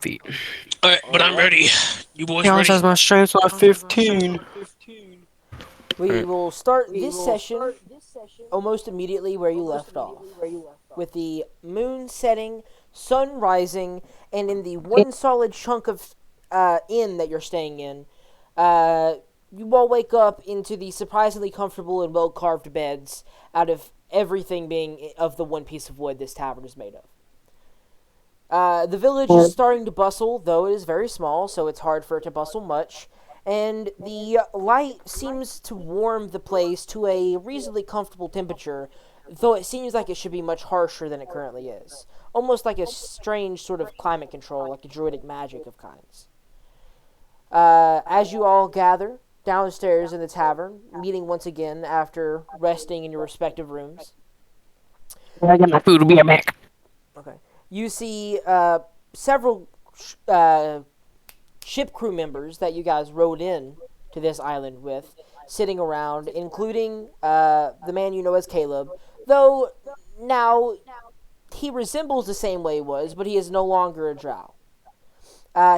feet. Alright, but I'm ready. You He boys only ready? says my strength's like 15. We Alright. will start this session almost immediately where you left off, with the moon setting, sun rising, and in the one solid chunk of inn that you're staying in, uh, you all wake up into the surprisingly comfortable and well carved beds out of everything being of the one piece of wood this tavern is made of. The village is starting to bustle, though it is very small, so it's hard for it to bustle much. And the light seems to warm the place to a reasonably comfortable temperature, though it seems like it should be much harsher than it currently is. Almost like a strange sort of climate control, like a druidic magic of kinds. As you all gather downstairs in the tavern, meeting once again after resting in your respective rooms, I get my food, will be a back. okay, you see several ship crew members that you guys rode in to this island with sitting around, including the man you know as Caleb, though now he resembles the same way he was, but he is no longer a drow.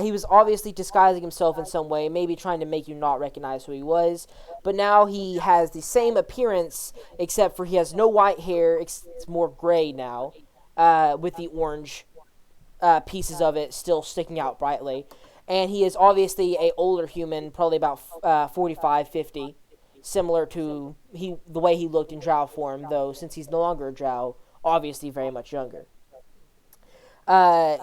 He was obviously disguising himself in some way, maybe trying to make you not recognize who he was, but now he has the same appearance, except for he has no white hair, it's more gray now, with the orange pieces of it still sticking out brightly. And he is obviously a older human, probably about 45, 50, similar to the way he looked in drow form, though since he's no longer a drow, obviously very much younger.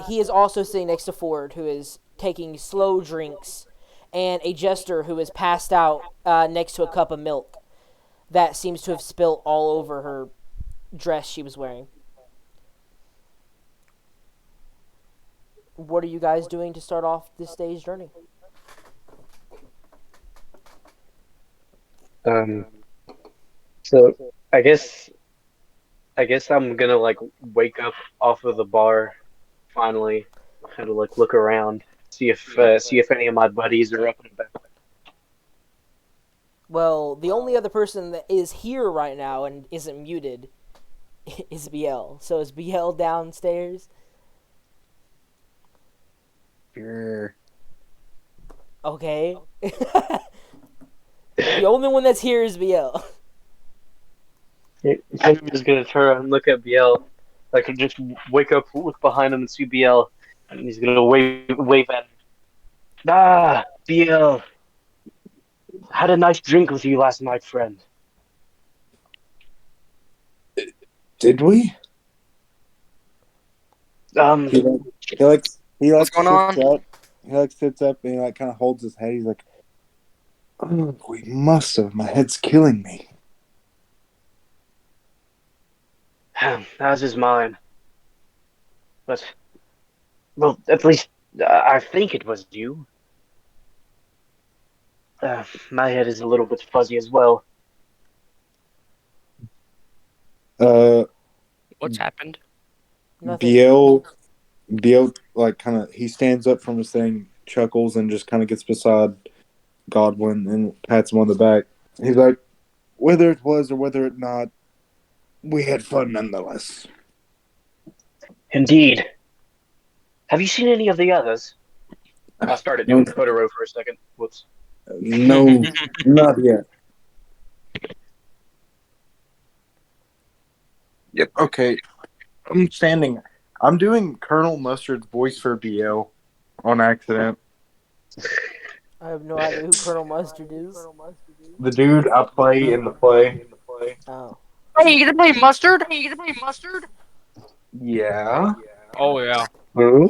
He is also sitting next to Ford, who is taking slow drinks, and a jester who is passed out next to a cup of milk that seems to have spilt all over her dress she was wearing. What are you guys doing to start off this day's journey? Um, so I guess I'm gonna like wake up off of the bar finally, kind of like look around, see if any of my buddies are up and about. Well, the only other person that is here right now and isn't muted is BL. So is BL downstairs? Sure. Okay. The only one that's here is BL. I'm just gonna turn around and look at BL. I could just wake up, look behind him, and see BL, and he's gonna wave at him. Ah, BL, had a nice drink with you last night, friend. Did we? Um, He like he What's like going sits on? up. He like sits up and he like kind of holds his head. He's like, "Oh, we must have. My head's killing me." that was his mind. But well, at least I think it was you. My head is a little bit fuzzy as well. Uh, What's happened? Nothing. BL like kind of he stands up from his thing, chuckles, and just kind of gets beside Godwin and pats him on the back. He's like, whether it was or whether it not, we had fun nonetheless. Indeed. Have you seen any of the others? I started No, doing Totoro for a second. Whoops. no, not yet. Yep. Okay. I'm standing. I'm doing Colonel Mustard's voice for BL on accident. I have no idea who Colonel Mustard is. The dude I play in the play. Oh. Hey, you gonna play mustard? Hey, you gonna play mustard? Yeah. Oh yeah. Huh?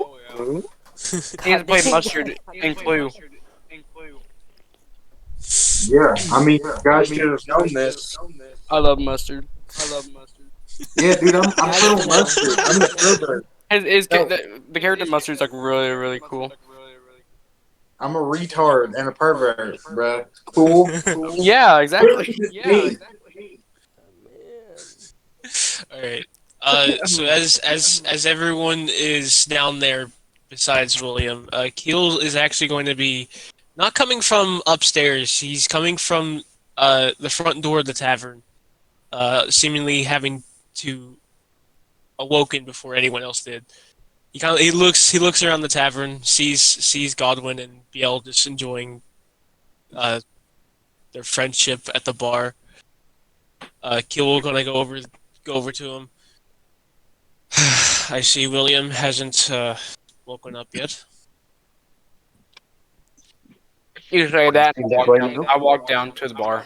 He has God to play dang. mustard and Clue. Yeah. I mean, you guys should have known this. I love mustard. Yeah, dude. I'm Nice to Colonel know. Mustard. I'm the pervert. The character mustard's like really, really cool. I'm a retard and a pervert, bruh. Cool. Yeah, exactly. Me. Alright. So as everyone is down there besides William, Keel is actually going to be not coming from upstairs, he's coming from the front door of the tavern. Seemingly having to awoken before anyone else did. he looks around the tavern, sees Godwin and Biel just enjoying uh, their friendship at the bar. Keel will gonna go over to him. I see William hasn't woken up yet. You say that. Enjoying I walk down to the bar.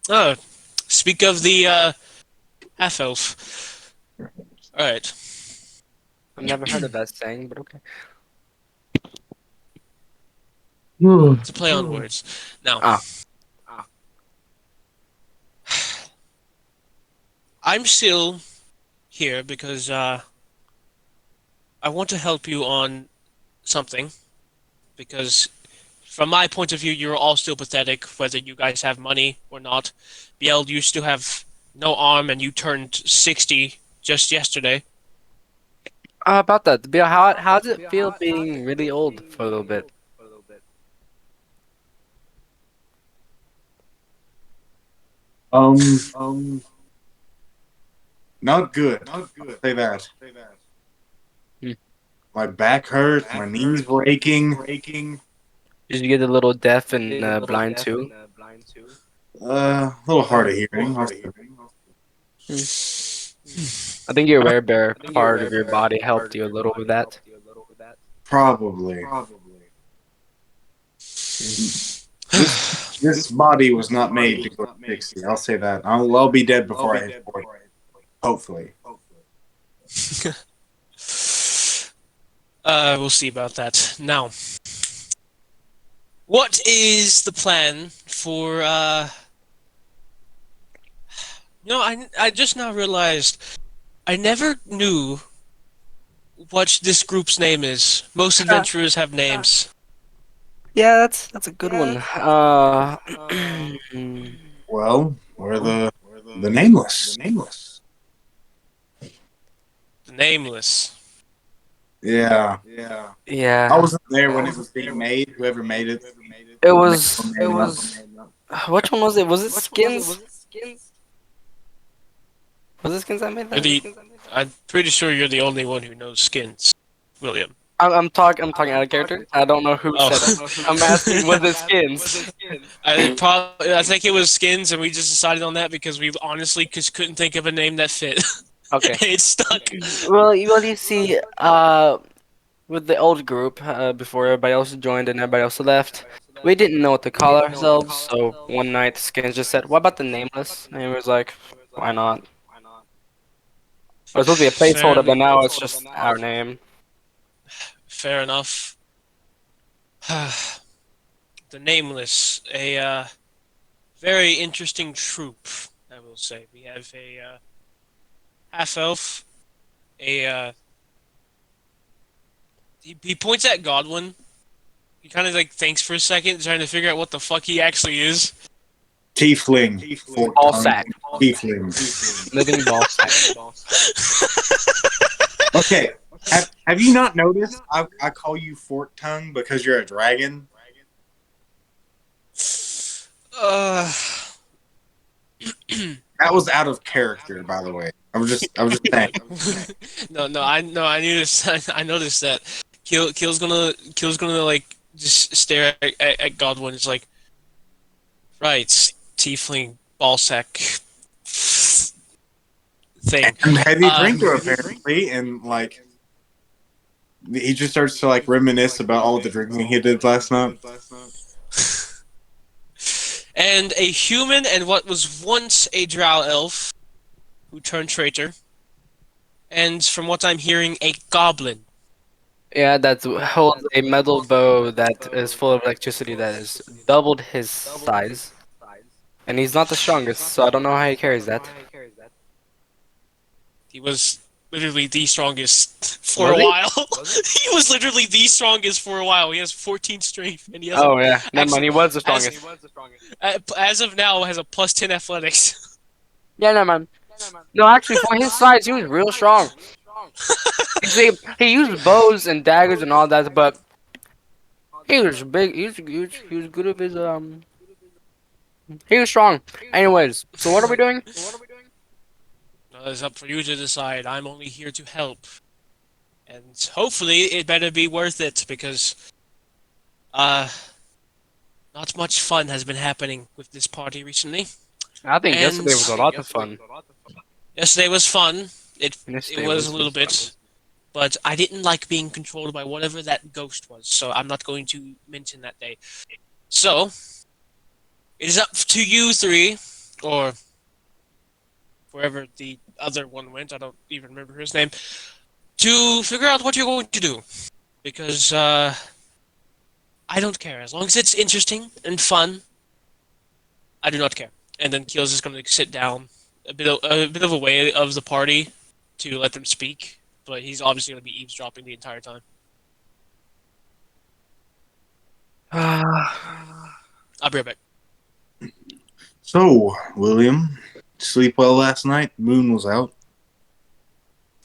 Oh, speak of the half elf. All right. I've never heard of that saying, but okay. It's a play on words. Now, Ah. I'm still here because I want to help you on something. Because from my point of view, you're all still pathetic, whether you guys have money or not. Biel, you still have no arm, and you turned 60 just yesterday. About that, Bill, how does it feel being really old for a little bit? Not good. I'll say that. Hmm. My back hurts. My knees were aching. Did you get a little deaf and blind too? A little hard of hearing. Hmm. I think your rare bear part of your body helped you a little with that. Probably. This body was not made to go to 60. I'll say that. I'll be dead before I hit 40. Hopefully. We'll see about that. Now, what is the plan for, I just now realized I never knew what this group's name is. Most adventurers have names. Yeah, that's a good one. Well, we're the nameless. The Nameless. Yeah. Yeah, I wasn't there when it was being made. Whoever made it. it was. Which one was it? Was it Skins? Was it Skins that made You're that? the, I'm pretty sure you're the only one who knows skins, William. I'm talking out of character. I don't know who Oh. said it. I'm asking, was it Skins? I think it was skins, and we just decided on that because we honestly just couldn't think of a name that fit. Okay. It stuck. Well, you see, with the old group, before everybody else joined and everybody else left, we didn't know what to call ourselves. So one night, Skins just said, "What about the Nameless?" And he was like, "Why not?" It was supposed to be a Fair, placeholder, but now it's just our name. fair enough. The Nameless, a very interesting troop, I will say. We have a half elf, a he points at Godwin. He kind of like thinks for a second, trying to figure out what the fuck he actually is. Tiefling. Fork Ball tongue. sack. Tiefling. Living ball sack. Okay. Have you not noticed I call you Fork Tongue because you're a dragon? Uh, That was out of character, by the way. I was just saying. no, I noticed. I noticed that. Keel's gonna like just stare at Godwin. It's like, right, tiefling ballsack thing. And heavy Uh, drinker apparently, and like he just starts to like reminisce about all the drinking he did last night. and a human and what was once a drow elf who turned traitor. And from what I'm hearing, a goblin. Yeah, that holds a metal bow that is full of electricity that is doubled his size. And he's not the strongest, so I don't know how he carries that. He was literally the strongest for Was a he? while. He was literally the strongest for a while. He has 14 strength, and he has Oh yeah, never mind. He was the as, strongest. as of now has a plus 10 athletics. Yeah, never mind. No, actually, for his size, he was real strong. You see, he used bows and daggers and all that, but he was big. He was good with his. He was strong. Anyways, so what are we doing? It's up for you to decide. I'm only here to help, and hopefully it better be worth it because uh, not much fun has been happening with this party recently. I think And yesterday was a lot of fun. yesterday was fun. It Yesterday was a was little fun. bit, but I didn't like being controlled by whatever that ghost was, so I'm not going to mention that day. So it is up to you three, or wherever the other one went. I don't even remember his name. To figure out what you're going to do, because I don't care as long as it's interesting and fun. I do not care. And then Keels is going to sit down a bit of a way of the party to let them speak, but he's obviously going to be eavesdropping the entire time. I'll be right back. So, William, sleep well last night? Moon was out.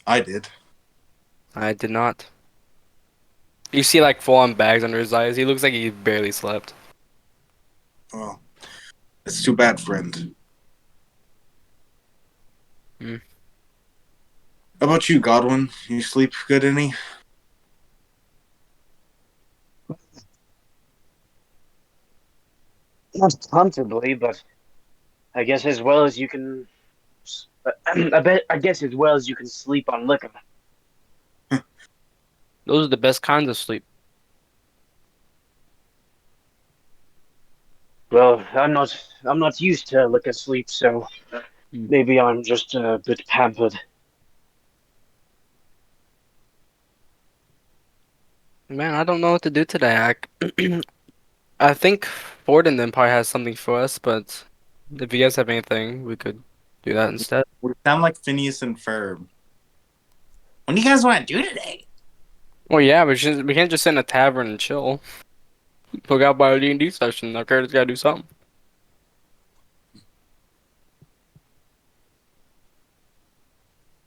I did. I did not. You see like full on bags under his eyes. He looks like he barely slept. Well, it's too bad, friend. Hmm. How about you, Godwin? You sleep good any? Not comfortably, but I guess as well as you can. I guess as well as you can sleep on liquor. Those are the best kinds of sleep. Well, I'm not used to liquor sleep, so Hmm. maybe I'm just a bit pampered. Man, I don't know what to do today. I think Ford and Empire has something for us, but if you guys have anything, we could do that instead. We sound like Phineas and Ferb. What do you guys want to do today? Well, yeah, we can't just sit in a tavern and chill. Look out by a D&D session. Our character's gotta do something.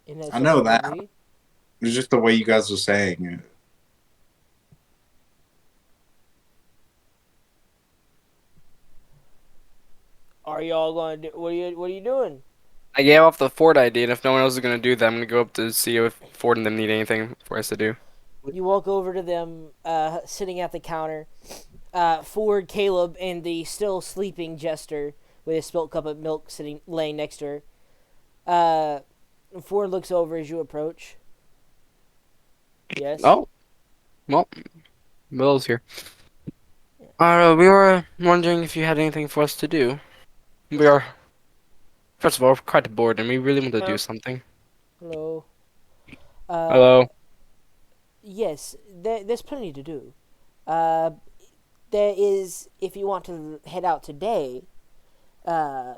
Isn't that I know something we that. agreed? It's just the way you guys were saying it. Are y'all going to do? What are you doing? I gave off the Ford idea, and if no one else is gonna do that, I'm gonna go up to see if Ford and them need anything for us to do. You walk over to them, sitting at the counter. Ford, Caleb, and the still sleeping Jester with a spilt cup of milk laying next to her. Ford looks over as you approach. Yes. Oh, well, Will's here. We were wondering if you had anything for us to do. We are, first of all, quite bored, and we really want to do something. Hello. Hello. Yes, there's plenty to do. Uh, there is, if you want to head out today, uh,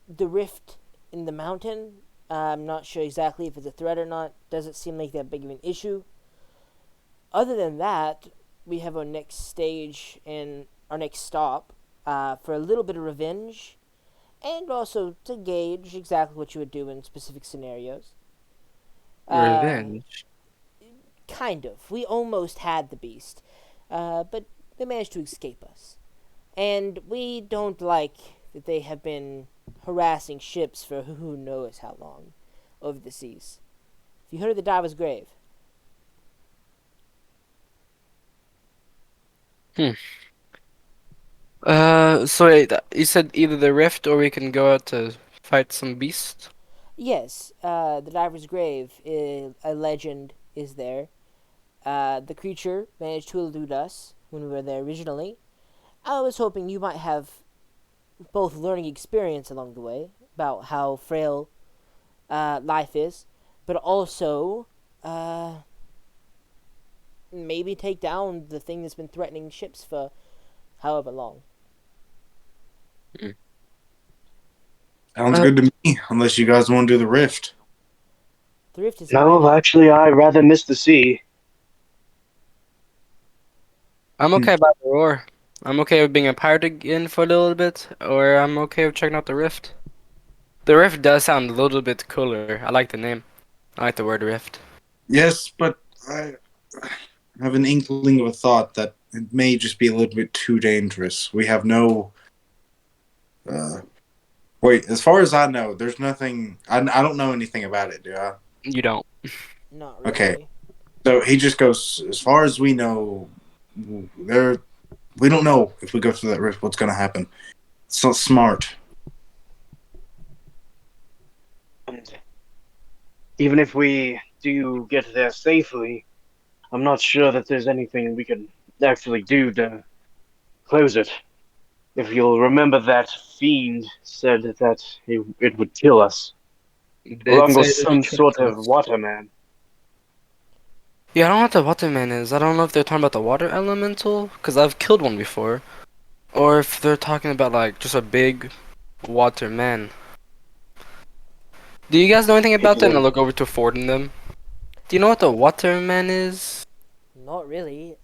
the rift in the mountain. I'm not sure exactly if it's a threat or not. Doesn't seem like that big of an issue. Other than that, we have our next stage and our next stop for a little bit of revenge and also to gauge exactly what you would do in specific scenarios. Uh, Revenge. kind of. We almost had the beast, but they managed to escape us. And we don't like that they have been harassing ships for who knows how long over the seas. Have you heard of the Diver's Grave? Hmm. So wait, you said either the rift or we can go out to fight some beast? Yes, the Diver's Grave, a legend is there. The creature managed to elude us when we were there originally. I was hoping you might have both learning experience along the way about how frail life is, but also maybe take down the thing that's been threatening ships for however long. Hmm. Sounds Uh, good to me, unless you guys want to do the rift. The rift is No, mighty. actually, I rather miss the sea. I'm Hmm. okay by the roar. I'm okay with being a pirate again for a little bit, or I'm okay with checking out the rift. The rift does sound a little bit cooler. I like the name. I like the word rift. Yes, but I have an inkling of a thought that it may just be a little bit too dangerous. We have no uh, Wait, as far as I know, there's nothing. I don't know anything about it, do I? You don't. Not Okay, really. so he just goes. As far as we know, there. We don't know if we go through that rift, what's going to happen. So smart. And even if we do get there safely, I'm not sure that there's anything we can actually do to close it. If you'll remember, that fiend said that it would kill us, Did along with say that it some could sort kill of us. waterman. Yeah, I don't know what the waterman is. I don't know if they're talking about the water elemental, because I've killed one before. Or if they're talking about, like, just a big waterman. Do you guys know anything about that? And I look over to Ford and them. Do you know what the waterman is? Not really.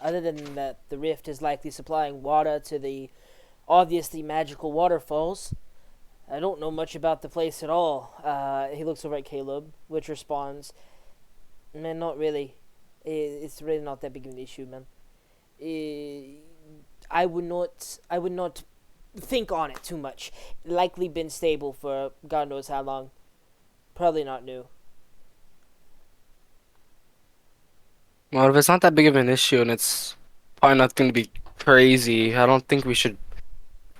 Other than that, the rift is likely supplying water to the obviously magical waterfalls. I don't know much about the place at all. He looks over at Caleb, which responds, "Man, not really. It's really not that big of an issue, man. I would not. I would not think on it too much. Likely been stable for God knows how long. Probably not new." Well, if it's not that big of an issue and it's probably not going to be crazy, I don't think we should.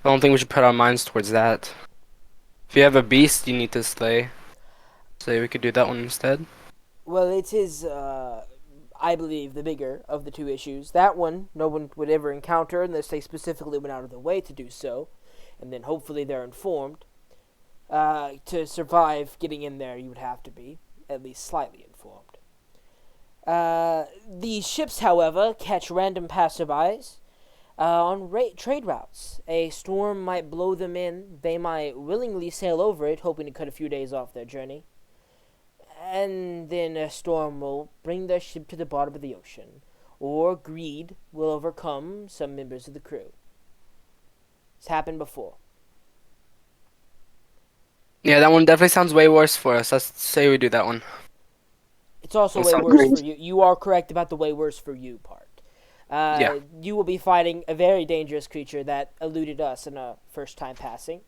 I don't think we should put our minds towards that. If you have a beast you need to slay, say we could do that one instead. Well, it is, I believe, the bigger of the two issues. That one, no one would ever encounter unless they specifically went out of their way to do so. And then hopefully they're informed. To survive getting in there, you would have to be at least slightly informed. The ships, however, catch random passerbys on trade routes. A storm might blow them in. They might willingly sail over it, hoping to cut a few days off their journey. And then a storm will bring their ship to the bottom of the ocean, or greed will overcome some members of the crew. It's happened before. Yeah, that one definitely sounds way worse for us. Let's say we do that one. It's also That way sounds worse great. for you. You are correct about the way worse for you part. Yeah. You will be fighting a very dangerous creature that eluded us in a first time passing,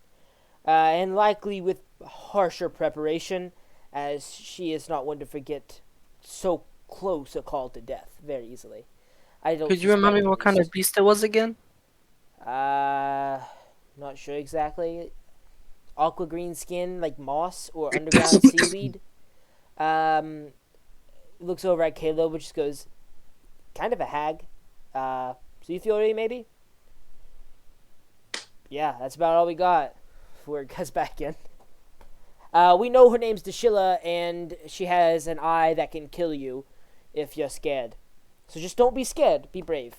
and likely with harsher preparation, as she is not one to forget so close a call to death very easily. I don't Could you remind me suspect what kind of least. beast it was again? Not sure exactly. Aqua green skin, like moss or underground seaweed. Um, looks over at Caleb, which goes, kind of a hag. So you feel ready, maybe? Yeah, that's about all we got before it goes back in. We know her name's Deshilla, and she has an eye that can kill you if you're scared. So just don't be scared. Be brave.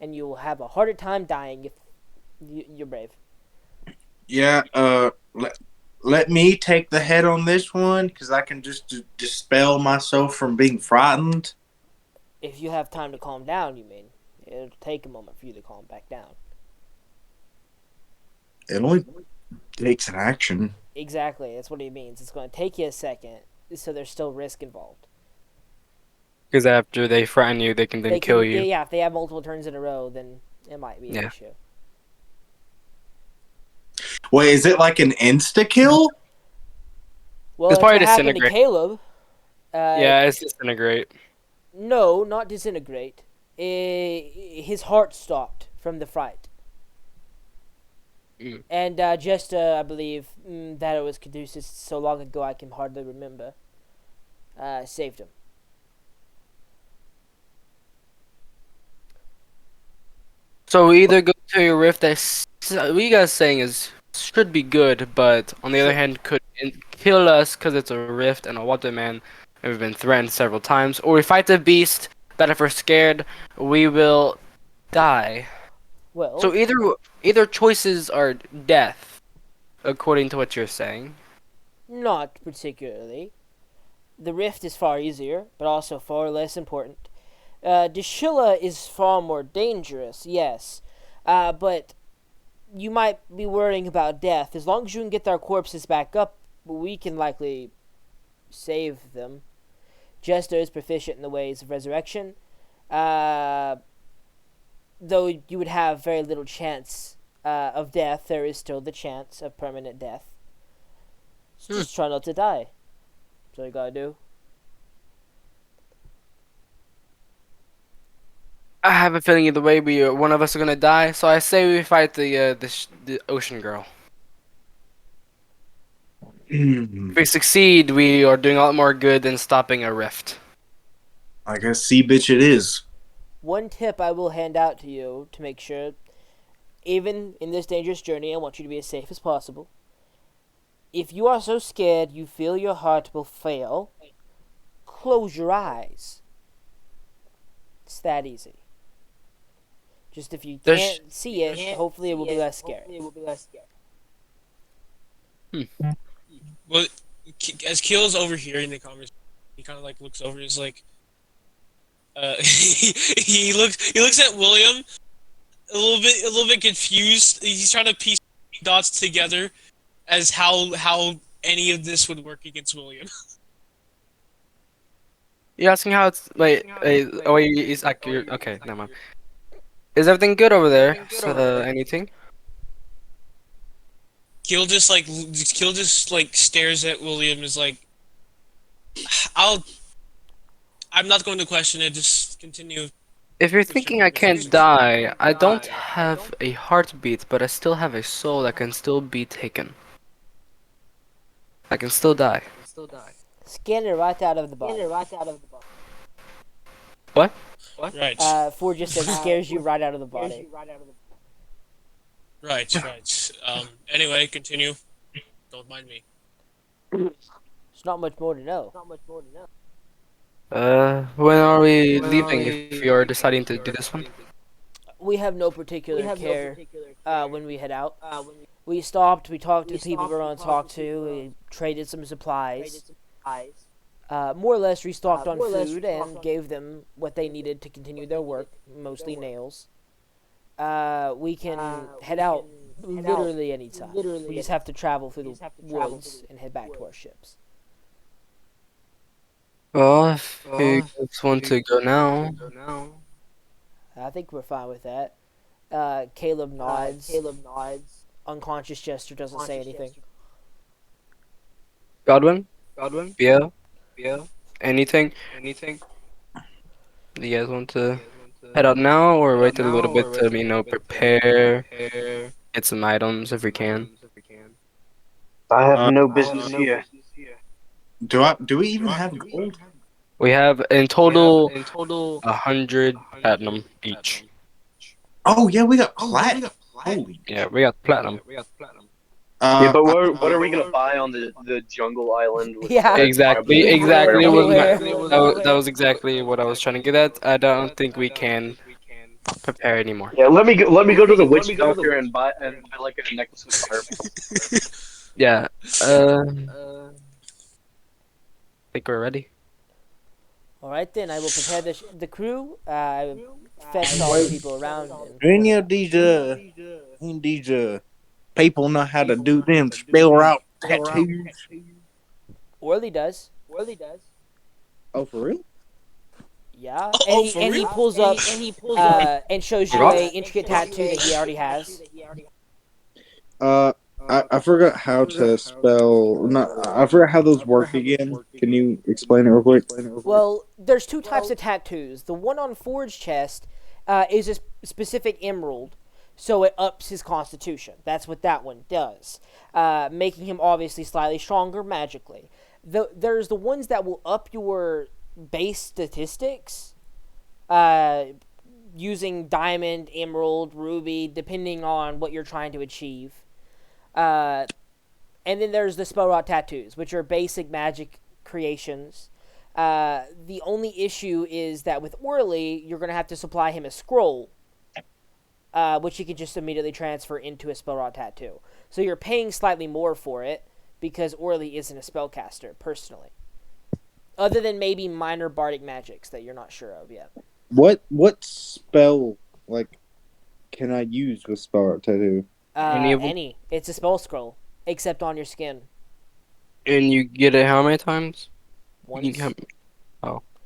And you'll have a harder time dying if you're brave. Yeah. Let me take the head on this one because I can just dispel myself from being frightened. If you have time to calm down, you mean. It'll take a moment for you to calm back down. It only takes an action. Exactly. That's what he means. It's going to take you a second, so there's still risk involved. Because after they frighten you, they can then They kill can, you. yeah, if they have multiple turns in a row, then it might be an Yeah. issue. Wait, is it like an insta kill? Well, It's that's probably what happened to disintegrate. Caleb. Yeah, it's disintegrate. No, not disintegrate. His heart stopped from the fright. Mm. And just, I believe, that it was Caduceus so long ago I can hardly remember, saved him. So we either go to a rift that's what you guys saying is should be good, but on the other Sure. hand could kill us because it's a rift and a waterman, and we've been threatened several times, or we fight the beast that if we're scared we will die. So Well, either choices are death, according to what you're saying. not particularly. The rift is far easier, but also far less important. Deshilla is far more dangerous, yes. But you might be worrying about death. As long as you can get their corpses back up, we can likely save them. Jester is proficient in the ways of resurrection, though you would have very little chance of death, there is still the chance of permanent death. So Hmm. just try not to die. That's all you gotta do. I have a feeling either way, one of us are gonna die. So I say we fight the ocean girl. If we succeed, we are doing a lot more good than stopping a rift. I guess sea bitch it is. One tip I will hand out to you to make sure, even in this dangerous journey, I want you to be as safe as possible. If you are so scared you feel your heart will fail, close your eyes. It's that easy. Just if you There's can't see it, hopefully it will be less scary. Well, as Keel's overhearing the conversation, he kind of like looks over. He's like, he looks at William a little bit confused. He's trying to piece dots together as how any of this would work against William. you asking how it's wait, oh wait, he's accurate. Okay, never mind. Is everything good over there? Anything? Keel just like stares at William. Is like, I'll. I'm not going to question it. Just continue. If you're thinking I can't die, I don't have a heartbeat, but I still have a soul that can still be taken. I can still die. Scan it right out of the body. What? Right. Ford just said scares you right out of the body. Right. Anyway, continue. Don't mind me. There's not much more to know. When are we leaving if you're deciding to do this one? We have no particular care when we head out. We stopped, we talked to the people we were going to talk to, we traded some supplies. More or less restocked on food and gave them what they needed to continue their work, mostly nails. We can head out literally anytime. We just have to travel through the woods and head back to our ships. Well, if you just want to go now, I think we're fine with that. Caleb nods. Unconscious gesture, doesn't say anything. Godwin, Bia, anything? Do you guys want to head out now or wait a little bit to, prepare, get some items if we can? I have Uh, no business here. Do we even have gold? We have in total 100 platinum each. Oh yeah, we got platinum. Holy. Yeah, we got platinum. Yeah, but I- what are we gonna buy on the jungle island? With Yeah. Exactly, Yeah, exactly. It was everywhere. that was exactly what I was trying to get at. I don't think we can prepare anymore. Yeah, let me go to the witch doctor and buy like a necklace with fire. Yeah. Think we're ready. All right then, I will prepare the crew. Fetch all the people around. Any of these people know how to do them spell out tattoos? Orly does. Oh, for real? Yeah. Oh, for and he real? pulls up and shows you Rock? a intricate tattoo that he already has. I forgot how to spell. Not I forgot how those work again. Can you explain it real quick? Well, there's two types of tattoos. The one on Ford's chest is a specific emerald, so it ups his constitution. That's what that one does, making him obviously slightly stronger magically. There's the ones that will up your base statistics, using diamond, emerald, ruby, depending on what you're trying to achieve. And then there's the spell rot tattoos, which are basic magic creations. The only issue is that with Orly, you're going to have to supply him a scroll, which he can just immediately transfer into a spell rot tattoo. So you're paying slightly more for it because Orly isn't a spellcaster, personally. Other than maybe minor bardic magics that you're not sure of yet. What spell can I use with spell tattoo? Any of them? Any. It's a spell scroll, except on your skin. And you get it how many times? Once.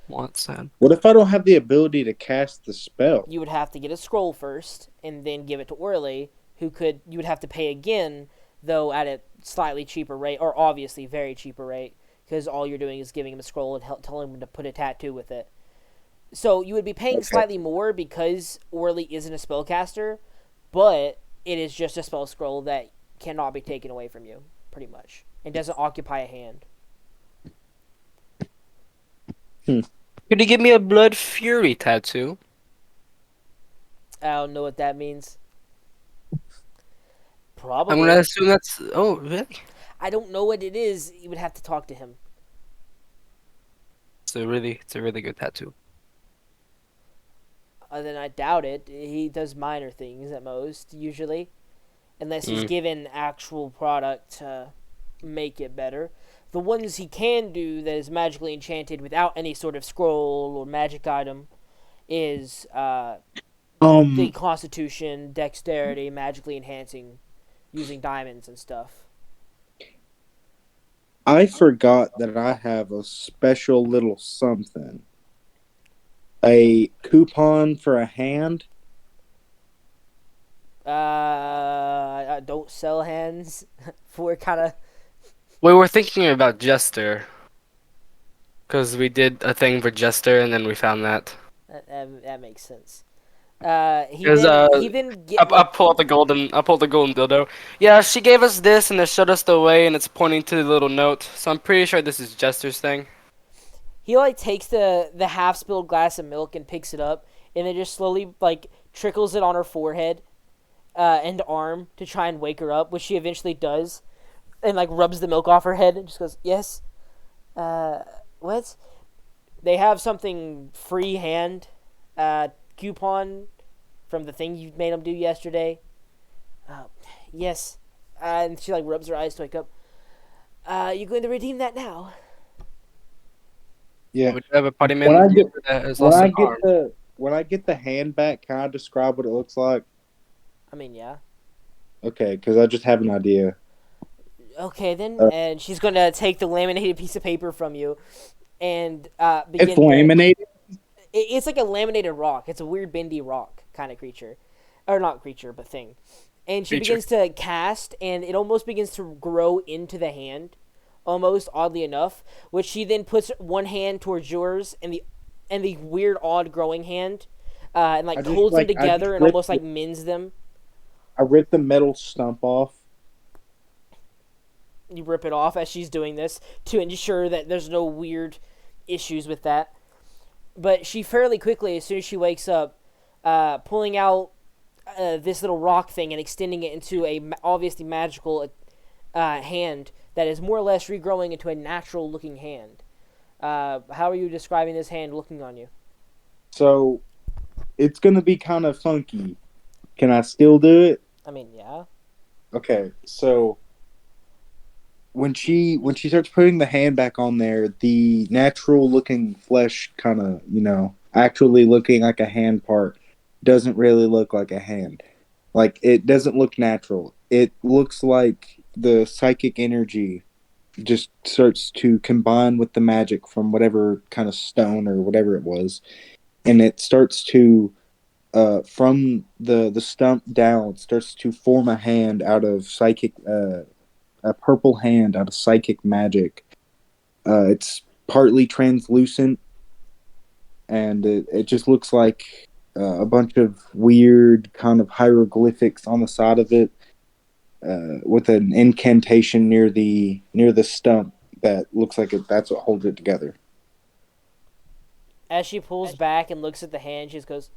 Once then. What if I don't have the ability to cast the spell? You would have to get a scroll first, and then give it to Orly, who could you would have to pay again, though at a slightly cheaper rate, or obviously very cheaper rate, because all you're doing is giving him a scroll and telling him to put a tattoo with it. So you would be paying Okay. slightly more because Orly isn't a spellcaster, but it is just a spell scroll that cannot be taken away from you, pretty much. It doesn't occupy a hand. Could you give me a Blood Fury tattoo? I don't know what that means. I'm gonna Probably. assume that's. Oh, really? I don't know what it is. You would have to talk to him. It's a really good tattoo. Then I doubt it. He does minor things at most, usually. Unless he's Mm. given actual product to make it better. The ones he can do that is magically enchanted without any sort of scroll or magic item is the Constitution, Dexterity, magically enhancing using diamonds and stuff. I forgot that I have a special little something. A coupon for a hand. I don't sell hands for kind of. We were thinking about Jester, because we did a thing for Jester, and then we found that. That makes sense. He Because then he then get I like pulled the golden dildo. Yeah, she gave us this, and it showed us the way, and it's pointing to the little note. So I'm pretty sure this is Jester's thing. he like takes the half spilled glass of milk and picks it up, and then just slowly like trickles it on her forehead and arm to try and wake her up, which she eventually does, and like rubs the milk off her head and just goes, "Yes, what?" They have something free hand coupon from the thing you made them do yesterday. Yes, and she like rubs her eyes to wake up. You're going to redeem that now. Yeah. We do have a party When I get member that is when also I an get arm. the hand back, can I describe what it looks like? I mean, yeah. Okay, because I just have an idea. Okay, then, Uh, and she's gonna take the laminated piece of paper from you, and it's begin to. laminated. It's like a laminated rock. It's a weird bendy rock kind of creature, or not creature, but thing. And she Creature. begins to cast, and it almost begins to grow into the hand, almost oddly enough. Which she then puts one hand towards yours, and the weird odd growing hand, and like I just holds them like I just together and almost like mends them. I ripped the metal stump off. You rip it off as she's doing this to ensure that there's no weird issues with that. But she fairly quickly, as soon as she wakes up, pulling out this little rock thing and extending it into a obviously magical hand that is more or less regrowing into a natural looking hand. How are you describing this hand looking on you? So it's gonna be kind of funky. Can I still do it? I mean, yeah. Okay, so when she starts putting the hand back on there, the natural looking flesh kind of, actually looking like a hand part doesn't really look like a hand. Like it doesn't look natural. It looks like the psychic energy just starts to combine with the magic from whatever kind of stone or whatever it was, and it starts to from the stump down, it starts to form a hand out of psychic a purple hand out of psychic magic. It's partly translucent, and it just looks like a bunch of weird kind of hieroglyphics on the side of it, with an incantation near the stump that looks like that's what holds it together. As she pulls back and looks at the hand, she just goes,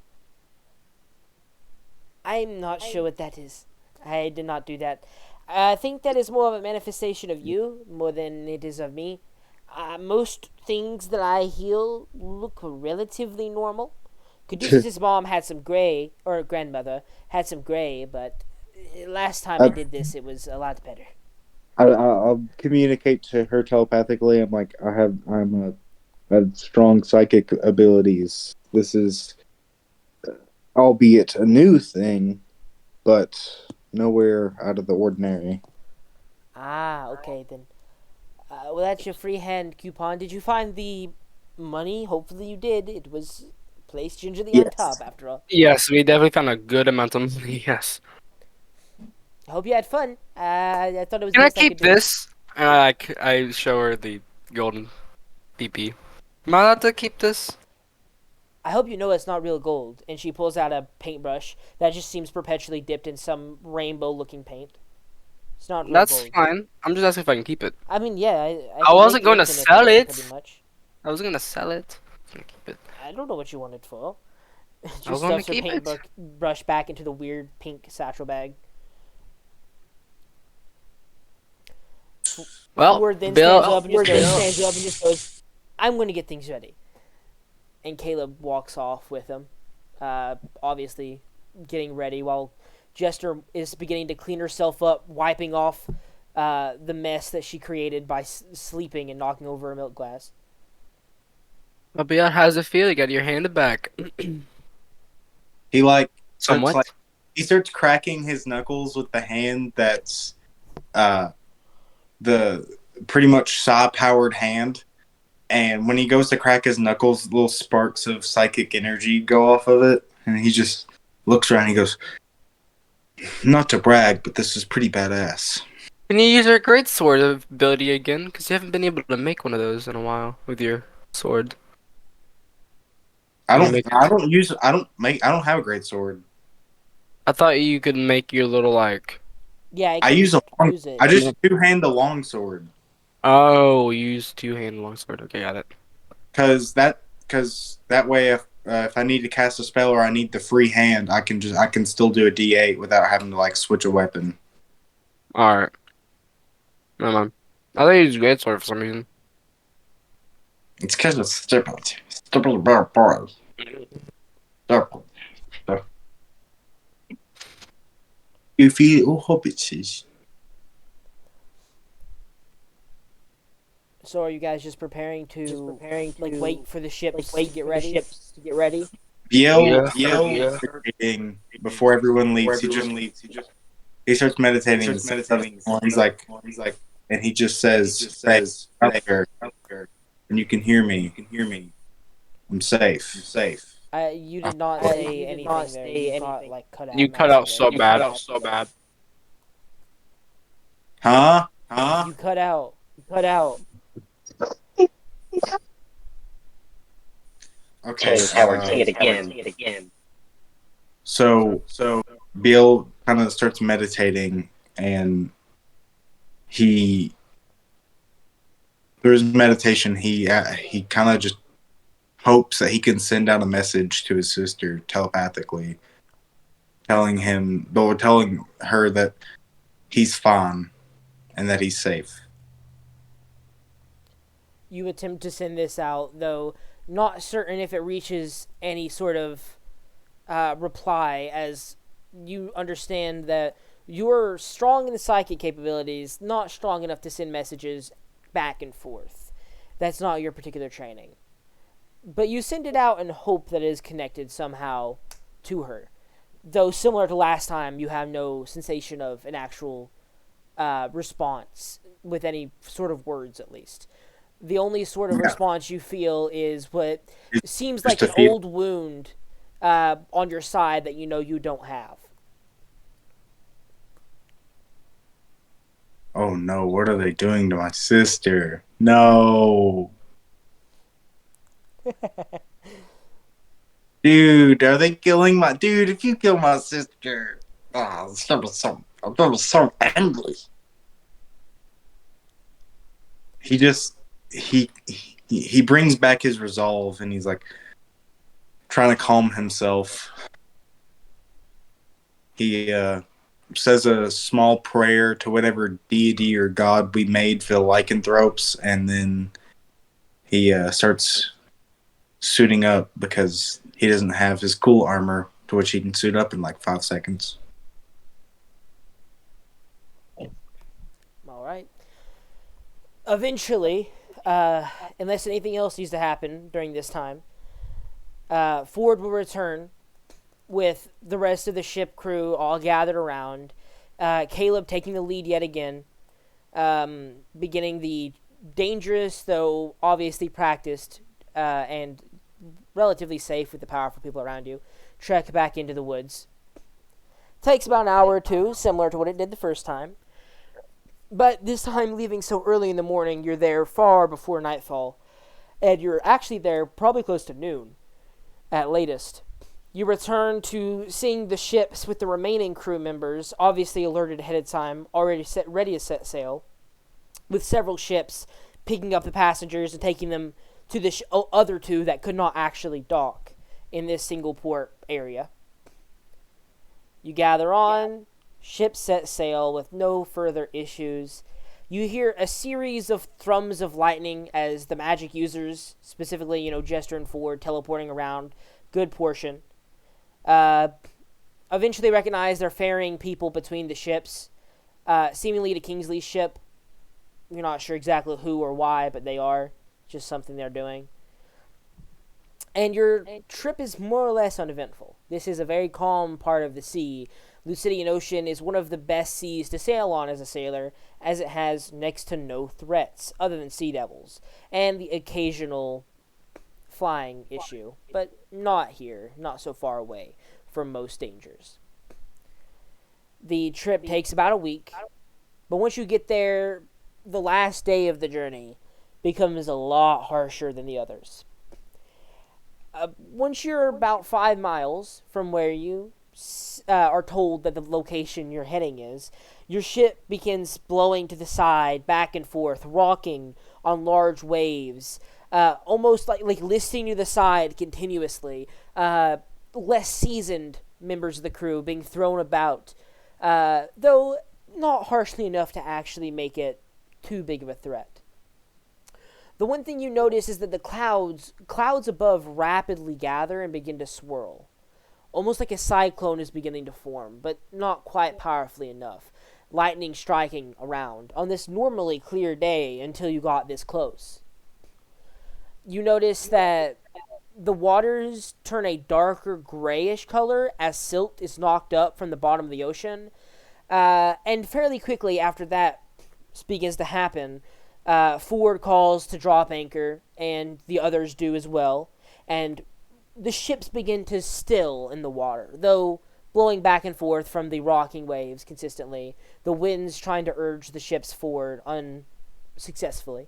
I'm not sure what that is. I did not do that. I think that is more of a manifestation of you more than it is of me. Most things that I heal look relatively normal. Caduceus's mom had some gray, or grandmother had some gray, but last time I I, did this, it was a lot better. I'll communicate to her telepathically. I'm like, I have strong psychic abilities. This is, albeit a new thing, but nowhere out of the ordinary. Ah, okay then. Well, that's your free hand coupon. Did you find the money? Hopefully you did. It was placed gingerly on top, Yes. after all. Yes, we definitely found a good amount of money. Yes. I hope you had fun. I thought it was the Can I best I could keep do. this? I show her the golden PP. Am I allowed to keep this? I hope you know it's not real gold. And she pulls out a paintbrush that just seems perpetually dipped in some rainbow-looking paint. It's not real That's gold. fine. I'm just asking if I can keep it. I mean, yeah, I I can make wasn't you going to infinite of sell it, pretty it. much. I was gonna sell it. I'm gonna keep it. I don't know what you want it for. I She was gonna stuffs her keep it. paintbrush back into the weird pink satchel bag. Well, Ford then Bill. stands up and just goes, I'm going to get things ready. And Caleb walks off with him, obviously getting ready while Jester is beginning to clean herself up, wiping off the mess that she created by sleeping and knocking over a milk glass. Well, Bill, how's it feel? You got your hand back. He like starts Somewhat. like he starts cracking his knuckles with the hand that's uh the pretty much saw powered hand. And when he goes to crack his knuckles, little sparks of psychic energy go off of it, and he just looks around. And he goes, "Not to brag, but this is pretty badass." Can you use your great sword ability again? Because you haven't been able to make one of those in a while with your sword. I Can you don't. make I it? don't use. I don't make. I don't have a great sword. I thought you could make your little like. Yeah, I I can use a long. use it. I just two hand the long sword Oh, you use two-hand longsword. Okay, got it. because that way if I need to cast a spell or I need the free hand, I can still do a D8 without having to like switch a weapon. All right. Never mind. I thought you used great sword for some reason. It's because it's stupid. Stupid boys. Stupid. Goofy little hobbitses. So are you guys just preparing to like wait for the ships to get ready? Biel Yeah. starts meditating before everyone leaves. He starts meditating. He's like, and he just says, "Stay out there, and you can hear me. I'm safe. You did not say anything there. You got like cut out. You Not cut out say so that. bad. Huh? You cut out. Okay. So Bill kind of starts meditating, and he through his meditation he kind of just hopes that he can send out a message to his sister telepathically, telling her that he's fine and that he's safe. You attempt to send this out, though not certain if it reaches any sort of reply, as you understand that you're strong in the psychic capabilities, not strong enough to send messages back and forth. That's not your particular training. But you send it out and hope that it is connected somehow to her. Though similar to last time, you have no sensation of an actual response with any sort of words, at least. The only sort of Yeah. response you feel is what seems Just like an a feel. old wound on your side that you know you don't have. Oh no, what are they doing to my sister? No. Dude, are they killing my dude? If you kill my sister, I'm gonna be so angry. He just he brings back his resolve and he's like trying to calm himself. He says a small prayer to whatever deity or god we made for the lycanthropes, and then he starts suiting up because he doesn't have his cool armor to which he can suit up in like 5 seconds. All right. Eventually, unless anything else needs to happen during this time, Ford will return with the rest of the ship crew all gathered around. Caleb taking the lead yet again, beginning the dangerous, though obviously practiced and relatively safe with the powerful people around you, trek back into the woods. Takes about an hour or two, similar to what it did the first time. But this time, leaving so early in the morning, you're there far before nightfall. And you're actually there probably close to noon, at latest. You return to seeing the ships with the remaining crew members, obviously alerted ahead of time, already ready to set sail, with several ships picking up the passengers and taking them to the other two that could not actually dock in this single port area. You gather on, ships set sail with no further issues. You hear a series of thrums of lightning as the magic users, specifically, Jester and Ford, teleporting around, good portion. Eventually recognize they're ferrying people between the ships, seemingly to Kingsley's ship. You're not sure exactly who or why, but they are. Just something they're doing. And your trip is more or less uneventful. This is a very calm part of the sea. Lucidian Ocean is one of the best seas to sail on as a sailor, as it has next to no threats, other than sea devils, and the occasional flying issue, but not here, not so far away from most dangers. The trip takes about a week, but once you get there, the last day of the journey becomes a lot harsher than the others. Once you're about 5 miles from where you are told that the location you're heading is, your ship begins blowing to the side, back and forth, rocking on large waves, almost like listing to the side continuously. Less seasoned members of the crew being thrown about, though not harshly enough to actually make it too big of a threat. The one thing you notice is that the clouds above rapidly gather and begin to swirl. Almost like a cyclone is beginning to form, but not quite powerfully enough. Lightning striking around on this normally clear day until you got this close. You notice that the waters turn a darker grayish color as silt is knocked up from the bottom of the ocean. And fairly quickly after that begins to happen, Ford calls to drop anchor, and the others do as well. And the ships begin to still in the water, though blowing back and forth from the rocking waves consistently, the winds trying to urge the ships forward unsuccessfully.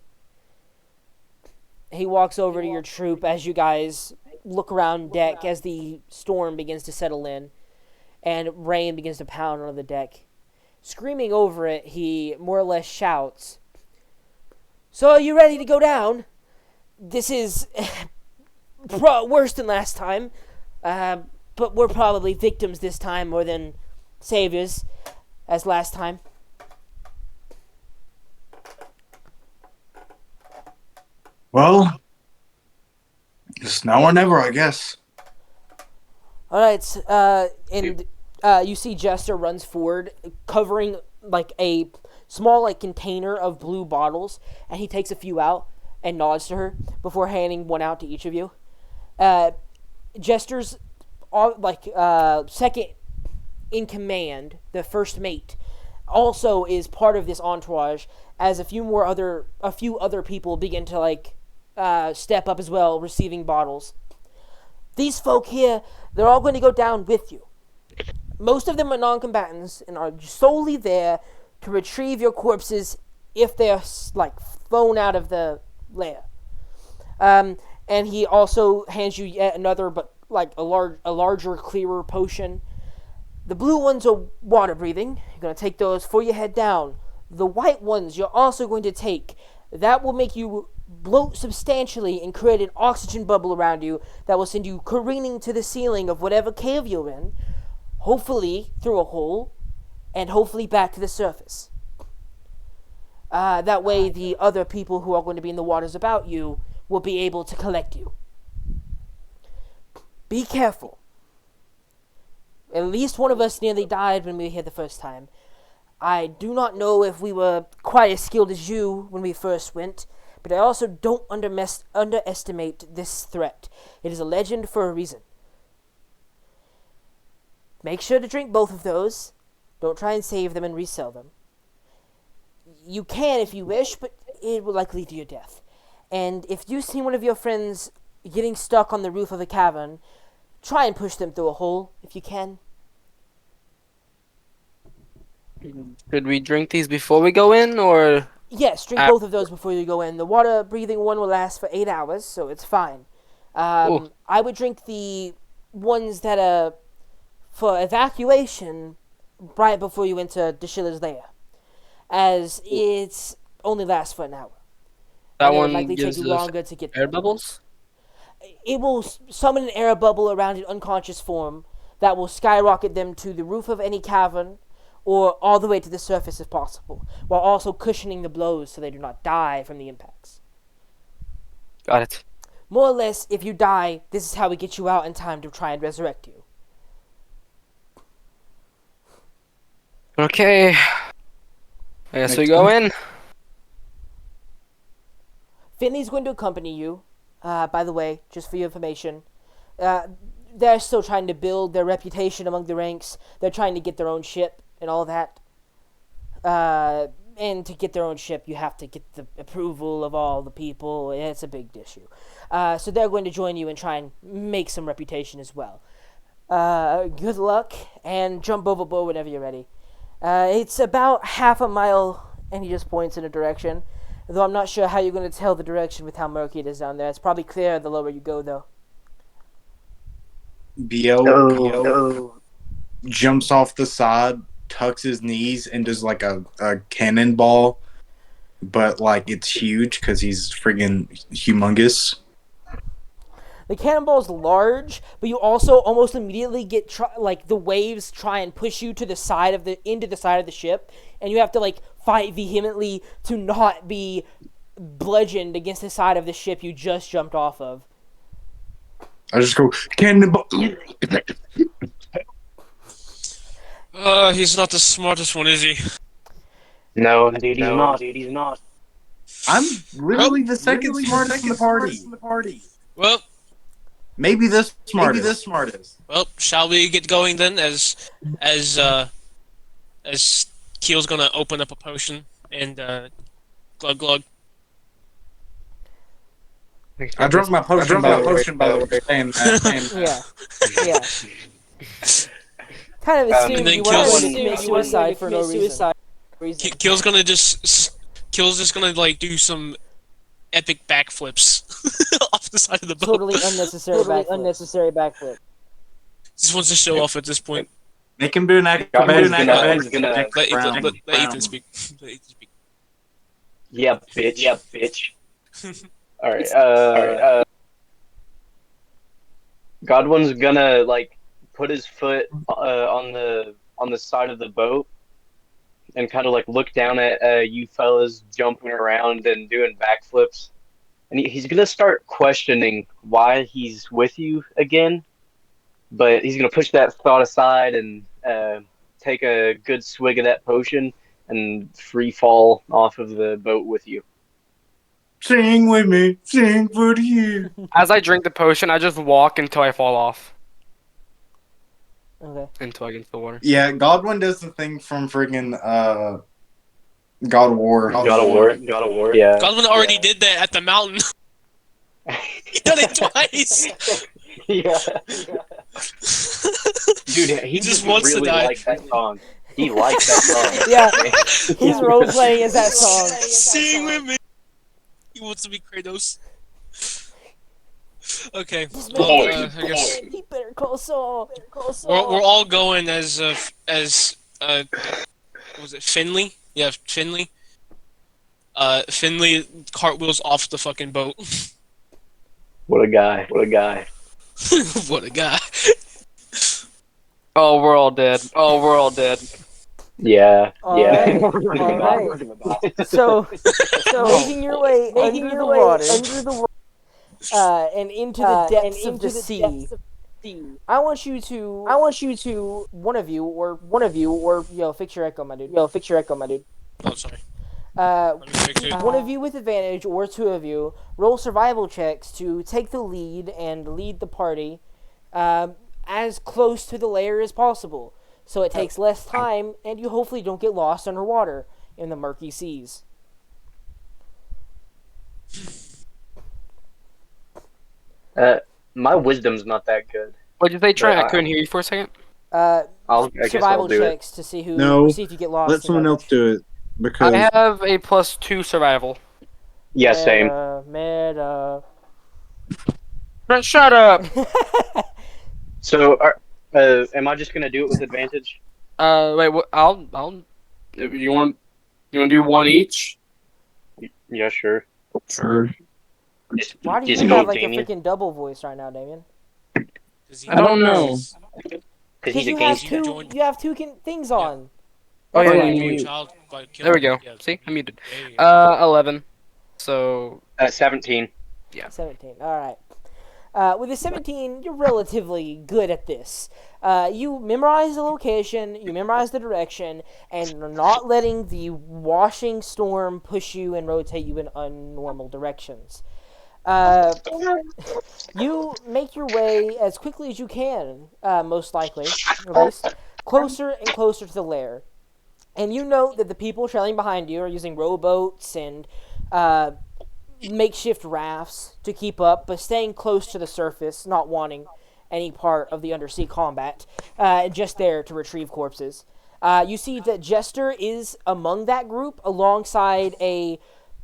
He walks over to your troop as you guys look around deck as the storm begins to settle in, and rain begins to pound on the deck. Screaming over it, he more or less shouts, "So are you ready to go down? This is worse than last time, but we're probably victims this time more than saviors, as last time." Well, it's now or never, I guess. All right, and you see Jester runs forward, covering like a small container of blue bottles, and he takes a few out and nods to her before handing one out to each of you. Jester's second in command, the first mate, also is part of this entourage, as a few other people begin to step up as well, receiving bottles. These folk here, they're all going to go down with you. Most of them are non-combatants and are solely there to retrieve your corpses if they're thrown out of the lair. And he also hands you yet another, but a larger, clearer potion. The blue ones are water breathing. You're going to take those before you head down. The white ones you're also going to take. That will make you bloat substantially and create an oxygen bubble around you that will send you careening to the ceiling of whatever cave you're in, hopefully through a hole, and hopefully back to the surface. That way the other people who are going to be in the waters about you will be able to collect you. Be careful. At least one of us nearly died when we were here the first time. I do not know if we were quite as skilled as you when we first went, but I also don't underestimate this threat. It is a legend for a reason. Make sure to drink both of those. Don't try and save them and resell them. You can if you wish, but it will likely lead to your death. And if you see one of your friends getting stuck on the roof of a cavern, try and push them through a hole if you can. Should we drink these before we go in, or Yes, drink after? both of those before you go in. The water breathing one will last for 8 hours, so it's fine. Oh, I would drink the ones that are for evacuation right before you enter Deshilla's lair, as it's only lasts for an hour, that and it would one likely take gives you us longer to get air there. bubbles. It will summon an air bubble around an unconscious form that will skyrocket them to the roof of any cavern or all the way to the surface if possible, while also cushioning the blows so they do not die from the impacts. Got it. More or less, if you die, this is how we get you out in time to try and resurrect you. Okay. I guess we Makes go sense. in. Finley's going to accompany you. By the way, just for your information, uh, they're still trying to build their reputation among the ranks. They're trying to get their own ship and all that. And to get their own ship, you have to get the approval of all the people. It's a big issue. So they're going to join you and try and make some reputation as well. Good luck, and jump overboard whenever you're ready. It's about half a mile, and he just points in a direction. Though I'm not sure how you're going to tell the direction with how murky it is down there. It's probably clear the lower you go, though. Biel jumps off the side, tucks his knees, and does like a cannonball, but like it's huge because he's friggin' humongous. The cannonball's large, but you also almost immediately get like the waves try and push you to the side of the into the side of the ship, and you have to like fight vehemently to not be bludgeoned against the side of the ship you just jumped off of. I just go cannonball. He's not the smartest one, is he? No, indeed he's not. I'm literally the second smartest in the party. Well, Maybe the smartest. well, shall we get going then? As Keel's gonna open up a potion and glug glug. I drank my potion, by the way, saying that. Yeah. Kind of assumed And then you weren't kills- going to commit suicide for no reason. Keel's gonna Keel's just gonna like do some epic backflips off the side of the boat. Totally unnecessary backflip. Just wants to show off at this point. Make him do an Godwin's acrobatic. gonna- Let Ethan speak. Let Ethan speak. Yeah, bitch. All right. Godwin's gonna like put his foot on the side of the boat and kind of like look down at you fellas jumping around and doing backflips, and he's gonna start questioning why he's with you again, but he's gonna push that thought aside and take a good swig of that potion and free fall off of the boat with you. Sing with me, sing for you. As I drink the potion, I just walk until I fall off. Okay. Until I get into the water. Yeah, Godwin does the thing from friggin' God of War. God of War. Yeah. Godwin already did that at the mountain. He done it twice. Yeah. Dude, he just wants to really die. liked that song. He liked that song. Yeah. He's role playing as that song. Sing with me. He wants to be Kratos. Okay. Well, I guess He better call Saul. we're all going as what was it Finley? Yeah, Finley. Finley cartwheels off the fucking boat. What a guy. What a guy. Oh, we're all dead. Yeah. All Yeah. right. So making your way under the water, and into the depths of the sea. I want you to one of you or yo fix your echo, my dude. Oh, sorry. Let me fix it. One of you with advantage or two of you roll survival checks to take the lead and lead the party as close to the lair as possible, so it takes less time and you hopefully don't get lost underwater in the murky seas. My wisdom's not that good. What'd you say, Trent? But I couldn't hear you for a second. I guess I'll survival do it. checks to see who or No, see if you get lost let in the someone else direction. do it I because have a +2 survival. Yeah, same. Meta. Brent, shut up. So, am I just gonna do it with advantage? Wait. What? I'll. You want to do one each? Yeah, sure. Sure. Why do Just you go, have like a Damien. freaking double voice right now, Damien? I don't know. Because Because he's a you have gangster. two, you have two things Yeah. on. Oh That's yeah, You why. you join mute. child by There we killing. go. Yeah, See, I'm muted. there you go. 11. So 17. yeah. 17. All right. With a 17, you're relatively good at this. You memorize the location, you memorize the direction, and you're not letting the washing storm push you and rotate you in unnormal directions. Uh, you make your way as quickly as you can, most likely, at least, closer and closer to the lair. And you note that the people trailing behind you are using rowboats and uh, makeshift rafts to keep up, but staying close to the surface, not wanting any part of the undersea combat, just there to retrieve corpses. You see that Jester is among that group alongside a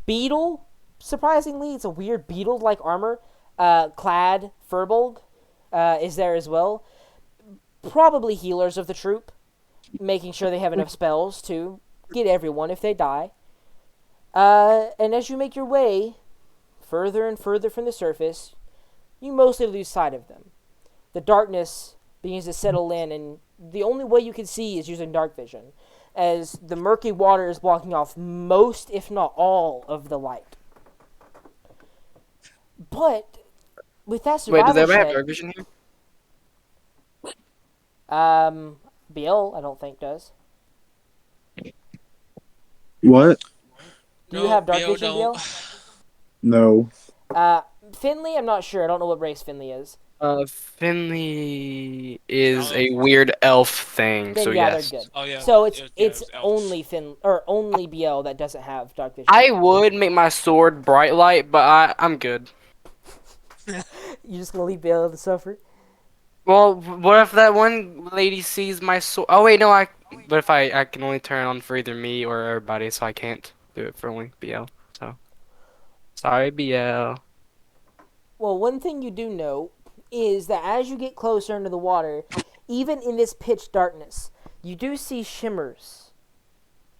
beetle. Surprisingly, it's a weird beetle like armor. Clad Furbolg is there as well. Probably healers of the troop, making sure they have enough spells to get everyone if they die. And as you make your way further and further from the surface, you mostly lose sight of them. The darkness begins to settle in, and the only way you can see is using dark vision, as the murky water is blocking off most, if not all, of the light. But with that Wait, does survival everybody have check, dark vision here? Bill, I don't think does. what? Do you No, have dark Bill vision, don't. Bill? No. Finley, I'm not sure. I don't know what race Finley is. Finley is Oh. a weird elf thing, so Then yeah, they're yes. good. Oh yeah. So it's Yeah, it's it's elf. only only BL that doesn't have dark vision. I would make my sword bright light, but I'm good. You just gonna leave BL to suffer? Well, what if that one lady sees my sword? Oh wait, no, I. But if I can only turn on for either me or everybody, so I can't do it for only BL. So sorry, BL. Well, one thing you do know is that as you get closer into the water, even in this pitch darkness, you do see shimmers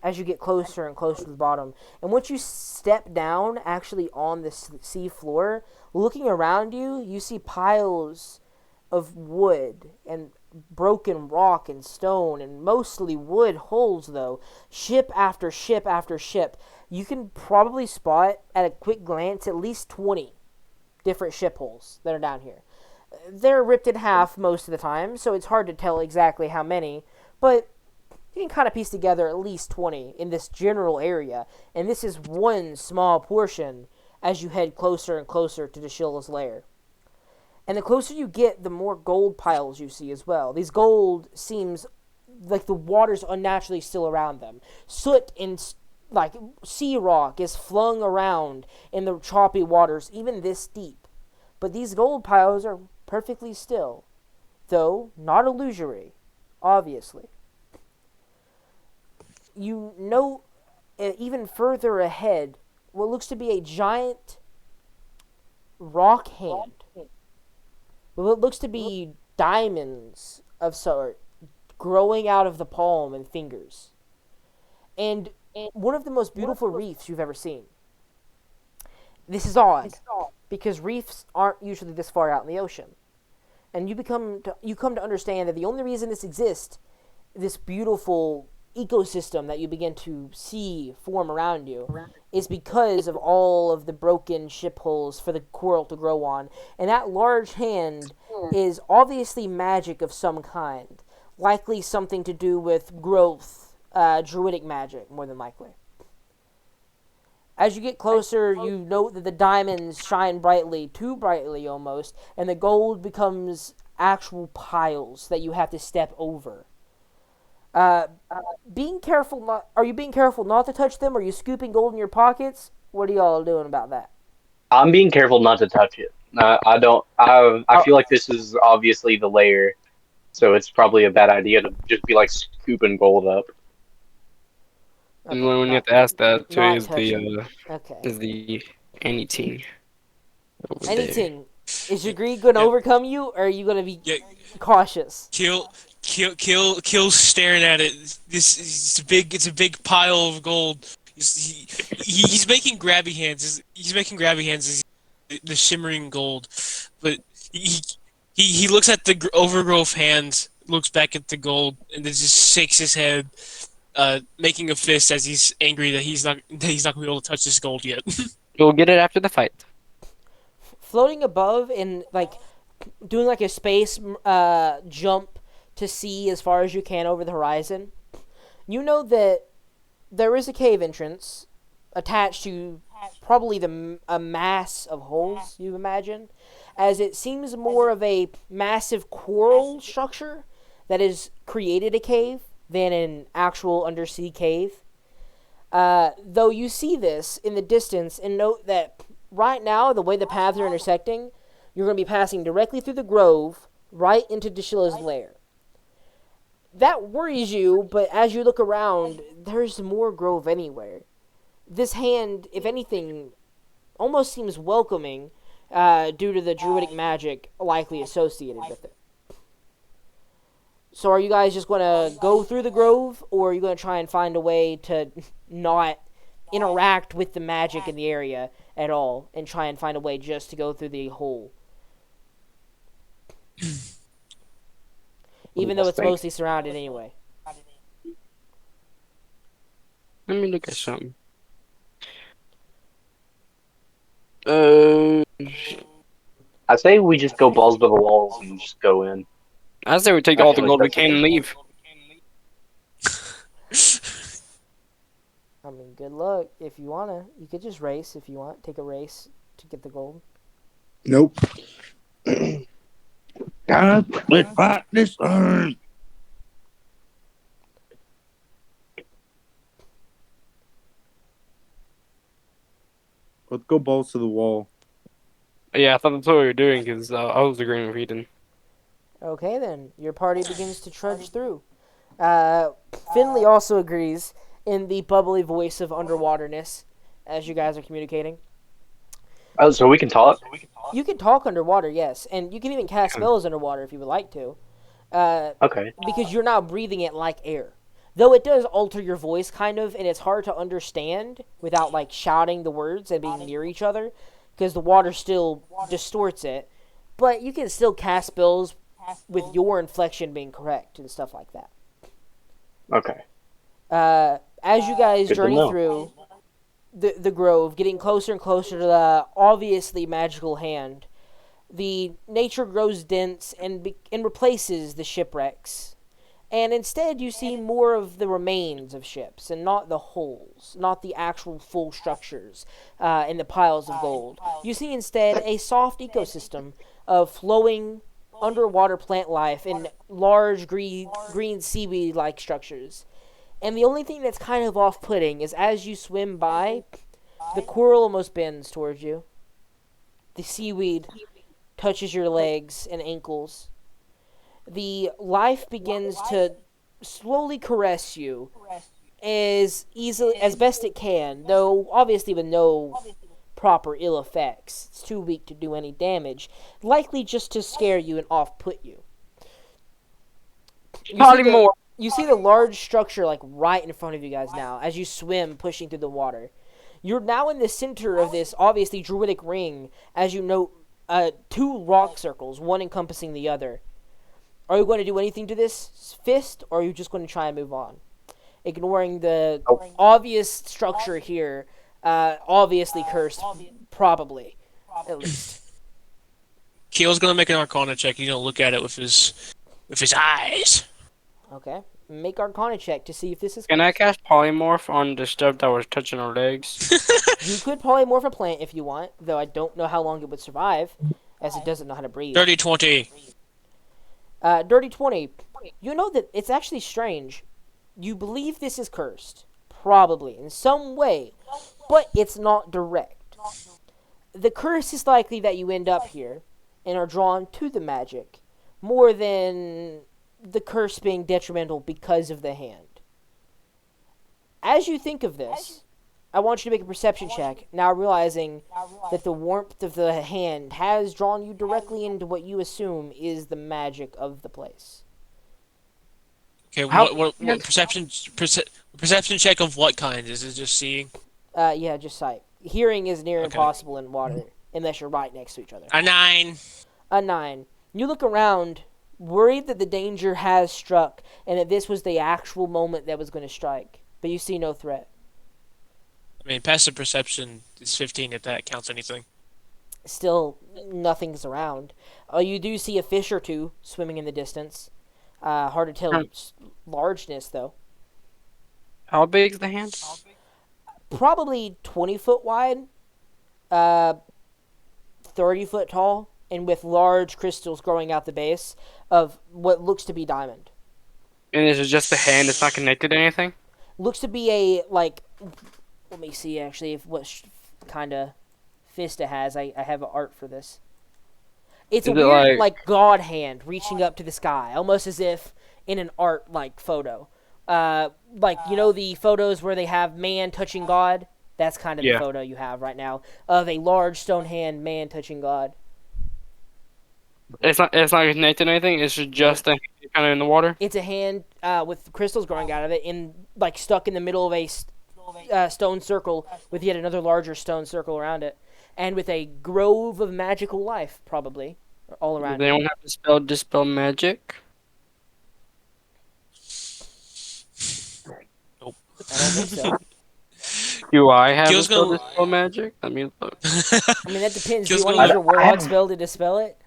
as you get closer and closer to the bottom. And once you step down, actually on the sea floor, looking around you, you see piles of wood and broken rock and stone, and mostly wood holes, though. Ship after ship after ship. You can probably spot at a quick glance at least 20 different ship holes that are down here. They're ripped in half most of the time, so it's hard to tell exactly how many, but you can kind of piece together at least 20 in this general area, and this is one small portion as you head closer and closer to Dashilla's lair. And the closer you get, the more gold piles you see as well. These gold seems like the water's unnaturally still around them. Soot and like sea rock is flung around in the choppy waters, even this deep. But these gold piles are perfectly still, though not illusory, obviously. You know, even further ahead, what looks to be a giant rock hand. What looks to be diamonds of sort growing out of the palm and fingers. And one of the most beautiful reefs you've ever seen. This is odd, because reefs aren't usually this far out in the ocean. And you come to understand that the only reason this exists, this beautiful ecosystem that you begin to see form around you, is because of all of the broken ship holes for the coral to grow on. And that large hand is obviously magic of some kind, likely something to do with growth, druidic magic, more than likely. As you get closer, you note that the diamonds shine brightly, too brightly almost, and the gold becomes actual piles that you have to step over. Being careful not. Are you being careful not to touch them? Are you scooping gold in your pockets? What are y'all doing about that? I'm being careful not to touch it. I don't. I feel like this is obviously the layer, so it's probably a bad idea to just be like scooping gold up. And Okay, when you have to ask that too not touching. Okay. is the anything over there. Anything. Is your greed going to Yep. overcome you, or are you going to be Yeah. cautious? Kill, staring at it. It's a big pile of gold. He's making grabby hands. He's making grabby hands as the shimmering gold, but he he looks at the overgrowth hand, looks back at the gold, and then just shakes his head, making a fist as he's angry that he's not gonna be able to touch this gold yet. We'll get it after the fight. Floating above and like doing like a space jump to see as far as you can over the horizon. You know that there is a cave entrance attached to probably a mass of holes, you imagine, as it seems more of a massive coral structure that has created a cave than an actual undersea cave. Though you see this in the distance, and note that right now, the way the paths are intersecting, you're going to be passing directly through the grove right into Dashilla's lair. That worries you, but as you look around, there's more grove anywhere. This hand, if anything, almost seems welcoming due to the druidic magic likely associated with it. So are you guys just going to go through the grove, or are you going to try and find a way to not interact with the magic in the area at all and try and find a way just to go through the hole? Even though it's mostly surrounded anyway. Let me look at something. Uh, I say we just go balls to the walls and just go in. I say we take I all feel the like gold we that's a can good and leave. I mean, good luck if you want to. You could just race if you want. Take a race to get the gold. Nope. God, let's fight this thing. Let's go balls to the wall. Yeah, I thought that's what we were doing because I was agreeing with Eden. Okay, then. Your party begins to trudge through. Finley also agrees in the bubbly voice of underwaterness as you guys are communicating. Oh, so we can talk? You can talk underwater, yes, and you can even cast spells underwater if you would like to. Okay. Because you're now breathing it like air. Though it does alter your voice kind of, and it's hard to understand without like shouting the words and being near each other, because the water still distorts it. But you can still cast spells with your inflection being correct and stuff like that. Okay. As you guys Good to journey know. through the grove, getting closer and closer to the obviously magical hand, the nature grows dense and replaces the shipwrecks. And instead, you see more of the remains of ships, and not the holes, not the actual full structures and the piles of gold. You see instead a soft ecosystem of flowing underwater plant life and large green seaweed-like structures. And the only thing that's kind of off-putting is as you swim by, the coral almost bends towards you. The seaweed touches your legs and ankles. The life begins to slowly caress you as best it can, though obviously with no proper ill effects. It's too weak to do any damage, likely just to scare you and off-put you. You see the large structure like right in front of you guys now as you swim pushing through the water. You're now in the center of this obviously druidic ring as you note two rock circles, one encompassing the other. Are you going to do anything to this fist, or are you just going to try and move on? Ignoring the obvious structure here, obviously cursed, probably, at least. Keel's gonna make an Arcana check. He's gonna look at it with his eyes. Okay. Make Arcana check to see if this is Can I cursed. cast polymorph on the stuff that was touching our legs? You could polymorph a plant if you want, though I don't know how long it would survive, as it doesn't know how to breathe. Dirty 20. Dirty 20. You know that it's actually strange. You believe this is cursed. Probably, in some way. But it's not direct. The curse is likely that you end up here and are drawn to the magic more than the curse being detrimental because of the hand. As you think of this, I want you to make a perception check, now realizing that the warmth of the hand has drawn you directly into what you assume is the magic of the place. Okay, How? what perception check of what kind? Is it just seeing? Yeah, just sight. Hearing is near Okay. impossible in water, unless you're right next to each other. A 9. A 9. You look around, worried that the danger has struck, and that this was the actual moment that was going to strike, but you see no threat. I mean, passive perception is 15 if that counts anything. Still, nothing's around. You do see a fish or two swimming in the distance. Hard to tell its largeness, though. How big's the hand? Probably 20 foot wide, 30 foot tall, and with large crystals growing out the base of what looks to be diamond. And is it just the hand? It's not connected to anything? Looks to be a, like, let me see actually if what kind of fist it has. I have art for this. It's a Is it weird, like- God hand reaching up to the sky, almost as if in an art, like, photo. Like, you know the photos where they have man touching God? That's kind of the Yeah. photo you have right now of a large stone hand man touching God. It's not connected to anything. It's just kind of in the water. It's a hand with crystals growing out of it, like stuck in the middle of a stone circle with yet another larger stone circle around it, and with a grove of magical life, probably, all around Does it. anyone have to dispel magic? Nope. I don't think so. Do I have Gil's to gonna- dispel magic? I mean, look. I mean, that depends. Do you Gil's want to gonna- use your warlock have- spell to dispel it?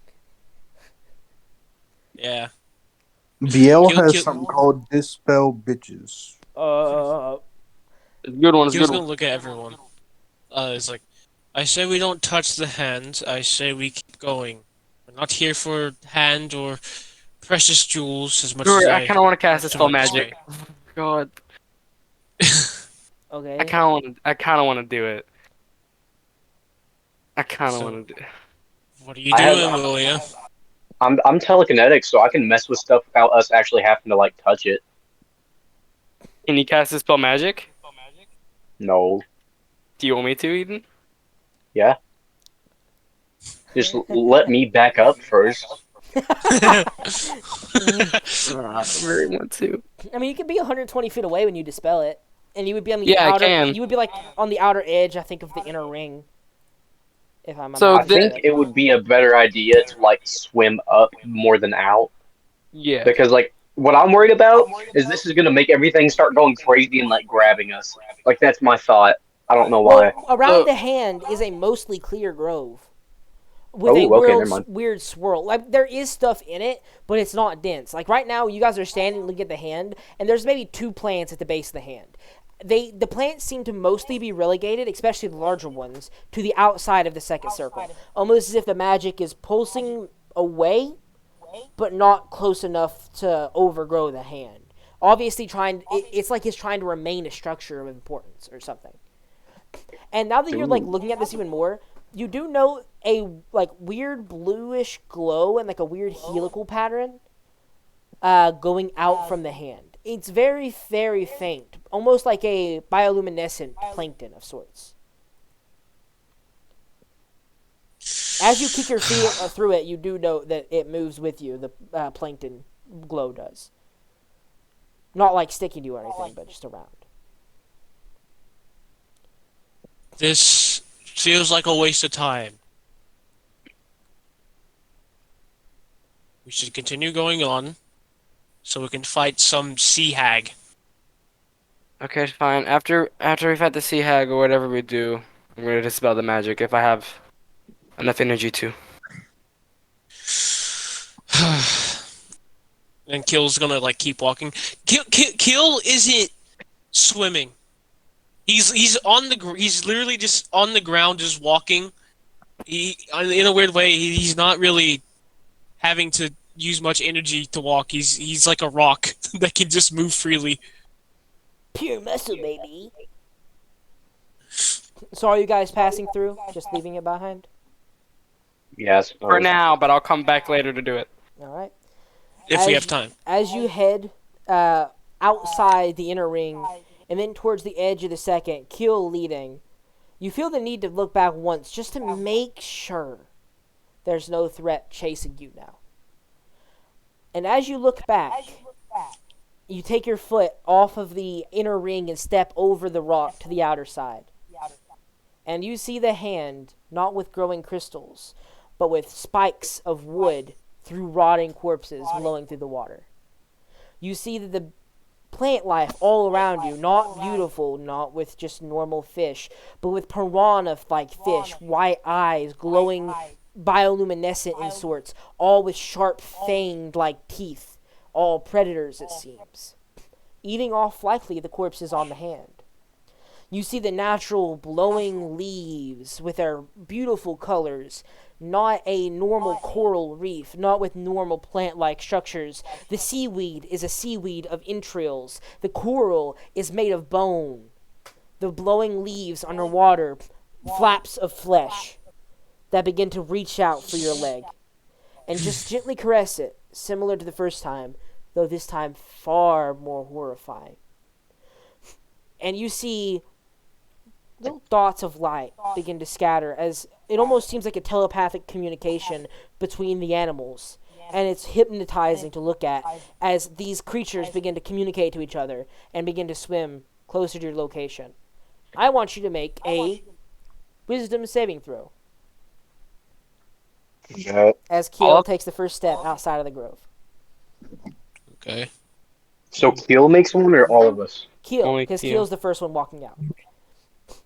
Yeah. BL Kill- has kill- something called Dispel Bitches. It's a good one. It's a Gil's good gonna one. look at everyone. It's like, I say we don't touch the hand. I say we keep going. We're not here for hand or precious jewels as much as I kind of want to cast much dispel want to magic. God, Okay. I kind of want to do it. I kind of So- want to do. What are you I have- doing, William? I'm telekinetic, so I can mess with stuff without us actually having to like touch it. Can you cast dispel magic? No, Do you want me to, Eden? yeah. Just let me back up first. I very want to. I mean, you could be 120 feet away when you dispel it, and you would be on the Yeah, I outer. can. You would be like on the outer edge, I think, of the inner ring. If I'm So I think it would be a better idea to like swim up more than out, Yeah. because like what I'm worried about is this is gonna make everything start going crazy and like grabbing us. Like that's my thought. I don't know why. Well, around So- the hand is a mostly clear grove with Oh, a okay, weird, never mind. weird swirl. Like there is stuff in it, but it's not dense. Like right now, you guys are standing looking at the hand, and there's maybe 2 plants at the base of the hand. The plants seem to mostly be relegated, especially the larger ones, to the outside of the second circle, almost as if the magic is pulsing away, but not close enough to overgrow the hand. Obviously, it's like it's trying to remain a structure of importance or something. And now that you're like looking at this even more, you do note a like weird bluish glow and like a weird helical pattern going out from the hand. It's very, very faint, almost like a bioluminescent plankton of sorts. As you kick your feet through it, you do note that it moves with you. The plankton glow does. Not like sticking to you or anything, but just around. This feels like a waste of time. We should continue going on so we can fight some sea hag. Okay, fine. After we've had the sea hag or whatever we do, I'm gonna dispel the magic if I have enough energy to. And Kill's gonna like keep walking. Kill isn't swimming. He's on the he's literally just on the ground, just walking. He in a weird way. He's not really having to use much energy to walk. He's like a rock that can just move freely. Pure muscle, baby. So are you guys passing through? Just leaving it behind? Yes. For now, but I'll come back later to do it. Alright. if we have time. As you head outside the inner ring and then towards the edge of the second, Keel leading, you feel the need to look back once just to make sure there's no threat chasing you now. And as you look back, you take your foot off of the inner ring and step over the rock to the outer side. And you see the hand, not with growing crystals, but with spikes of wood through rotting corpses blowing through the water. You see that the plant life all around you, not beautiful, not with just normal fish, but with piranha-like fish, white eyes, glowing bioluminescent in sorts, all with sharp fanged-like teeth, all predators it seems, eating off likely the corpses on the hand. You see the natural blowing leaves with their beautiful colors, not a normal coral reef, not with normal plant-like structures. The seaweed is a seaweed of entrails. The coral is made of bone. The blowing leaves underwater, flaps of flesh that begin to reach out for your leg. And just gently caress it, similar to the first time, though this time far more horrifying. And you see little dots of light begin to scatter as it almost seems like a telepathic communication between the animals. And it's hypnotizing to look at as these creatures begin to communicate to each other and begin to swim closer to your location. I want you to make a wisdom saving throw Yeah. as Keel takes the first step outside of the grove. Okay. So Keel makes one, or all of us? Keel, Only because Keel. Keel's the first one walking out.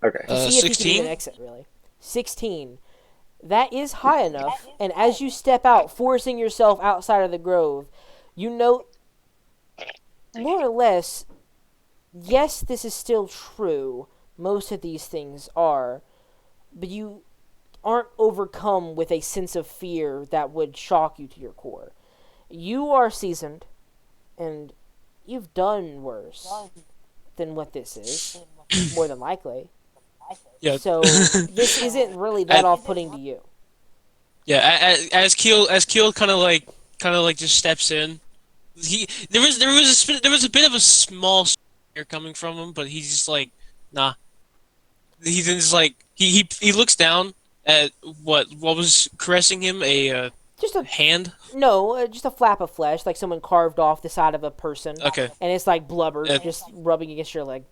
Okay. To see if you can 16? even exit, really. 16. That is high enough, and as you step out, forcing yourself outside of the grove, you note, more or less, yes, this is still true. Most of these things are. But you aren't overcome with a sense of fear that would shock you to your core. You are seasoned, and you've done worse than what this is, more than likely. Yeah. So this isn't really that off-putting to you. Yeah. As Keel kind of like just steps in. There was a bit of a small scare coming from him, but he's just like, nah. He's just like he looks down at what was caressing him, a Just a hand. no, just a flap of flesh, like someone carved off the side of a person, Okay. and it's like blubber Uh, just rubbing against your leg.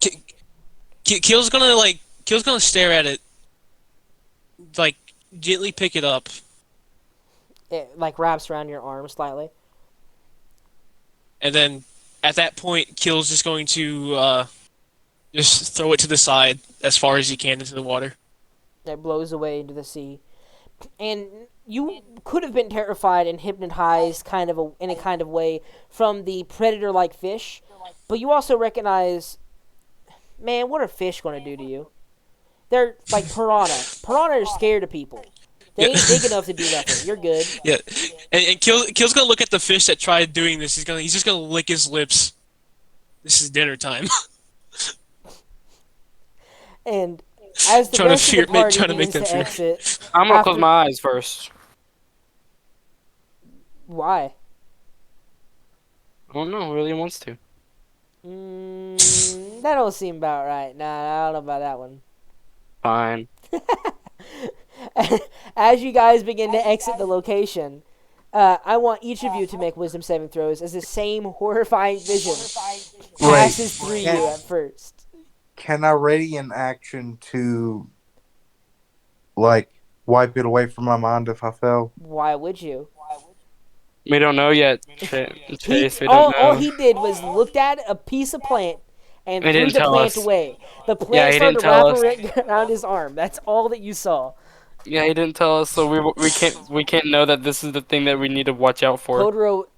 Keel's gonna stare at it, like gently pick it up, It like wraps around your arm slightly. and then at that point, Keel's just going to just throw it to the side as far as he can into the water. It blows away into the sea, and you could have been terrified and hypnotized, in a kind of way, from the predator-like fish, but you also recognize, man, what are fish going to do to you? They're like piranha. Piranha are scared of people. They ain't big enough to do nothing. You're good. Yeah, and Keel's gonna look at the fish that tried doing this. He's just gonna lick his lips. This is dinner time. And as the Trying to rest of the party trying to make begins them to fear. exit, I'm gonna after- close my eyes first. why? I don't know. William wants to. That don't seem about right. Nah, I don't know about that one. Fine. As you guys begin to exit the location, I want each of you to make wisdom saving throws as the same horrifying vision passes through you at first. Can I ready an action to, like, wipe it away from my mind if I fell? Why would you? We don't know yet. Chase, we all, don't know. all he did was looked at a piece of plant and He threw didn't the tell plant us. away. The Yeah, plant he started didn't tell wrapping around his arm. That's all that you saw. Yeah, he didn't tell us, so we can't know that this is the thing that we need to watch out for.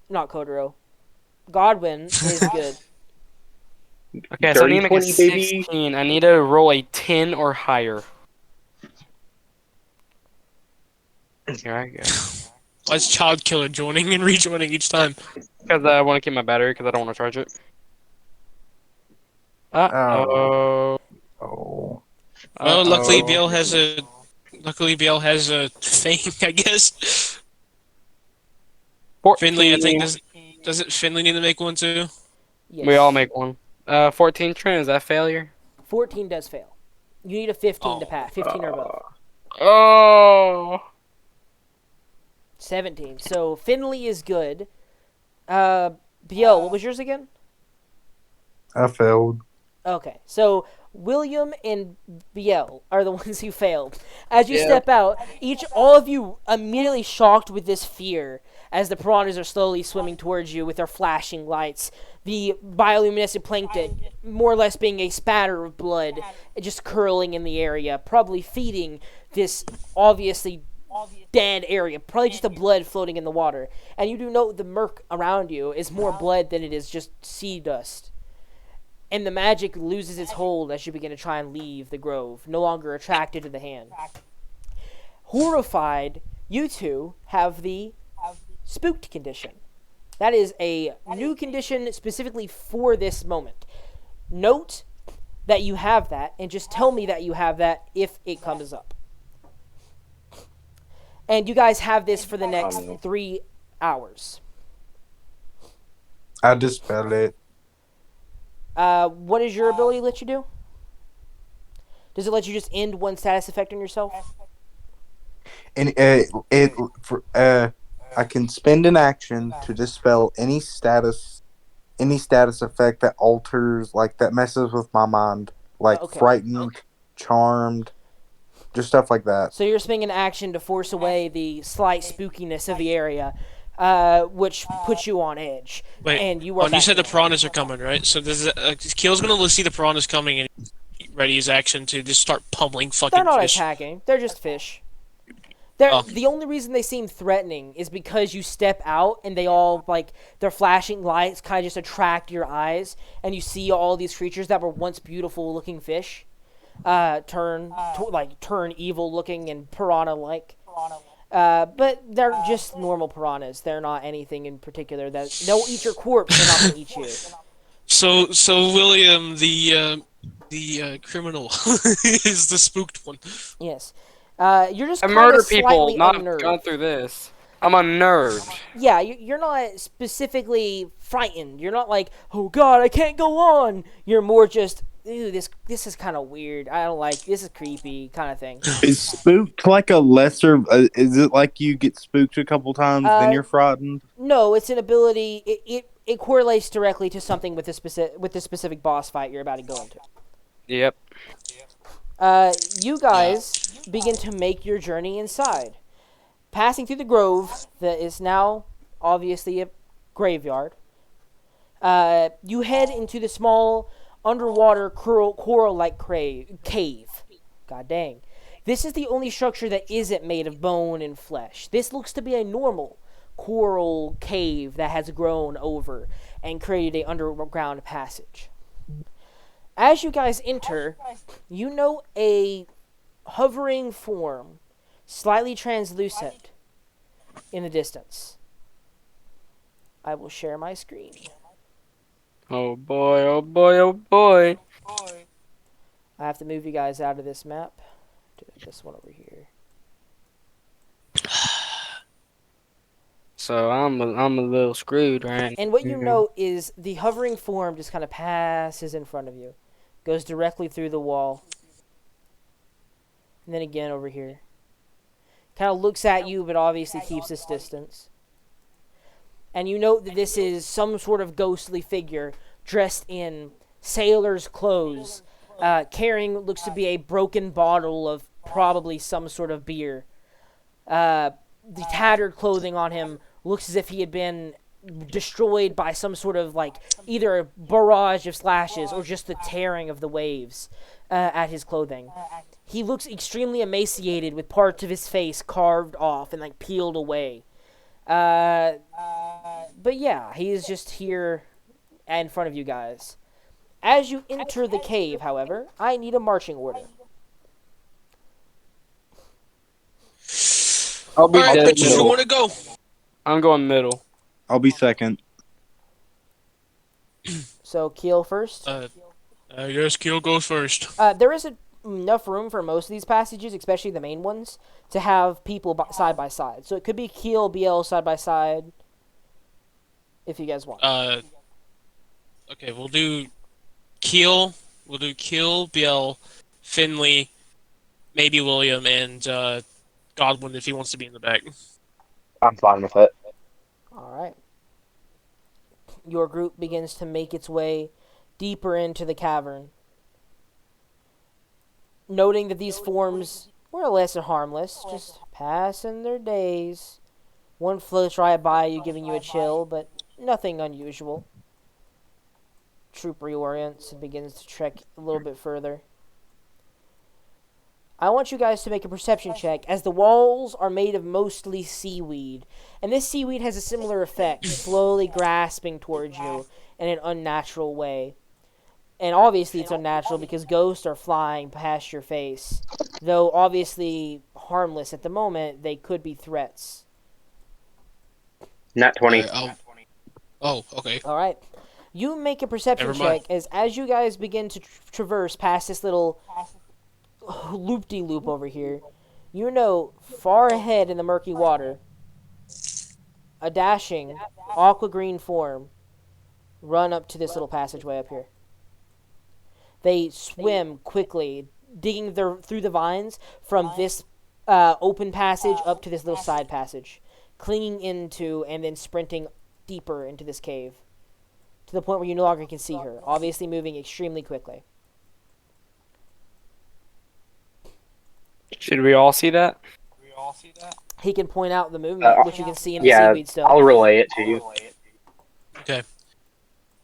Not Kodoro. Godwin is good. Okay, so I need to make a Dirty 20, baby. 16. I need to roll a 10 or higher. Here I go. Why is Child Killer joining and rejoining each time? Because I want to keep my battery, because I don't want to charge it. Uh-oh. Oh. Well, luckily Uh-oh. Biel has a thing, I guess. 14. Finley, I think, doesn't Finley need to make one too? We all Yes. make one. 14 trim, is that failure? 14 does fail. You need a 15 to Oh, pass. 15 or above. Oh. 17. So Finley is good. Biel, what was yours again? I failed. Okay, so William and Biel are the ones who failed. As you Yep. step out, all of you immediately shocked with this fear as the piranhas are slowly swimming towards you with their flashing lights. The bioluminescent plankton, more or less being a spatter of blood, just curling in the area, probably feeding this obviously dead area. Probably just the blood floating in the water. And you do note the murk around you is more blood than it is just sea dust. And the magic loses its hold as you begin to try and leave the grove, no longer attracted to the hand. Horrified, you two have the spooked condition. That is a new condition specifically for this moment. Note that you have that, and just tell me that you have that if it comes up. And you guys have this for the next 3 hours. I dispel it. What does your ability let you do? Does it let you just end one status effect on yourself? And I can spend an action to dispel any status effect that alters, like that messes with my mind, like Okay. frightened, charmed, just stuff like that. So you're spending an action to force away the slight spookiness of the area, which puts you on edge. wait. And you are You said the back. piranhas are coming, right? So does Keel's gonna see the piranhas coming and ready his action to just start pummeling fucking They're not fish. attacking. They're just fish. Oh. The only reason they seem threatening is because you step out and they all, like, their flashing lights kind of just attract your eyes, and you see all these creatures that were once beautiful looking fish turn evil looking and piranha like. But they're just normal piranhas. They're not anything in particular. They'll eat your corpse. They're not going to eat you. So William, the criminal, is the spooked one. Yes. You're just I kind murder of people, slightly not unnerved. gone through this. I'm unnerved. Yeah, you're not specifically frightened. You're not like, oh god, I can't go on. You're more just, ew, this is kind of weird. I don't like this. Is creepy kind of thing. Is spooked like a lesser? Is it like you get spooked a couple times, then you're frightened? No, it's an ability. It correlates directly to something with the specific boss fight you're about to go into. Yep. You guys begin to make your journey inside. Passing through the grove that is now obviously a graveyard, you head into the small underwater coral-like cave. God dang. This is the only structure that isn't made of bone and flesh. This looks to be a normal coral cave that has grown over and created an underground passage. As you guys enter, you know a hovering form, slightly translucent, in the distance. I will share my screen. Oh boy, oh boy, oh boy. I have to move you guys out of this map to this one over here. So I'm a little screwed right And what you now. note is the hovering form just kind of passes in front of you, goes directly through the wall, and then again over here. Kind of looks at you, but obviously keeps its distance. And you note that this is some sort of ghostly figure dressed in sailor's clothes, carrying what looks to be a broken bottle of probably some sort of beer. The tattered clothing on him looks as if he had been destroyed by some sort of, like, either a barrage of slashes or just the tearing of the waves at his clothing. He looks extremely emaciated with parts of his face carved off and, like, peeled away. But yeah, he is just here in front of you guys. As you enter the cave, however, I need a marching order. I'll be Alright, dead bitches, who middle. want to go? I'm going middle. I'll be second. So, Keel first. I guess Keel goes first. There is enough room for most of these passages, especially the main ones, to have people side by side. So it could be Keel, BL side by side. if you guys want. Okay, we'll do Keel. We'll do Keel, Biel, Finley, maybe William, and Godwin if he wants to be in the back. I'm fine with it. All right. Your group begins to make its way deeper into the cavern, noting that these forms more or less are harmless, just passing their days. One floats right by you, giving you a chill, but nothing unusual. Troop reorients and begins to trek a little bit further. I want you guys to make a perception check, as the walls are made of mostly seaweed, and this seaweed has a similar effect, slowly grasping towards you in an unnatural way. And obviously it's unnatural because ghosts are flying past your face. Though obviously harmless at the moment, they could be threats. Nat 20. Oh, okay. Alright. You make a perception Never mind. check as you guys begin to traverse past this little loop-de-loop over here. You know, far ahead in the murky water, a dashing, aqua green form run up to this little passageway up here. They swim quickly, digging through the vines from this open passage up to this little side passage, clinging into and then sprinting deeper into this cave, to the point where you no longer can see her, obviously moving extremely quickly. Should we all see that? He can point out the movement, which you can see in the Yeah, seaweed still. I'll relay it to you. Okay.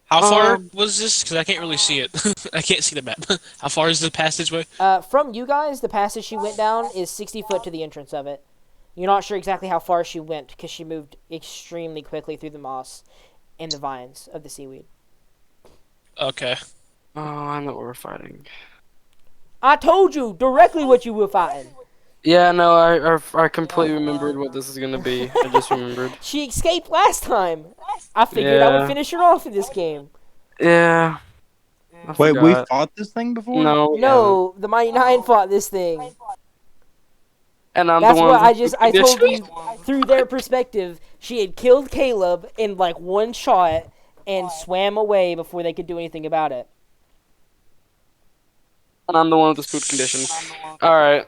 How far Um, was this? Because I can't really see it. I can't see the map. How far is the passageway? From you guys, the passage she went down is 60 foot to the entrance of it. You're not sure exactly how far she went because she moved extremely quickly through the moss and the vines of the seaweed. Okay. Oh, I know what we're fighting. I told you directly what you were fighting. Yeah, no, I completely remembered what this is gonna be. I just remembered. She escaped last time. I figured I would Yeah. finish her off in this game. Yeah. I Wait, we forgot. fought this thing before? No. we haven't. No, the Mighty Nine fought this thing. And I'm That's the what one. I told you through their perspective. She had killed Caleb in like one shot and swam away before they could do anything about it. And I'm the one with the spook condition. All right.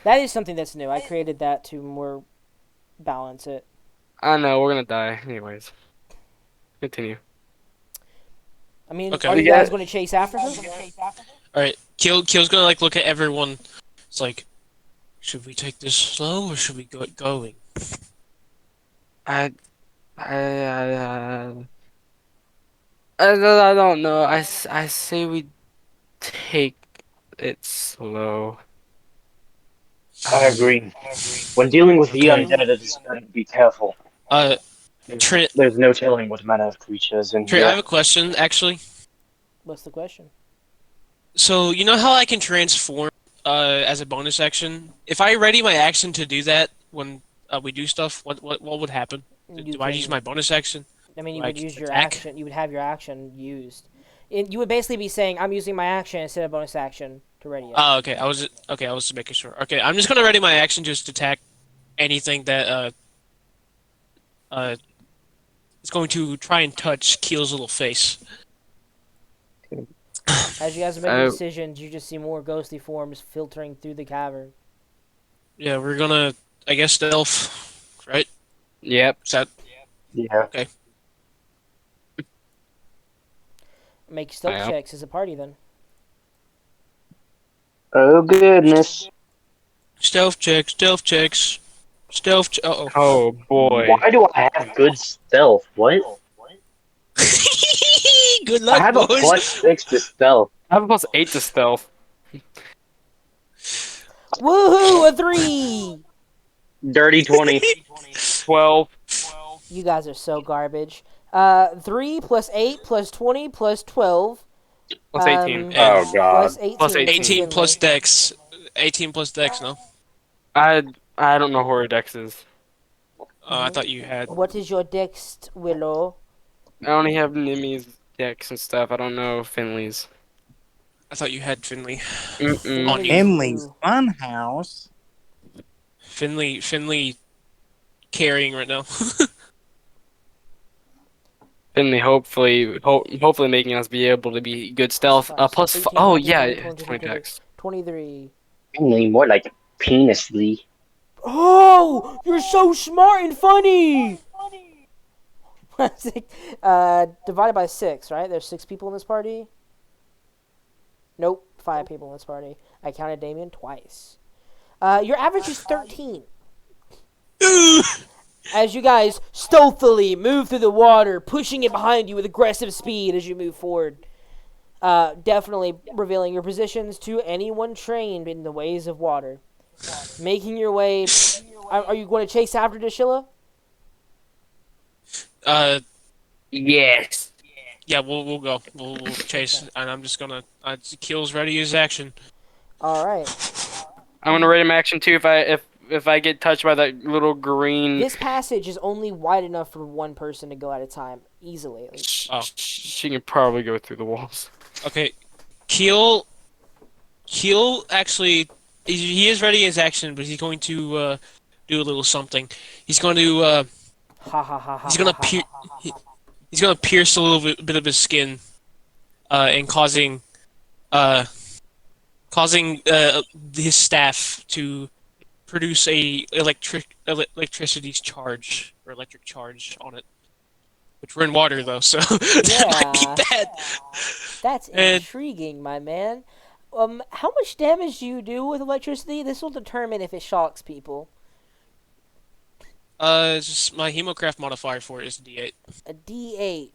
That is something that's new. I created that to more balance it. I know we're gonna die anyways. Continue. I mean, Okay. are you guys going to chase after her? All right. Keel's gonna like look at everyone. It's like, should we take this slow or should we get going? I I I don't know. I say we take it slow. I agree. When dealing with the Okay. undead, it is better to be careful. Trent. There's no telling what manner of creatures in Trent, I have here. a question actually. What's the question? So you know how I can transform as a bonus action? If I ready my action to do that when we do stuff, what would happen? You Do I use can- my bonus action? I mean, you like, would use your attack? action. You would have your action used. You would basically be saying, "I'm using my action instead of bonus action to ready it." Oh, okay. I was just making sure. Okay, I'm just gonna ready my action just to attack anything that is going to try and touch Keel's little face. As you guys are making Uh, decisions, you just see more ghostly forms filtering through the cavern. Yeah, we're gonna, I guess, stealth, right? Yep. Is that Yeah. Make stealth Yep. checks as a party then. Oh goodness. stealth checks? Stealth checks. Uh-oh. Oh boy. Why do I have good stealth? What? Good I luck, have a boys. +6 to stealth. I have a +8 to stealth. Woohoo! A 3. Dirty 20. 12. You guys are so garbage. 3 plus 8 plus 20 plus 12. +18. Oh god. Plus 18. Plus for 18. 18 plus Finley. dex. 18 plus dex, no? I don't know who her dex is. I thought you had. What is your dex, Willow? I only have Nimi's dex and stuff. I don't know Finley's. I thought you had Finley. Mm-mm. On you. Emily's Funhouse. Finley carrying right now. Finley, hopefully making us be able to be good Plus stealth. 5, so Plus, 18, oh 19, yeah, 20, it's 22, 20 23, dex. 23. Only more like penisly. Oh, you're so smart and funny. Divided by 6, right? There's 6 people in this party. Nope, 5 people in this party. I counted Damien twice. Your average is 13. As you guys stealthily move through the water, pushing it behind you with aggressive speed as you move forward. Definitely revealing your positions to anyone trained in the ways of water. Making your way. Are you going to chase after Dashilla? Uh, Yes. yeah, we'll go. We'll chase, and I'm just gonna. Keel's ready to use action. All right. I'm gonna ready my action too if I get touched by that little green. This passage is only wide enough for one person to go at a time, easily. Oh. She can probably go through the walls. Okay, Keel. Keel actually, he is ready his action, but he's going to do a little something. He's going to Ha ha ha ha. he's gonna ha, ha, pier- ha, ha, he- ha. he's gonna pierce a little bit of his skin, and uh causing his staff to produce a electricity charge or electric charge on it. Which we're in water though, so that might be Yeah. bad. That's And intriguing, my man. How much damage do you do with electricity? This will determine if it shocks people. just my Hemocraft modifier for it is D8. A D8.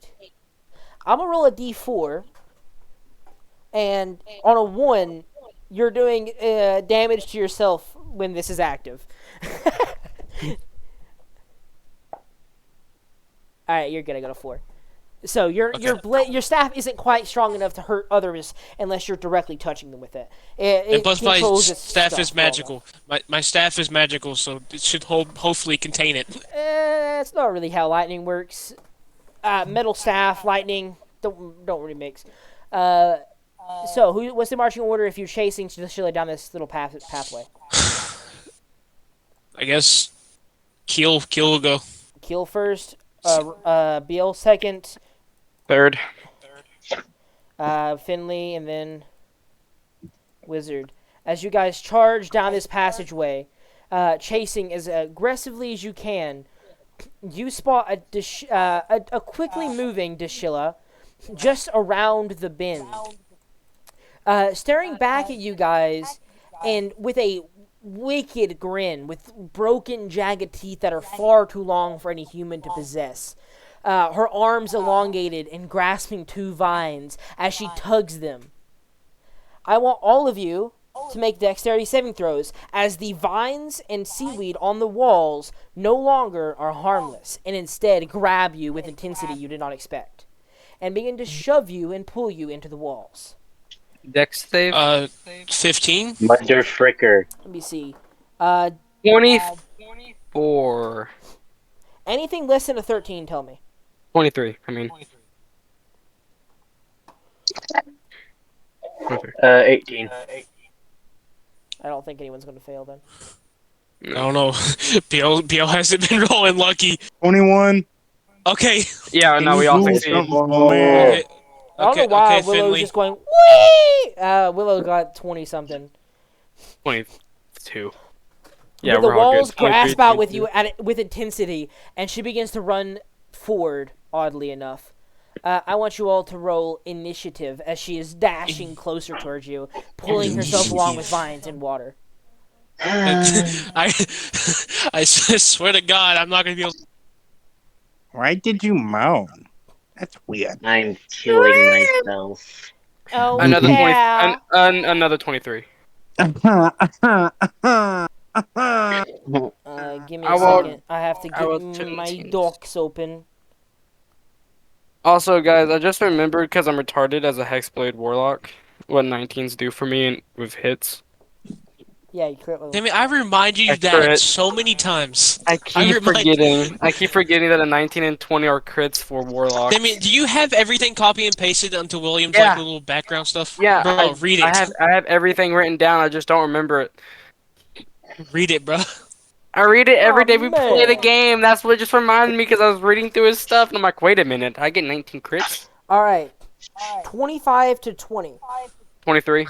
I'm gonna roll a D4, and on a 1, you're doing damage to yourself when this is active. All right, you're gonna go to 4. So your staff isn't quite strong enough to hurt others unless you're directly touching them with it. And plus, my controls its staff stuff is well magical. My staff is magical, so it should hopefully contain it. It's not really how lightning works. Metal staff, lightning don't really mix. So what's the marching order if you're chasing Shilla down this little pathway? I guess Keel will go. Keel first, Beal second, Third. Finley, and then Wizard. As you guys charge down this passageway, chasing as aggressively as you can, you spot a quickly moving Dashilla just around the bend. Staring back at you guys, and with a wicked grin, with broken, jagged teeth that are far too long for any human to possess. Her arms elongated and grasping 2 vines as she tugs them. I want all of you to make dexterity saving throws, as the vines and seaweed on the walls no longer are harmless, and instead grab you with intensity you did not expect, and begin to shove you and pull you into the walls. Dex save. 15. Mother fricker. Let me see. 24. Anything less than a 13, tell me. 23. I mean. 23. 18. I don't think anyone's going to fail then. I don't know. BL hasn't been rolling lucky. 21. Okay. Yeah, no, we all Do succeed. something, my man. Okay. I don't know why Willow's Finley. just going, wee! Willow got 20-something. 22. Yeah, But the we're all walls good. 23, grasp out with 22. you with intensity, and she begins to run forward, oddly enough. I want you all to roll initiative as she is dashing closer towards you, pulling herself along with vines and water. I swear to God, I'm not gonna be able. Why did you moan? That's weird. I'm killing myself. Oh, Another yeah. 20. Another 23. Give me I a will- second. I have to I will get turn my the teams. docs open. Also, guys, I just remembered because I'm retarded as a Hexblade Warlock what 19s do for me with hits. Yeah, you crit level. Damn it! I remind you I that crit. so many times. I keep remind- forgetting. I keep forgetting that a 19 and 20 are crits for Warlocks. Damn it! Do you have everything copy and pasted onto William's Yeah. like little background stuff? Yeah, bro, read it. I have everything written down. I just don't remember it. Read it, bro. I read it every Oh, day we play the man. game. That's what just reminded me because I was reading through his stuff and I'm like, wait a minute, I get 19 crits? All right. 25 to 20. 23.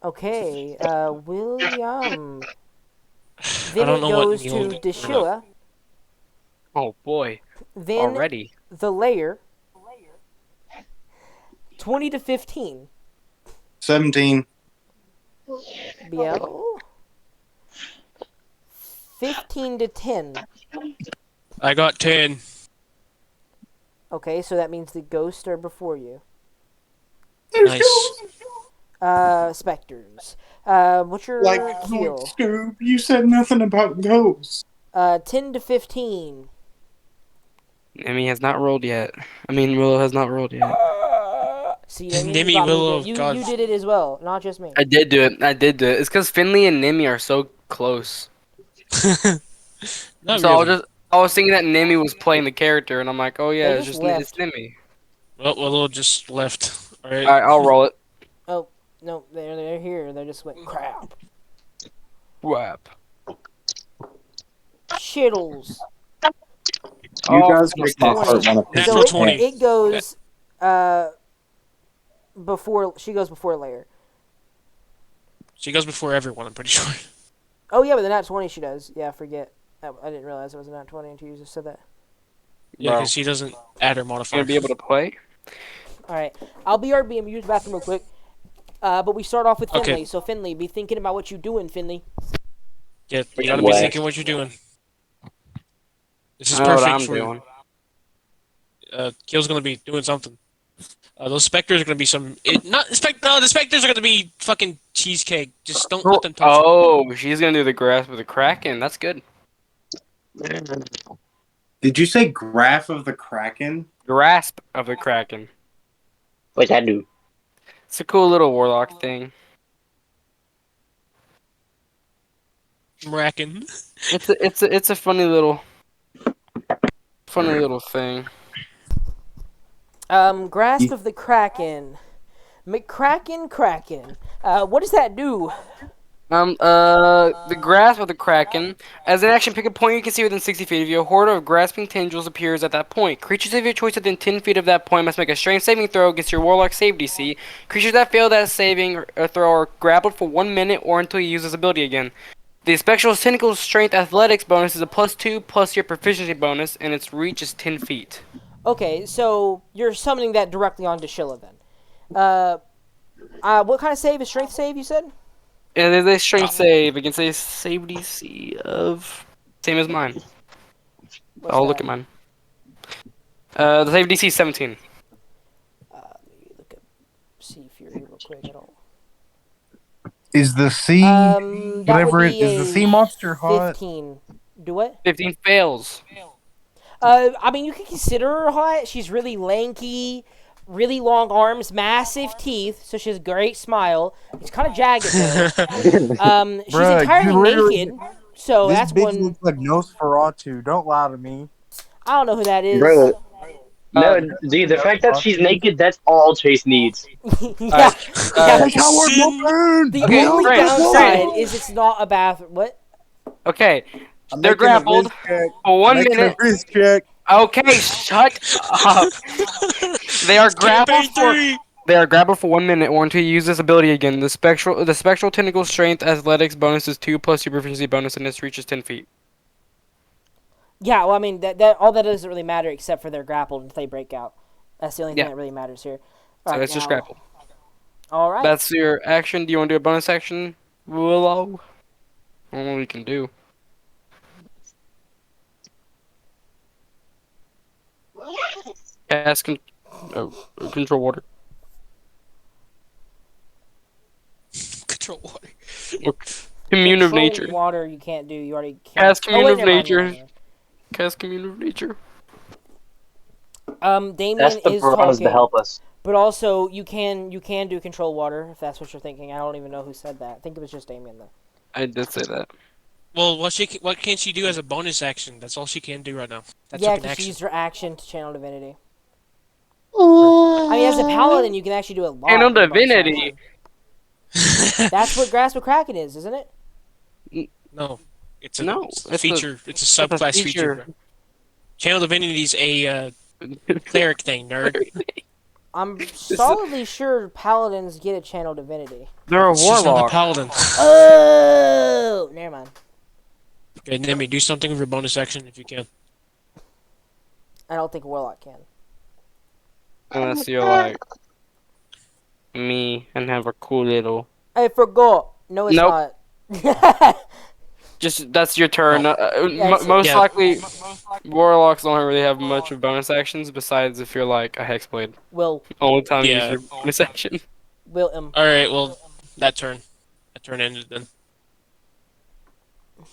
Okay, William. I Then don't it know what goes Neil to did. I don't know. Deshilla. Oh boy, Then already. the layer. 20 to 15. 17. BL. 15 to 10. I got 10. Okay, so that means the ghosts are before you. Nice. Specters. What's your Like, heal? Scoob, you said nothing about ghosts. 10 to 15. Nemi has not rolled yet. I mean, Willow has not rolled yet. See, Nemi, you Nemi got me Willow there. of You God. did it as well, not just me. I did do it. I did do it. It's because Finley and Nemi are so close. Not So really. I was thinking that Nemi was playing the character, and I'm like, oh yeah, They it's just just it's left. Nemi. Well, Willow just left. All right. All right, I'll roll it. Oh, no, they're here. They just went crap. Whap. Shittles. You Oh, guys no, make my twenty. heart want to Natural So 20. it goes before she goes before layer. She goes before everyone. I'm pretty sure. Oh yeah, but the nat 20 she does. Yeah, I forget. I didn't realize it was a nat 20 until you just said that. Yeah, Bro, because she doesn't add her you modifier. gonna be able to play? All right, I'll BRB and use the bathroom real quick. But we start off with Okay. Finley. So Finley, be thinking about what you doing, Finley. Yeah, you gotta be What? thinking what you're doing. This is I know what perfect I'm for doing. Kill's gonna be doing something. Those specters are gonna be some. No, the specters are gonna be fucking cheesecake. Just don't let them touch you. Oh, she's gonna do the grasp with the Kraken. That's good. Did you say Graph of the Kraken? Grasp of the Kraken. What's that do? It's a cool little warlock thing. Mracking. It's a funny little thing. Grasp of the Kraken. McCracken Kraken. What does that do? The grasp of the Kraken. As an action, pick a point you can see within 60 feet of you. A horde of grasping tendrils appears at that point. Creatures of your choice within 10 feet of that point must make a strength saving throw against your Warlock save DC. Creatures that fail that saving or throw are grappled for 1 minute or until you use this ability again. The Spectral Tentacles Strength Athletics bonus is a +2 plus your proficiency bonus, and its reach is 10 feet. Okay, so you're summoning that directly onto Shilla then. What kind of save is strength save? You said. And there's a strength save against a save DC of same as mine. What's I'll that? look at mine. The save DC is 17. Let me look at Sea Fury real quick. I don't. Is the sea That would whatever be it is the sea monster hot? 15. Do what? 15 fails. I mean, you can consider her hot. She's really lanky, really long arms, massive teeth, so she has a great smile. It's kind of jagged though. She's Bruh, entirely you literally- naked, so This that's bitch one. looks like Nosferatu. Don't lie to me. I don't know who that is. Bro, no, Uh, dude, the fact that she's naked, that's all Chase needs. yeah, yeah. Sin. The Okay, only Fred, downside Fred. is it's not a bathroom. What? Okay, I'm they're making a grappled risk check. for 1 Making minute. a risk check. Okay, shut up. They are Campaign grappled for 3. They are grappled for 1 minute or until you use this ability again. The spectral tentacle strength athletics bonus is 2 plus your proficiency bonus, and its reach is 10 feet. Yeah, well, I mean, that all that doesn't really matter except for they're grappled until they break out. That's the only thing Yeah. that really matters here. So Right it's just now. grappled. All right. That's your action. Do you want to do a bonus action, Willow? I don't know what we can do. Cast control water. Control water. Commune of Control nature. Water you can't do. You already can't. Cast Commune of never mind, Nature. never mind. Cast commune of nature. Damien That's the is bronze talking, to help us. but also you can do Control Water if that's what you're thinking. I don't even know who said that. I think it was just Damien though. I did say that. Well, what can she do as a bonus action? That's all she can do right now. That's Yeah, like an because she action. used her action to channel divinity. I mean, as a paladin, you can actually do a lot. Channel with bonus divinity? action. That's what Grasp of Kraken is, isn't it? No. No, it's a it's a feature. It's a it's a subclass feature. feature. Channel Divinity's a cleric thing, nerd. I'm It's a- solidly sure paladins get a channel divinity. They're a She's not a warlock. paladin. Oh, never mind. Okay, Nemi, do something with your bonus action if you can. I don't think a warlock can. Unless you're like me and have a cool little. I forgot. No, it's Nope. not. Just that's your turn. Oh. That's it. Most Yeah. likely, warlocks don't really have much of bonus actions besides if you're like a hexblade. Will Only time you use Yeah. your bonus action. William All right. Well, that turn ended then.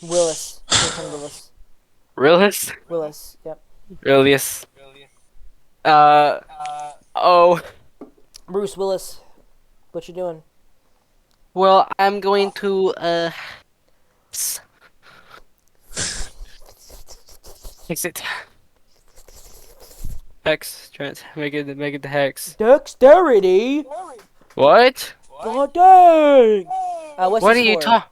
Willis. Your turn, Willis. Realist? Willis. Yep. Realist. Oh. Bruce Willis. What you doing? Well, I'm going to fix it. Hex, Trent. Make it the hex. Dexterity. What? God dang. What's What are this you for?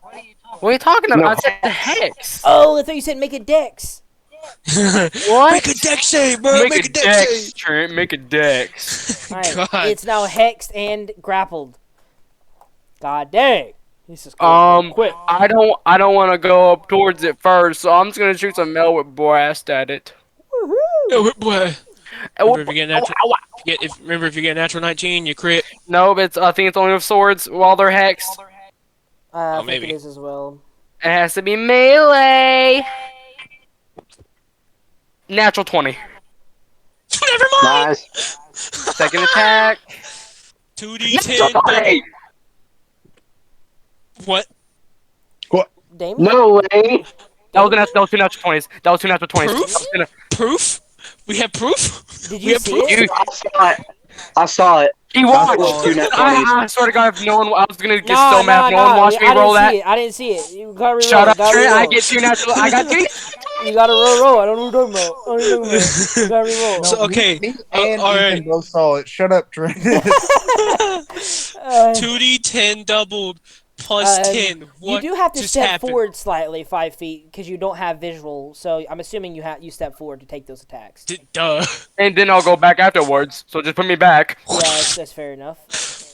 What are you talking about? No, I said the hex. Oh, I thought you said make a dex. What? Make a dex save, bro. Make, a dex save. Trent. Make a dex. Alright, God. it's now hexed and grappled. God dang. This is going quick. I don't want to go up towards it first, so I'm just gonna shoot some metal with blast at it. Woohoo. Oh, boy. Oh, Remember, if you get natural, if you get natural 19, you crit. no, but I think it's only with swords while they're hexed. I think maybe. it is as well. It has to be melee. Natural 20. Never mind. nice. Second attack. 2d10 Natural 20. double. What? Damien? No way. That was two natural 20s. That was two natural 20s. Proof? Proof? We have proof? Did We you have see proof? it? You, I saw it. I saw it. he That's watched. two nat 20s. I swear to God, if no one, I was gonna get Nah, so mad if no one watched me I roll didn't that. see it. I didn't see it. You gotta reroll. Shut up, gotta Trent. I reroll. get two natural. I got two. You gotta roll. I don't know what you're talking about. I don't know what you're talking about. You gotta reroll. So, okay. Me and all Ethan right. both saw it. Shut up, Trent. 2d10 doubled plus 10. You What do have to just step happened? forward slightly 5 feet because you don't have visual. So I'm assuming you step forward to take those attacks. Duh. And then I'll go back afterwards. So just put me back. Yeah, that's fair enough.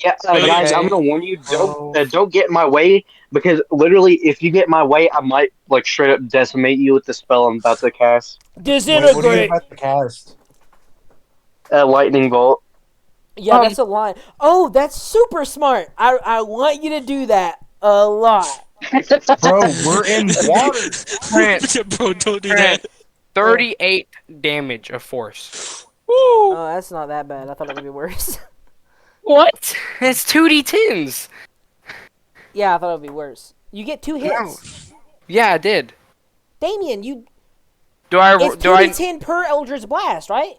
Yeah, guys, I'm gonna warn you. Don't get in my way because literally, if you get in my way, I might like straight up decimate you with the spell I'm about to cast. Wait, what are you Disintegrate. about to cast? Lightning bolt. Yeah, that's a line. Oh, that's super smart. I want you to do that a lot. Bro, we're in water. Trent, Bro, don't do Trent. that. 38 damage of force. Oh, that's not that bad. I thought it would be worse. What? It's 2d10s. Yeah, I thought it would be worse. You get 2 hits. Yeah, I did. Damien, you. Do I? It's Do I? 2d10 per Eldritch Blast, right?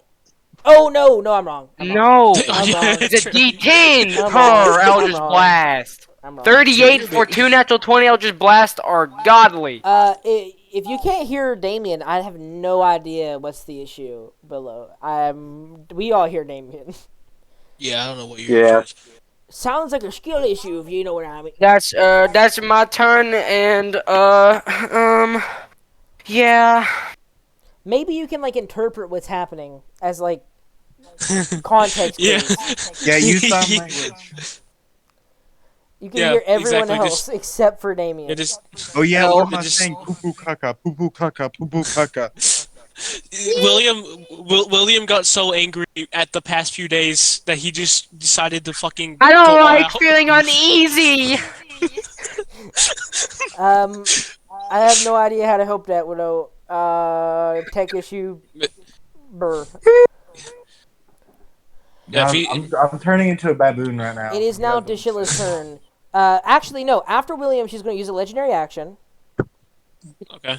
Oh, no, I'm wrong. I'm wrong. No. I'm wrong. It's a d10 I'm per wrong. Eldritch I'm wrong. Blast. I'm wrong. 38 for 2 natural 20 Eldritch Blast are godly. If you can't hear Damien, I have no idea what's the issue below. We all hear Damien. Yeah, I don't know what you're Yeah. Sounds like a skill issue, if you know what I mean. That's my turn, and yeah. Maybe you can like interpret what's happening as like context. Yeah. clues. Yeah, use sign language. You can Yeah, hear everyone exactly, else except for Damien. Yeah, just Oh yeah, No, what am I just- saying? Poo poo caca, poo poo caca, poo poo caca. William got so angry at the past few days that he just decided to fucking I go don't all like out. feeling uneasy. I have no idea how to help that, Widow. Tech issue. Brr. Yeah, if he- I'm turning into a baboon right now. It is now Dishilla's turn. Actually, no. After William, she's going to use a legendary action. Okay.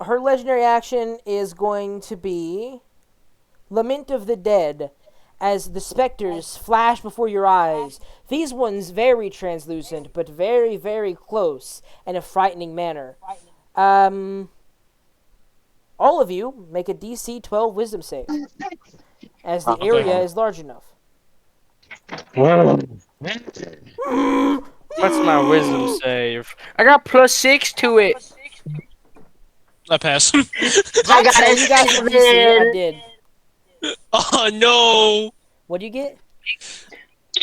Her legendary action is going to be Lament of the Dead, as the specters flash before your eyes. These ones very translucent, but very, very close in a frightening manner. All of you make a DC 12 Wisdom save, as the area is large enough. What's my wisdom save? I got +6 to it. I pass. I got So a you guys at DC, I 7. did. Oh no! What do you get?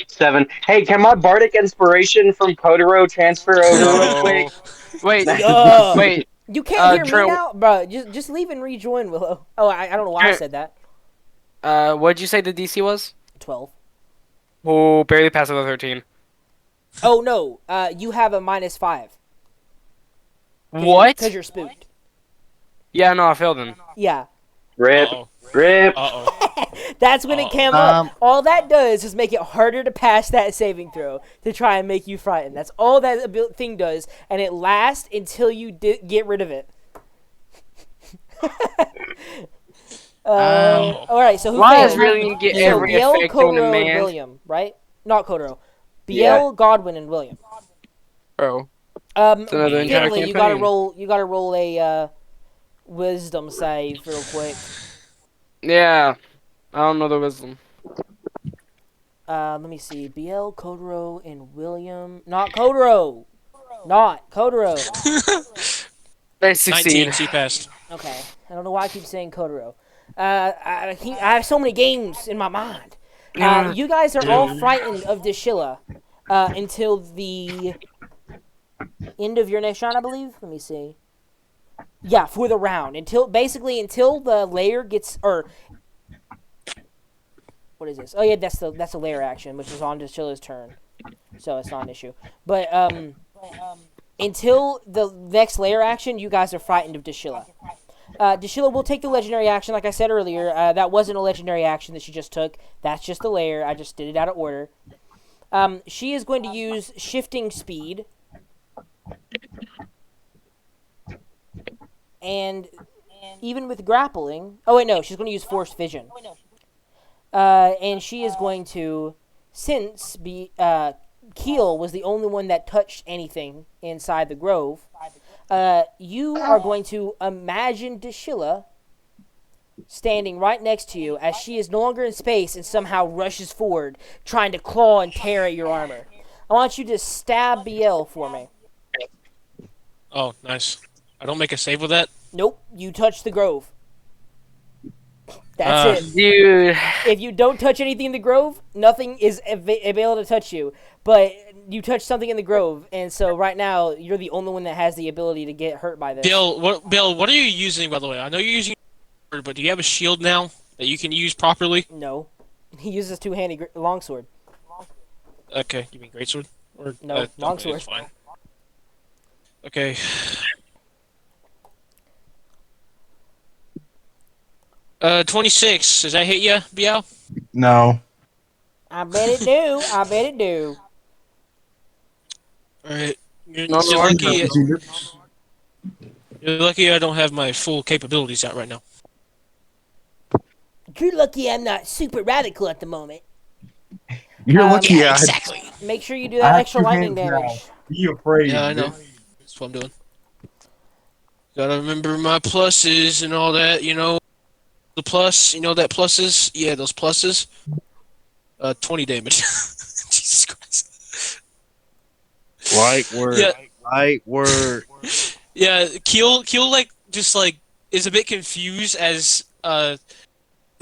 7. Hey, can my bardic inspiration from Kotaro transfer over real quick? No. Wait, wait. You can't hear me Trent, now, bro. Just leave and rejoin, Willow. Oh, I don't know why I Trent, said that. what'd you say the DC was? 12. Oh, barely passed with a 13. Oh no, you have a -5 because What? you're spooked. Yeah, no, I failed him. Yeah, Rip. Uh-oh. Rip. Uh-oh. that's when it came up. All that does is make it harder to pass that saving throw to try and make you frightened. That's all that thing does, and it lasts until you get rid of it. All right, so who Why failed? does really get So every Biel, effect on a Kotaro, and man? William, right? Not Kotaro. Biel, Yeah. Godwin, and William. Bro. It's another entire Finley, you gotta campaign. roll. You gotta roll a wisdom save real quick. Yeah. I don't know the wisdom. Let me see. Biel, Kotaro, and William. Not Kotaro. Not Kotaro. They 19, succeed. she passed. Okay. I don't know why I keep saying Kotaro. I have so many games in my mind. You guys are all frightened of Deshilla until the end of your next round, I believe. Let me see. Yeah, for the round until the layer gets what is this? Oh yeah, that's a layer action, which is on Deshilla's turn, so it's not an issue. But until the next layer action, you guys are frightened of Deshilla. Deshilla will take the legendary action, like I said earlier. That wasn't a legendary action that she just took. That's just a layer. I just did it out of order. She is going to use shifting speed. And even with grappling... Oh, wait, no. She's going to use force vision. And she is going to... Since Keel was the only one that touched anything inside the grove, you are going to imagine Deshilla standing right next to you as she is no longer in space and somehow rushes forward, trying to claw and tear at your armor. I want you to stab Biel for me. Oh, nice. I don't make a save with that? Nope, you touch the grove. That's it. Dude. If you don't touch anything in the grove, nothing is able to touch you. But you touch something in the grove, and so right now you're the only one that has the ability to get hurt by this. Bill, what are you using, by the way? I know you're using but do you have a shield now that you can use properly? No, he uses two-handed longsword. Okay, you mean greatsword? Or No, longsword. It's fine. Okay. 26. Does that hit you, Biao? No. I bet it do. I bet it do. Alright. You're, No, you're no, lucky. You're lucky I don't have my full capabilities out right now. You're lucky I'm not super radical at the moment. You're lucky. Yeah, exactly. Make sure you do that extra lightning damage. Be afraid. Yeah, I know. That's what I'm doing. Gotta remember my pluses and all that, you know. The plus, you know that pluses? Yeah, those pluses. 20 damage. Jesus Christ. Light word. Yeah. Light word. Yeah, Keel like just like is a bit confused as the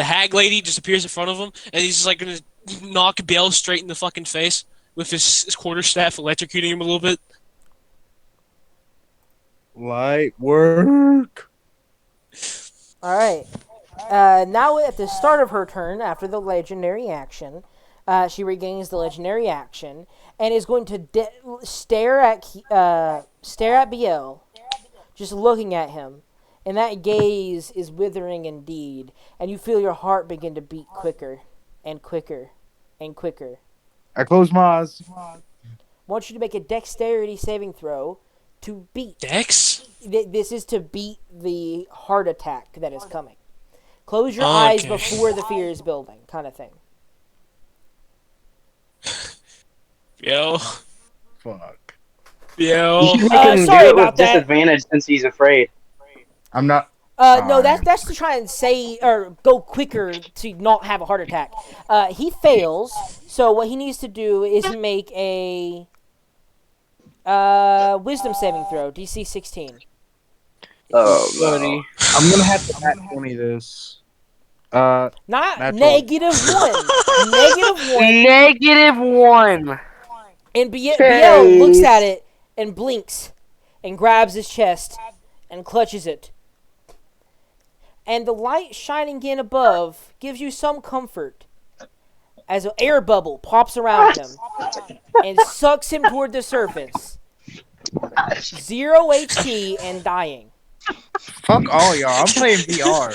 hag lady just appears in front of him, and he's just like gonna knock Bale straight in the fucking face with his quarterstaff, electrocuting him a little bit. Light work. All right. Now at the start of her turn, after the legendary action, she regains the legendary action and is going to stare at Biel, just looking at him. And that gaze is withering indeed, and you feel your heart begin to beat quicker and quicker and quicker. I close my eyes. I want you to make a dexterity saving throw to beat. Dex? This is to beat the heart attack that is coming. Close your eyes Okay. before the fear is building, kind of thing. Yo. Fuck. Yo. You should make him sorry do it about with that. disadvantage since he's afraid. I'm not. No, that's to try and say or go quicker to not have a heart attack. He fails, so what he needs to do is make a Wisdom saving throw, DC 16. Oh no. Buddy. I'm gonna have to nat 20 this. Not Natural. -1. -1. -1. And Biel looks at Chase. it and blinks and grabs his chest and clutches it. And the light shining in above gives you some comfort as an air bubble pops around him and sucks him toward the surface. 0 HP and dying. Fuck all y'all. I'm playing VR.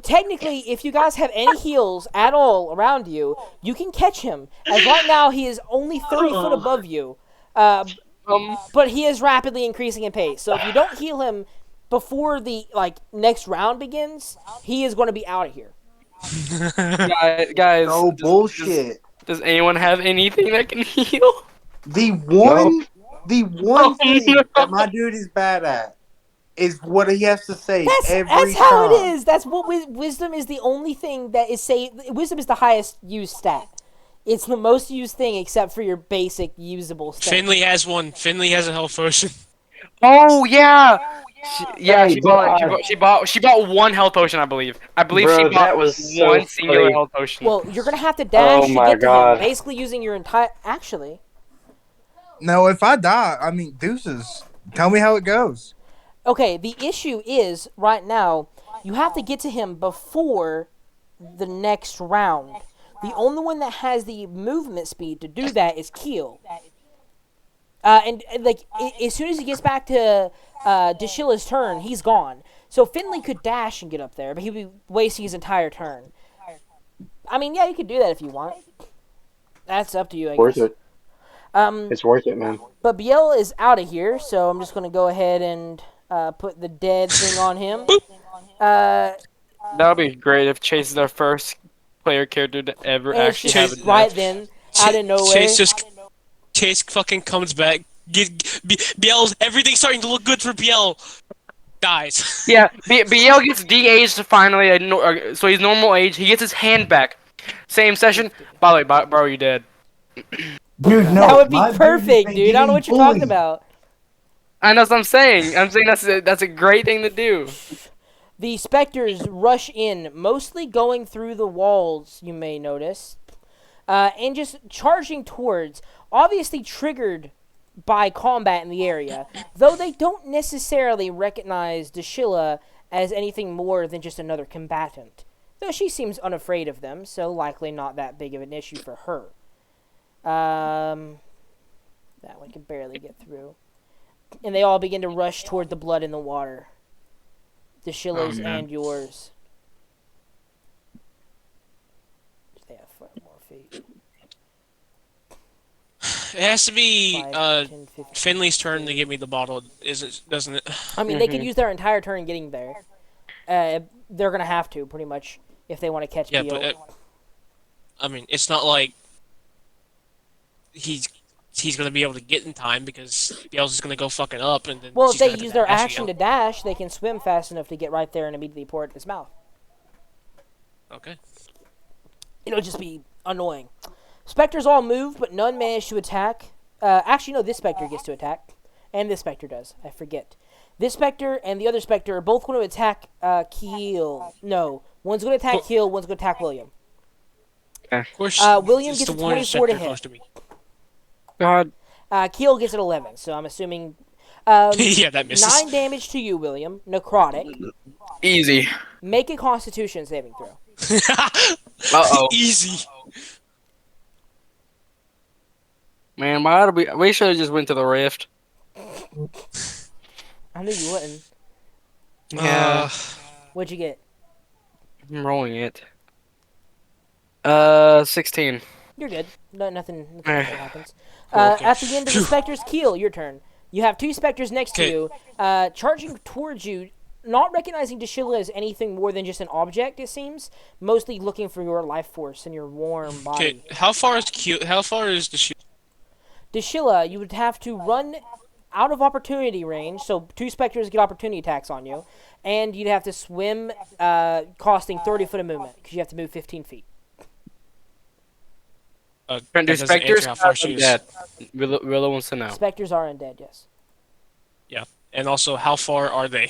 Technically, if you guys have any heals at all around you, you can catch him. As right now, he is only 30 foot above you, but he is rapidly increasing in pace. So if you don't heal him before the next round begins, he is going to be out of here. Guys, No bullshit. does anyone have anything that can heal? The one Oh, thing no. that my dude is bad at is what he has to say every That's how time. it is. That's what wisdom is. The only thing that is wisdom is the highest used stat. It's the most used thing except for your basic usable stat. Finley has one. Finley has a health potion. Oh yeah. Hey, She bought one health potion, I believe. I believe Bro, she bought that was so one singular funny. health potion. Well, you're gonna have to dash Oh to my get to God. him, basically using your entire. Actually, No, if I die, I mean, deuces. Tell me how it goes. okay. The issue is right now you have to get to him before the next round. The only one that has the movement speed to do that is Keel. As soon as he gets back to Deshilla's turn, he's gone. So Finley could dash and get up there, but he'd be wasting his entire turn. I mean, yeah, you could do that if you want. That's up to you, I Worth guess. it. It's worth it, man. But Biel is out of here, so I'm just going to go ahead and put the dead thing on him. That would be great if Chase is our first player character to ever And it's actually just have it. right then, out of nowhere. Chase fucking comes back. Biel's everything's starting to look good for Biel. Dies. Yeah, BL gets de-aged finally, so he's normal age. He gets his hand back. Same session. By the way, bro, you dead. Dude, no. That would be my dude has perfect, been dude. I don't know what getting you're talking bullied. about. And that's what I'm saying. I'm saying that's a great thing to do. The specters rush in, mostly going through the walls, you may notice, and just charging towards, obviously triggered by combat in the area, though they don't necessarily recognize Deshilla as anything more than just another combatant. Though she seems unafraid of them, so likely not that big of an issue for her. That one can barely get through. And they all begin to rush toward the blood in the water. Deshilla's and yours. They have 5 more feet. It has to be 5, 10, 15. Finley's turn to give me the bottle, doesn't it? I mean, they could use their entire turn getting there. They're going to have to, pretty much, if they want to catch Yeah, Beal. but I mean, it's not like he's gonna be able to get in time because Biel's just gonna go fucking up and then. Well, if she's they gonna have use to their dash action to again. dash, they can swim fast enough to get right there and immediately pour it in his mouth. Okay. It'll just be annoying. Spectres all move, but none manage to attack. Actually, no, this Spectre gets to attack. And this Spectre does. I forget. This Spectre and the other Spectre are both going to attack Keel. No, one's going to attack Keel, one's going to attack William. Of course. William it's gets the a one 24 to sector hit. close to me. God. Keel gets an 11, so I'm assuming... Yeah, that misses. 9 damage to you, William. Necrotic. Easy. Make a Constitution saving throw. Uh-oh. Easy. Man, why did we should have just went to the rift. I knew you wouldn't. Yeah. What'd you get? I'm rolling it. 16. You're good. Nothing Eh. happens. Okay. At the end of the Spectre's Keel, your turn. You have 2 Spectres next to Okay. you, charging towards you, not recognizing Deshilla as anything more than just an object, it seems. Mostly looking for your life force and your warm body. Okay, how far is the shield? Deshilla, you would have to run out of opportunity range, so 2 Spectres get opportunity attacks on you, and you'd have to swim, costing 30 foot of movement, because you have to move 15 feet. Do That doesn't specters answer how far have she them is. dead? Willow wants to know. Spectres are undead, yes. Yeah, and also how far are they?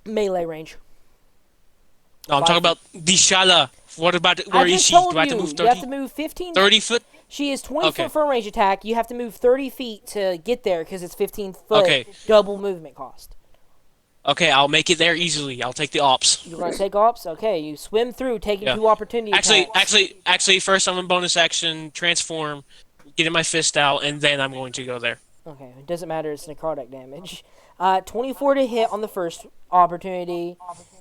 Melee range. No, I'm 5 talking feet. about the Shala. What about I where is just she? told Do I have to move you, you have 30, to move 15. 30 foot? She is 20 Okay. foot for a range attack. You have to move 30 feet to get there because it's 15 foot Okay. double movement cost. Okay, I'll make it there easily. I'll take the ops. You're going to take ops? Okay, you swim through, taking Yeah. 2 opportunity attacks. Actually, first I'm in bonus action, transform, getting my fist out, and then I'm going to go there. Okay, it doesn't matter. It's necrotic damage. 24 to hit on the first opportunity,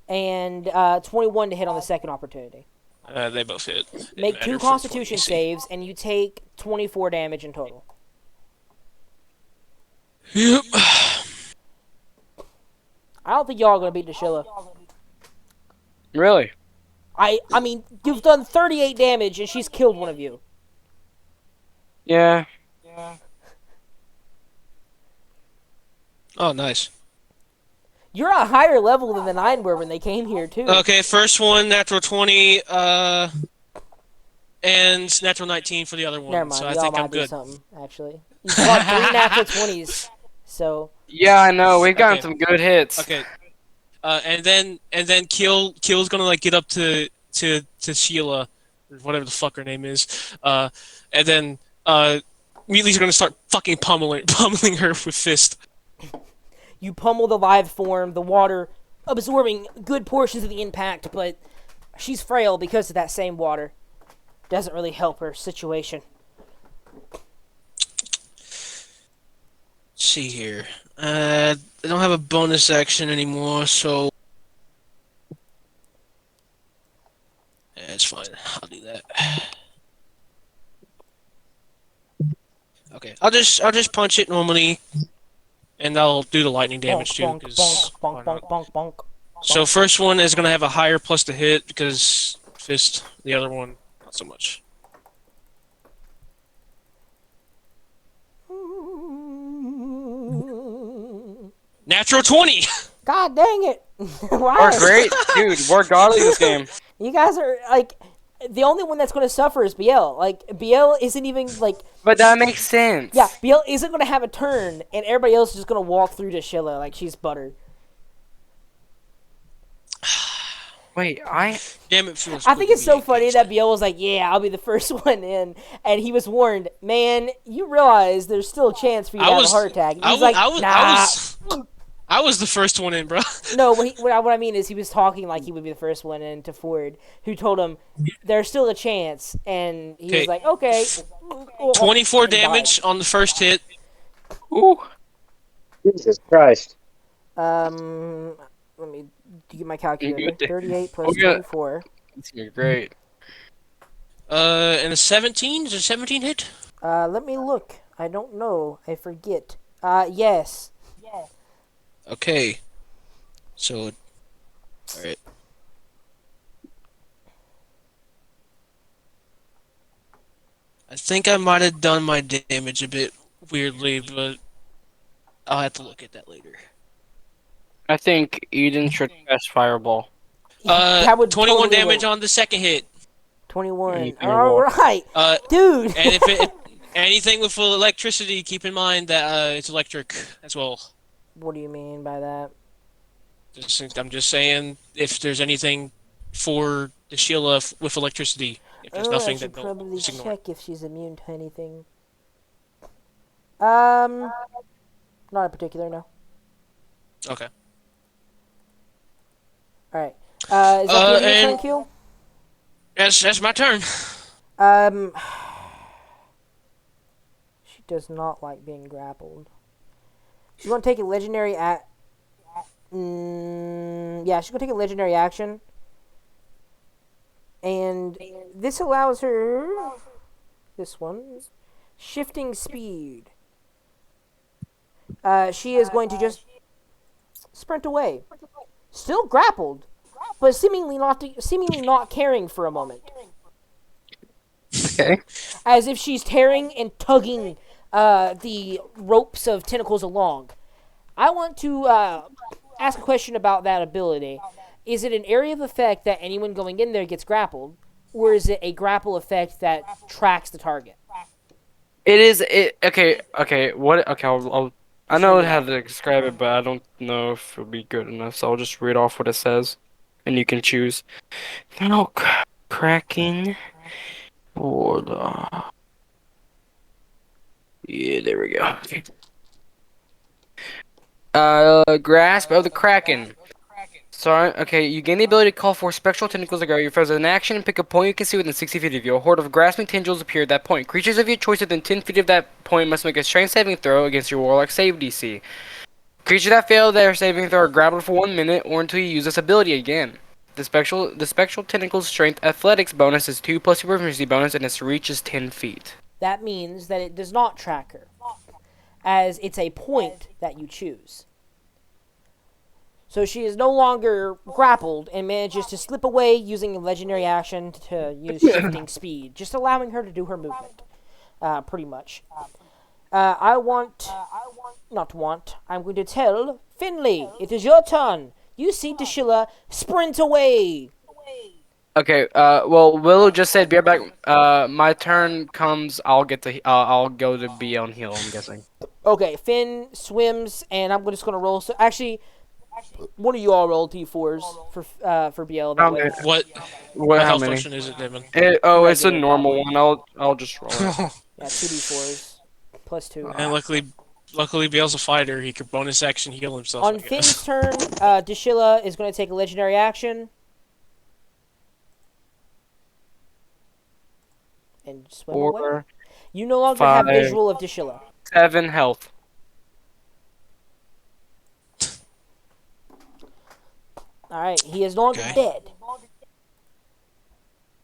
and 21 to hit on the second opportunity. They both hit. Make 2 Constitution saves, and you take 24 damage in total. Yep. I don't think y'all are going to beat Deshilla. Really? I mean, you've done 38 damage, and she's killed one of you. Yeah. Oh, nice. You're a higher level than the 9 were when they came here, too. Okay, first one, natural 20, and natural 19 for the other one. Never mind, So I y'all think might I'm do good. something, actually. You've got 3 natural 20s, so... Yeah, I know. We've gotten Okay. some good hits. Okay. And then Kill's gonna like get up to Sheila, or whatever the fuck her name is. And then immediately he's gonna start fucking pummeling her with fist. You pummel the live form, the water absorbing good portions of the impact, but she's frail because of that same water. Doesn't really help her situation. Let's see here. I don't have a bonus action anymore, so yeah, it's fine. I'll do that. Okay, I'll just punch it normally, and I'll do the lightning damage too. Bonk, 'Cause bonk, why bonk, not? bonk, bonk, bonk. So first one is gonna have a higher plus to hit because fist. The other one not so much. Natural 20. God dang it! Why? We're great, dude. We're godly this game. You guys are, like, the only one that's going to suffer is BL. Like, BL isn't even, like... But that makes sense. Yeah, BL isn't going to have a turn, and everybody else is just going to walk through to Sheila like she's butter. Wait, Damn, it feels. I good think to it's be so funny engaged. that BL was like, yeah, I'll be the first one in, and he was warned, man, you realize there's still a chance for you to have a heart attack. And he's like, nah. I was the first one in, bro. No, what I mean is he was talking like he would be the first one in to Ford, who told him there's still a chance, and he was Okay. like, okay. 24 and died. damage on the first hit. ooh. Jesus Christ. Let me get my calculator. Good. 38 plus Okay. 24. It's gonna be great. And a 17? Is it 17 hit? Let me look. I don't know. I forget. Yes. Okay. So, alright. I think I might have done my damage a bit weirdly, but I'll have to look at that later. I think Eden should cast Fireball. That would 21 totally damage work. on the second hit. 21. Anything All will- right, dude. And if anything with full electricity, keep in mind that it's electric as well. What do you mean by that? I'm just saying, if there's anything for the Sheila with electricity, if there's I nothing, should then probably just ignore it. check if she's immune to anything. Not in particular, no. Okay. All right. Is that the end of your turn, and- Kill? That's my turn. She does not like being grappled. She's gonna take a legendary yeah, she's gonna take a legendary action, and this allows her this one shifting speed. She is going to just sprint away, still grappled, but seemingly not caring for a moment. Okay. As if she's tearing and tugging the ropes of tentacles along. I want to ask a question about that ability. Is it an area of effect that anyone going in there gets grappled, or is it a grapple effect that tracks the target? It is it. Okay. Okay. What? Okay. I Just read know it how off. to describe it, but I don't know if it'll be good enough. So I'll just read off what it says, and you can choose. No cracking or the. Yeah. There we go. Grasp of the Kraken. Sorry, okay, you gain the ability to call for spectral tentacles that guard your foes. As an action, and pick a point you can see within 60 feet of you. A horde of grasping tendrils appear at that point. Creatures of your choice within 10 feet of that point must make a strength saving throw against your Warlock save DC. Creatures that fail their saving throw are grappled for 1 minute or until you use this ability again. The spectral tentacles strength athletics bonus is 2 plus your proficiency bonus, and its reach is 10 feet. That means that it does not track her, as it's a point that you choose. So she is no longer grappled and manages to slip away using a legendary action to use shifting speed, just allowing her to do her movement, pretty much. I'm going to tell Finley, it is your turn. You see Deshilla sprint away. Okay, well, Willow just said, be right back. My turn comes, I'll go to BL and heal, I'm guessing. Okay, Finn swims, and I'm just going to roll. So actually, one of you all roll d4s for BL that way. What How health many? potion is it, Damon? It's a Regular, normal probably. one. I'll just roll it. Yeah, 2d4s plus 2. And luckily, Bale's a fighter. He could bonus action heal himself. On I Finn's guess. turn, Deshilla is going to take a legendary action and swim away. 4, You no longer have 5, visual of Deshilla. 7 health. All right, he is no longer Okay. dead.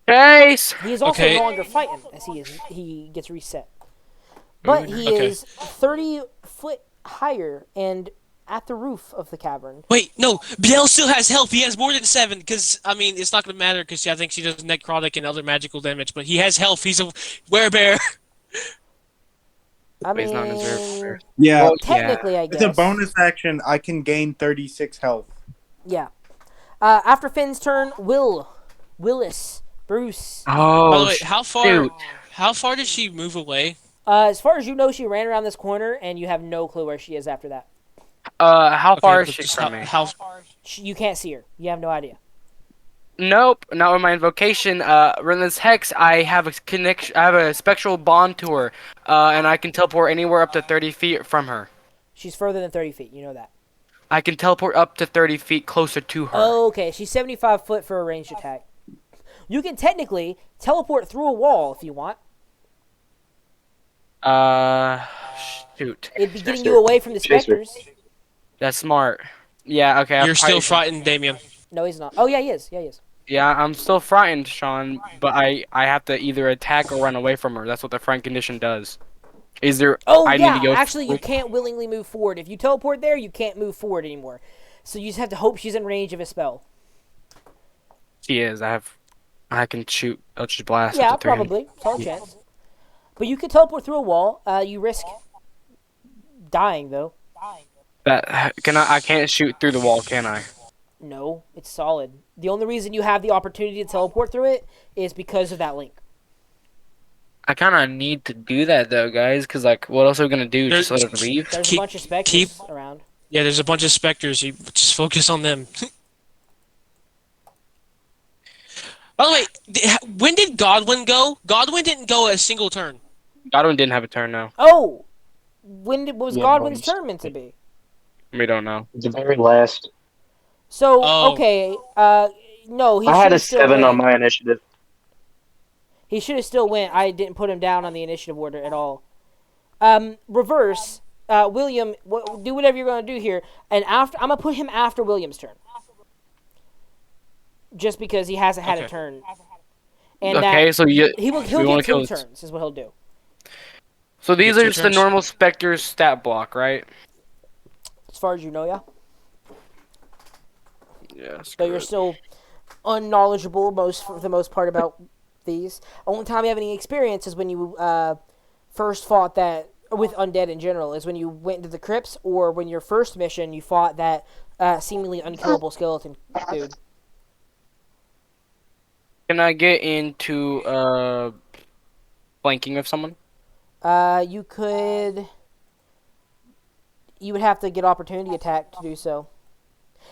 Chase! He is also Okay. no longer fighting as he gets reset. But he Okay. is 30 foot higher and at the roof of the cavern. Wait, no. Biel still has health. He has more than 7. Because I mean, it's not gonna matter. Because I think she does necrotic and other magical damage. But he has health. He's a werebear. I But he's not in his mean, rear. Yeah, Well, technically, I it's guess. a bonus action. I can gain 36 health. Yeah. After Finn's turn, Willis, Bruce. Oh, By the way, how far? shoot. How far did she move away? As far as you know, she ran around this corner, and you have no clue where she is after that. How far is but she just from me? how? You can't see her. You have no idea. Nope, not with my invocation. Relentless Hex, I have a connection. I have a spectral bond to her, and I can teleport anywhere up to 30 feet from her. She's further than 30 feet. You know that. I can teleport up to 30 feet closer to her. Okay, she's 75 foot for a ranged attack. You can technically teleport through a wall if you want. Shoot. It'd be getting you away from the Chaser. specters. That's smart. Yeah, okay. You're still frightened, Damien. No, he's not. Oh, yeah, he is. Yeah, he is. Yeah, I'm still frightened, Sean, but I have to either attack or run away from her. That's what the frightened condition does. Is there... Oh, I yeah. need to go Actually, you through- can't willingly move forward. If you teleport there, you can't move forward anymore. So you just have to hope she's in range of a spell. She is. I can shoot Eldritch Blast. Yeah, up to 300. probably. Solid chance. But you could teleport through a wall. You risk dying, though. I can't shoot through the wall, can I? No, it's solid. The only reason you have the opportunity to teleport through it is because of that link. I kind of need to do that though, guys, because like, what else are we gonna do? Just let her leave? There's a Keep- bunch of specters keep- around. Yeah, there's a bunch of specters. You just focus on them. By the way, when did Godwin go? Godwin didn't go a single turn. Godwin didn't have a turn now. Oh! Was Yeah, Godwin's bonus. turn meant to be? We don't know. The very last. So, Oh. okay, no, he I should had a have still 7 went. on my initiative. He should have still went. I didn't put him down on the initiative order at all. Reverse, William, do whatever you're going to do here, and after I'm going to put him after William's turn. Just because he hasn't had a Okay. turn. And Okay, that so he'll we get wanna 2 kill this- turns is what he'll do. So these Get are two just the turns. normal Spectre stat block, right? As far as you know, yeah. Yes. But you're still unknowledgeable for the most part about these. Only time you have any experience is when you first fought that with undead in general. Is when you went into the crypts, or when your first mission you fought that seemingly unkillable skeleton dude. Can I get into flanking of someone? You could. You would have to get opportunity attack to do so,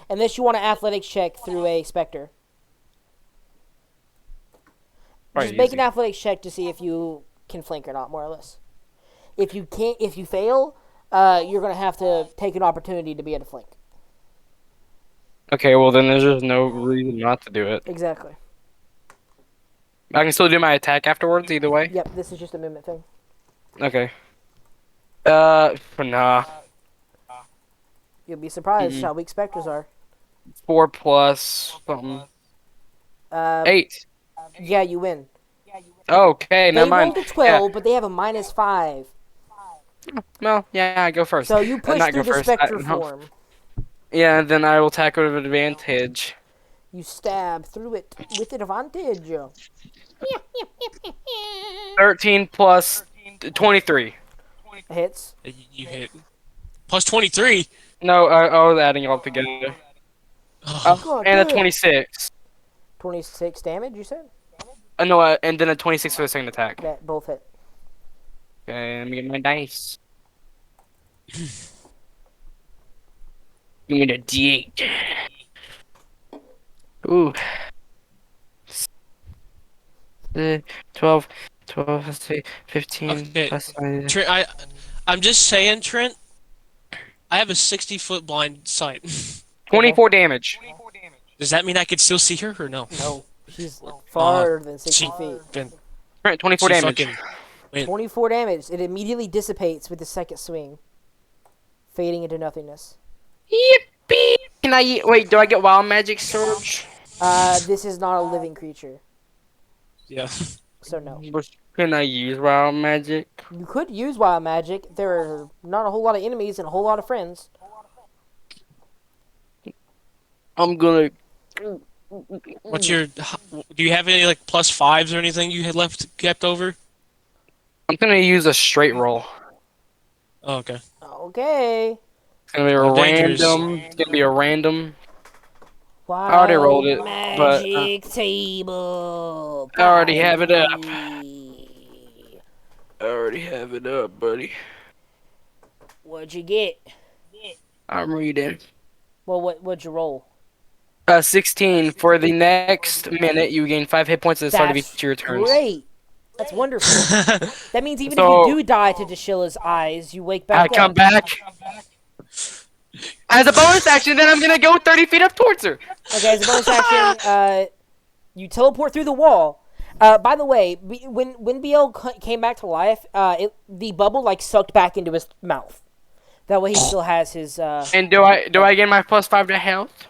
unless you want an athletics check through a specter. Just Probably make an easy. athletics check to see if you can flank or not, more or less. If you can't, if you fail, you're gonna have to take an opportunity to be able to flank. Okay, well then there's just no reason not to do it. Exactly. I can still do my attack afterwards, either way. Yep. This is just a movement thing. Okay. Nah. You'll be surprised Mm-mm. how weak specters are. 4 plus something. Uh, 8. yeah, you win. Okay, never They mind. rolled a Yeah. 12, but they have a -5. Well, yeah, I go first. So you push Not through go the first. specter form. Yeah, then I will attack with advantage. You stab through it with advantage. 13 plus 23. Hits. You hit plus 23. No, I was adding all together. Oh, God And a damn. 26. 26 damage, you said? No, and then a 26 for the second attack. That both hit. Okay, let me get my dice. Give me the D8. Ooh. 12, 12, let's see, 15 okay. plus. Trent, I'm just saying, Trent. I have a 60-foot blind sight. 24 damage. Does that mean I could still see her or no? No. She's farther than 60 She, feet. then 24 she damage. fucking went. 24 damage. It immediately dissipates with the second swing, fading into nothingness. Yippee! Can I wait? Do I get wild magic surge? This is not a living creature, Yeah. so no. Can I use wild magic? You could use wild magic. There are not a whole lot of enemies and a whole lot of friends. I'm gonna. What's your? Do you have any like +5s or anything you had kept over? I'm gonna use a straight roll. Oh, okay. Okay. It's gonna be a Oh, dangerous. random. It's gonna be a random. I already rolled Wild it, but magic table. I already have it up. Party. I already have it up, buddy. What'd you get? I'm reading. Well, what'd you roll? 16. For the next minute, you gain 5 hit points at the start of That's each of your turns. great. That's wonderful. That means even if So- you do die to Deshilla's eyes, you wake I back come up. back. As a bonus action, then I'm gonna go 30 feet up towards her. Okay, as a bonus action, you teleport through the wall. By the way, when BL came back to life, the bubble like sucked back into his mouth. That way, he still has his. And do I gain my +5 to health?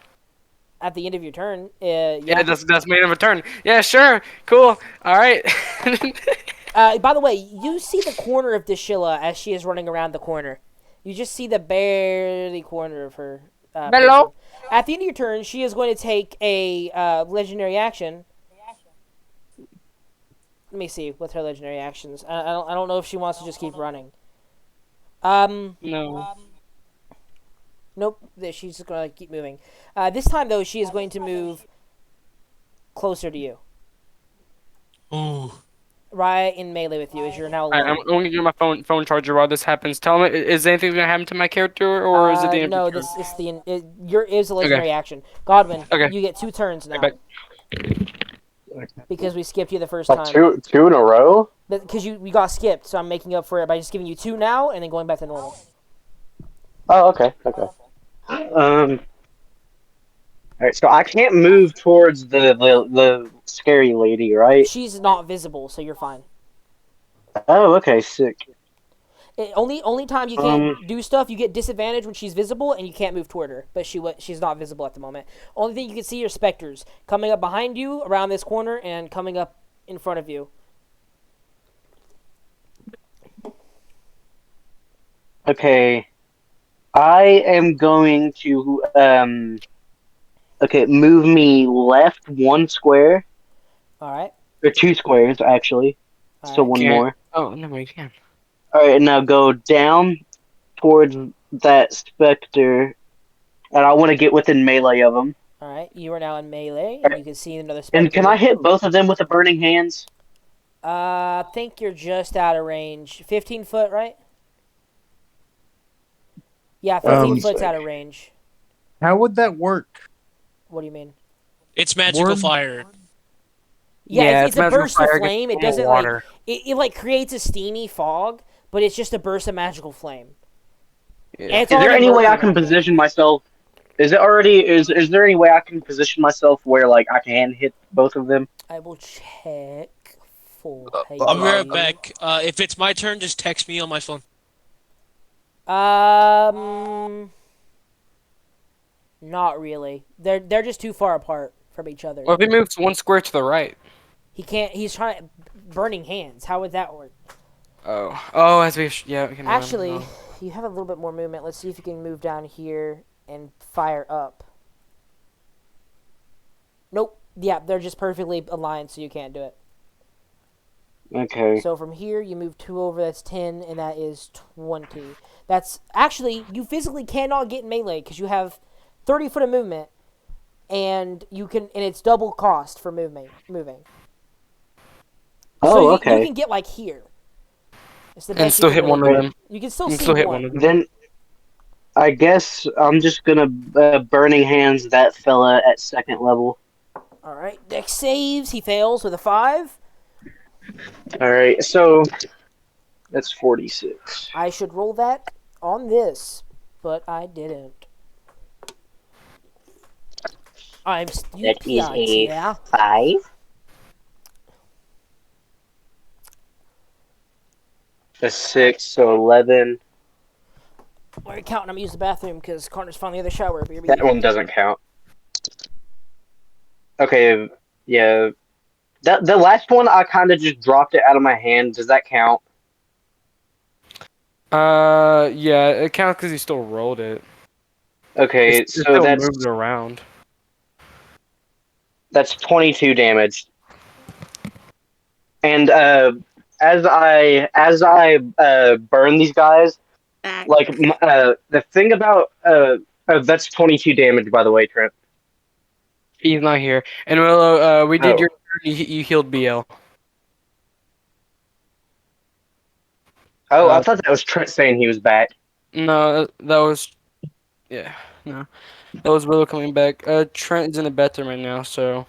At the end of your turn, Yeah, that's made of a turn. Yeah, sure, cool. All right. By the way, you see the corner of Deshilla as she is running around the corner. You just see the barely corner of her. Hello? Person. At the end of your turn, she is going to take a legendary action. Let me see with her legendary actions. I don't know if she wants to just keep running. No. Nope. She's just gonna keep moving. This time though, she is going to move closer to you, Ooh. right in melee with you, as you're now All right, alone. I'm going to get my phone charger while this happens. Tell me, is anything gonna happen to my character, or is it the end No, of the this is is a legendary Okay. action. Godwin, Okay. you get 2 turns now Okay. because we skipped you the first Like time. two in a row? Because we got skipped, so I'm making up for it by just giving you 2 now and then going back to normal. Oh, okay. All right, so I can't move towards the scary lady, right? She's not visible, so you're fine. Oh, okay, sick. Only time you can't do stuff, you get disadvantage when she's visible, and you can't move toward her. But she's not visible at the moment. Only thing you can see are specters coming up behind you, around this corner, and coming up in front of you. Okay, I am going to move me left 1 square All right. or 2 squares actually. All So right. one Can't. more. Oh, no, you can. All right, and now go down towards that specter, and I want to get within melee of them. All right, you are now in melee, and you can see another specter. And can I hit both of them with the burning hands? I think you're just out of range. 15 foot, right? Yeah, 15 foot's out of range. How would that work? What do you mean? It's magical Word? fire. Yeah, Yeah, it's a magical burst of fire flame. It against doesn't water. it like creates a steamy fog, but it's just a burst of magical flame. Yeah. And it's Is there already any way I working can on you. position myself? Is there any way I can position myself where like I can hit both of them? I will check for I'll be right you. back. If it's my turn, just text me on my phone. Not really. They're just too far apart from each other. Or if he moves one square to the right. He can't. He's trying burning hands. How would that work? Oh, as we yeah. We can run. Actually, No. you have a little bit more movement. Let's see if you can move down here and fire up. Nope. Yeah, they're just perfectly aligned, so you can't do it. Okay. So from here, you move 2 over, that's 10, and that is 20. That's actually, you physically cannot get in melee because you have 30 foot of movement, and it's double cost for moving. Oh, So okay. you can get like here. It's the And best still you hit can one really of do. them. You can still You see can still hit one. one of them. Then I guess I'm just gonna burning hands that fella at second level. All right, Dex saves. He fails with a 5. All right, so that's 46. I should roll that on this, but I didn't. I'm That is stupid. a Yeah. 5. A 6, so 11. We're counting. I'm gonna use the bathroom because Connor's found the other shower. That one doesn't count. Okay, yeah. The last one I kind of just dropped it out of my hand. Does that count? Yeah, it counts because he still rolled it. Okay, It so still moved around. that's 22 damage. And as I burn these guys, like the thing about that's 22 damage, by the way, Trent. He's not here. And Willow, we did Oh. your turn. You healed BL. Oh, I thought that was Trent saying he was back. No, that was yeah. No, that was Willow coming back. Trent's in the bathroom right now, so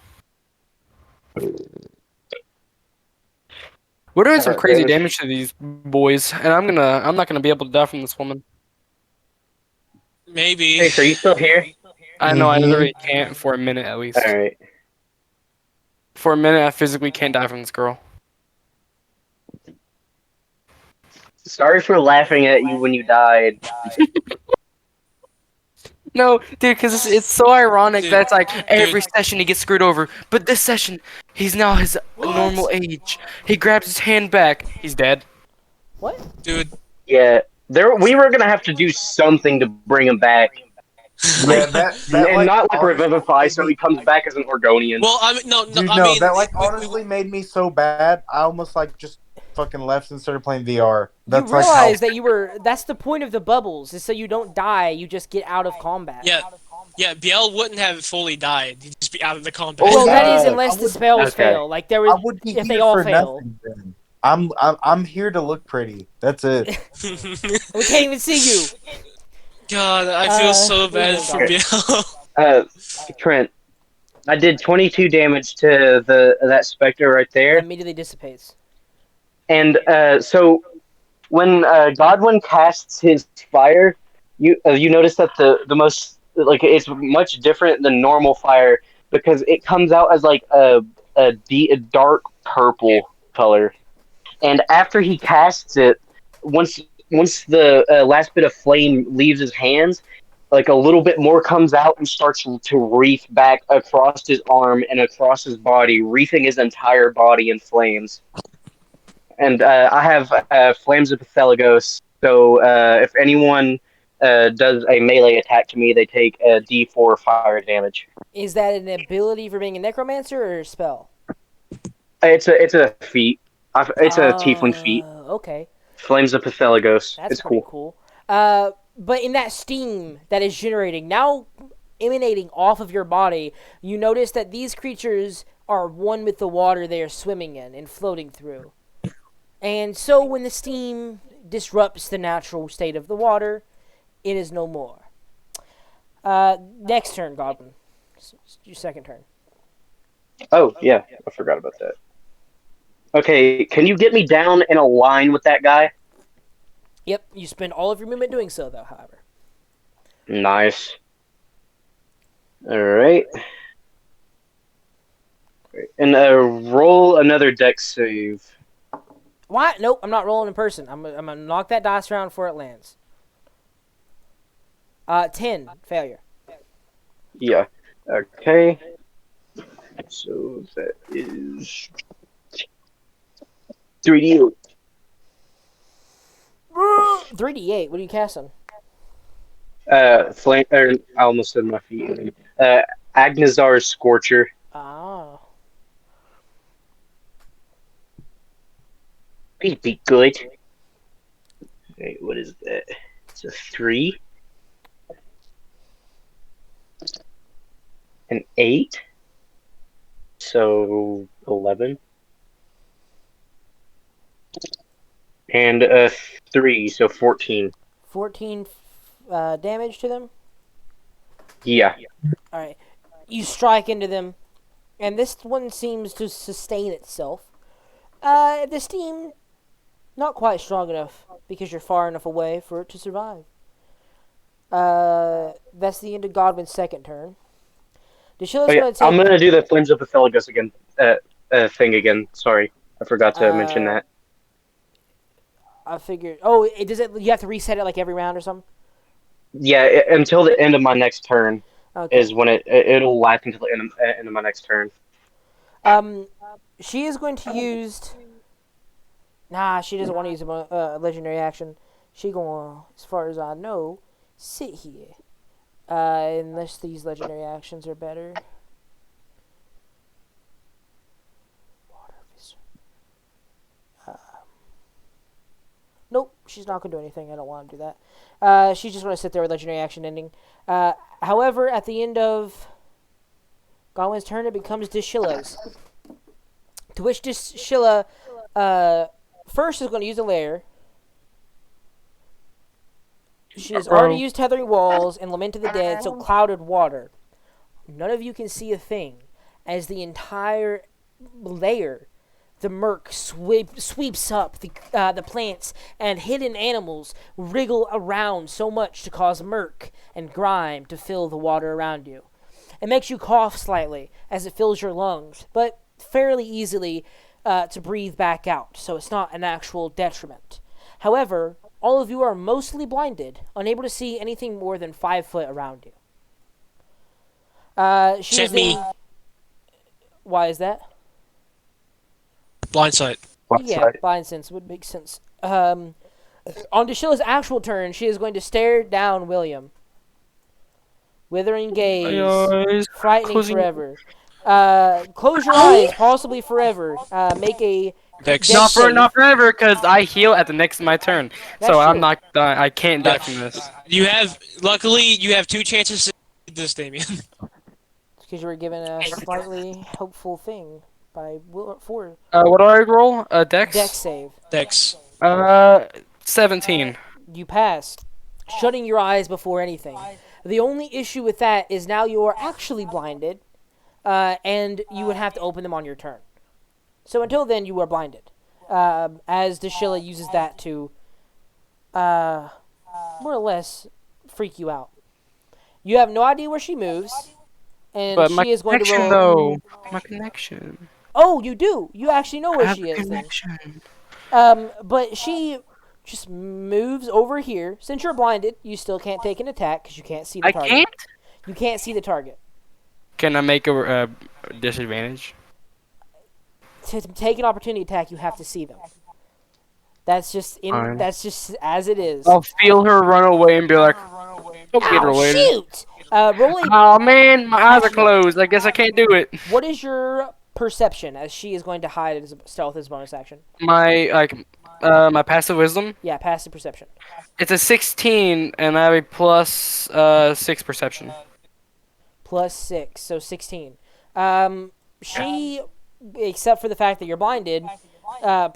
we're doing some crazy damage to these boys, and I'm not gonna be able to die from this woman. Maybe. Hey, so are you still here? I know I Mhm. literally can't for a minute at least. All right. For a minute, I physically can't die from this girl. Sorry for laughing at you when you died. No, dude, because it's so ironic Dude, that it's like every dude. session he gets screwed over, but this session he's now his normal age. He grabs his hand back, he's dead. What? Dude, Yeah, we were gonna have to do something to bring him back, Yeah, that and like, not like honestly revivify, made so me- he comes back as an Orgonian. well, I mean, no, Dude, I no, mean, that like we- honestly made me so bad. I almost like just fucking left and started playing VR. You That's like realize how. that you were. That's the point of the bubbles, is so you don't die. You just get out of combat. yeah, Biel wouldn't have fully died. He'd just be out of the combat. Well, that is Uh, unless I the would- spells okay. fail. Like there I was, would be if they here all for fail. nothing. Then. I'm here to look pretty. That's it. We can't even see you. God, I feel so we bad won't for die. Biel. Trent, I did 22 damage to that specter right there, Immediately dissipates. and so when Godwin casts his fire, you notice that the most like it's much different than normal fire because it comes out as like a dark purple color, and after he casts it, once the last bit of flame leaves his hands, like a little bit more comes out and starts to reef back across his arm and across his body, reefing his entire body in flames. And I have Flames of Pethelagos, so if anyone does a melee attack to me, they take a D4 fire damage. Is that an ability for being a necromancer or a spell? It's a feat. It's a tiefling feat. Okay. Flames of Pethelagos. That's It's pretty cool. cool. But in that steam that is generating, now emanating off of your body, you notice that these creatures are one with the water they are swimming in and floating through. And so when the steam disrupts the natural state of the water, it is no more. Next turn, Goblin. It's your second turn. Oh, yeah, I forgot about that. Okay, can you get me down in a line with that guy? Yep, you spend all of your movement doing so, though, however. Nice. Alright. And roll another dex save. What? Nope, I'm not rolling in person. I'm going to knock that dice around before it lands. 10, failure. Yeah. Okay. So that is 3D. 3d8, what are you casting? Flame. I almost said my feet. Agnazar's Scorcher. Ah. He'd be good. Wait, what is that? It's a 3. An 8. So 11. And a 3, so 14. 14 damage to them? Yeah. Alright. You strike into them, and this one seems to sustain itself. The steam, not quite strong enough, because you're far enough away for it to survive. That's the end of Godwin's second turn. Deshilla's Okay, going to take... I'm gonna do the Flames of Athelagus again. Thing again. Sorry, I forgot to mention that. I figured... Oh, you have to reset it like every round or something? Yeah, until the end of my next turn Okay. is when it'll last until the end of my next turn. She is going to use... Nah, she doesn't want to use a legendary action. She going, as far as I know, sit here. Unless these legendary actions are better. Water Visor. Nope, she's not going to do anything. I don't want to do that. She's just going to sit there with legendary action ending. However, at the end of Godwin's turn, it becomes Deshilla's. To which Deshilla first is going to use a lair. She has already used Tethering Walls and Lament of the Dead, so Clouded Water. None of you can see a thing as the entire layer, the murk, sweeps up the plants, and hidden animals wriggle around so much to cause murk and grime to fill the water around you. It makes you cough slightly as it fills your lungs, but fairly easily to breathe back out, so it's not an actual detriment. However, all of you are mostly blinded, unable to see anything more than 5 foot around you. Except me. Why is that? Blindsight. Yeah, blind sense would make sense. On Deshilla's actual turn, she is going to stare down William. Withering gaze, frightening forever. Close your eyes, possibly forever. Make a Dex. Dex save. Not forever, because I heal at the next of my turn. That's So I'm true. not. I can't die from this. Luckily, you have 2 chances to do this, Damien. Because you were given a slightly hopeful thing by Ford. What do I roll? Dex. Dex save. Dex. 17. You passed, shutting your eyes before anything. The only issue with that is now you are actually blinded, and you would have to open them on your turn. So until then, you are blinded. As Deshilla uses that to, more or less, freak you out. You have no idea where she moves, and But my she is going to connection, roll. though. My connection. Oh, you do. You actually know I where have she a is. Then. connection. But she just moves over here. Since you're blinded, you still can't take an attack because you can't see the I target. can't. You can't see the target. Can I make a disadvantage? To take an opportunity attack, you have to see them. That's just Fine. That's just as it is. I'll feel her run away and be like, "I'll get her Ow, later." shoot! Roll a, Oh man, my eyes are closed. I guess I can't do it. what is your perception as she is going to hide as stealth as bonus action? My passive wisdom. Yeah, passive perception. It's a 16, and I have a plus 6 perception. plus 6, so 16. She, except for the fact that you're blinded, uh,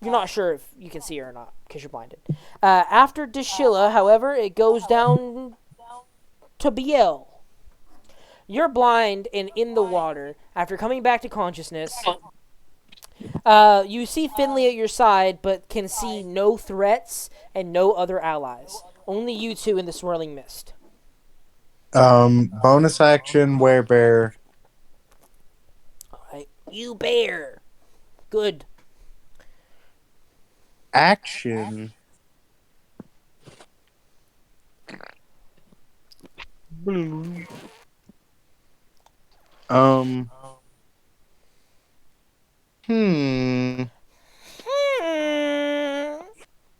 you're not sure if you can see her or not because you're blinded. After Deshilla, however, it goes down to Biel. You're blind and in the water. After coming back to consciousness, you see Finley at your side, but can see no threats and no other allies. Only you two in the swirling mist. Bonus action, werebear. All right, you bear. Good. Action. Um. Hmm.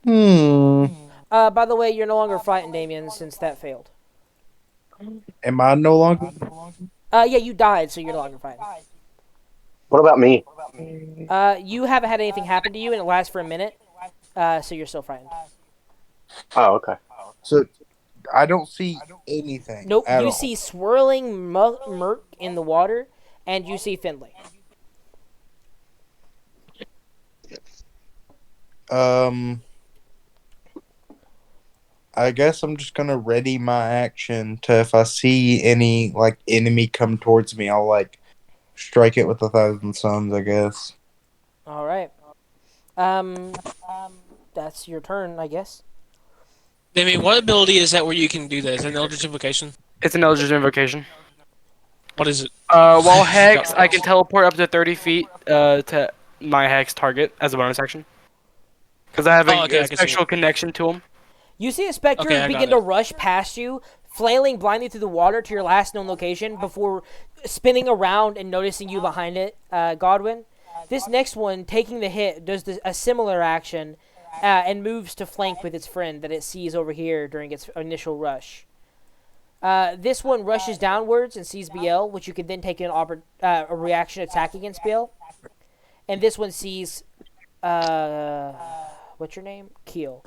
Hmm. By the way, you're no longer frightened, Damien, since that failed. Am I no longer? Yeah, you died, so you're no longer frightened. What about me? You haven't had anything happen to you, and it lasts for a minute, so you're still frightened. Oh, okay. So I don't see anything Nope, at you all. see swirling murk in the water, and you see Finley. Um. I guess I'm just gonna ready my action to if I see any like enemy come towards me, I'll like strike it with 1,000 suns. I guess. All right. That's your turn, I guess. I mean, what ability is that where you can do that? Is that an Eldritch Invocation? It's an Eldritch Invocation. What is it? While I forgot Hex, what I it can was. teleport up to 30 feet to my Hex target as a bonus action. Because I have Oh, okay, a I can see it. special connection to him. You see a specter Okay, I got begin to it. rush past you, flailing blindly through the water to your last known location before spinning around and noticing you behind it, Godwin. This next one, taking the hit, does a similar action and moves to flank with its friend that it sees over here during its initial rush. This one rushes downwards and sees BL, which you can then take a reaction attack against BL. And this one sees, what's your name? Keel.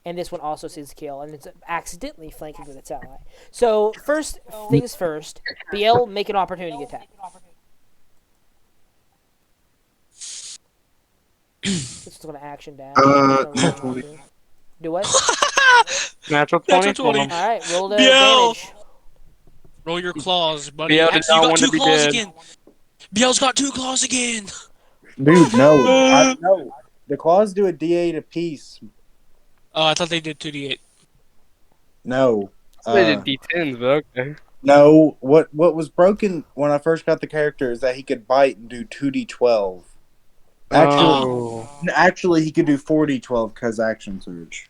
And this one also sees Keel, and it's accidentally flanking with its ally. So, first things first, BL, make an opportunity attack. This is going to action dash. Uh, No reason not to. Do what? Natural 20 Natural for 20. him. Alright, roll the BL! damage. Roll your claws, buddy. BL did Actually, you not got want to two be claws dead. again. BL's got two claws again. Dude, no, I no. The claws do a D8 apiece. Oh, I thought they did 2d8. No, They did D10s, but okay. no. What was broken when I first got the character is that he could bite and do 2d12. Actually, Oh. actually, he could do 4d12 because action surge.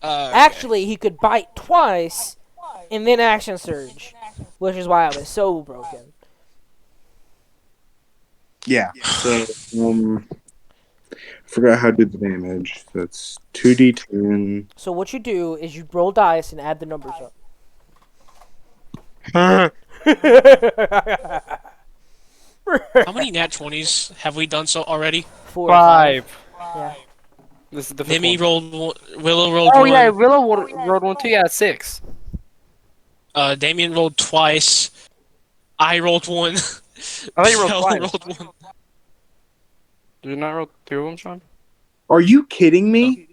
Okay. Actually, he could bite twice and then action surge, which is why I was so broken. yeah. So forgot how to do the damage. That's 2d10. So what you do is you roll dice and add the numbers up. How many nat 20s have we done so already? 4 or 5. 5. Yeah. This is the fifth Nimi one. rolled one. Willow rolled Oh one. yeah, Willow rolled one too. Yeah, 6. Damien rolled twice. I rolled one. I thought you rolled Bell twice. rolled one. Did you not roll 2 of them, Sean? Are you kidding me?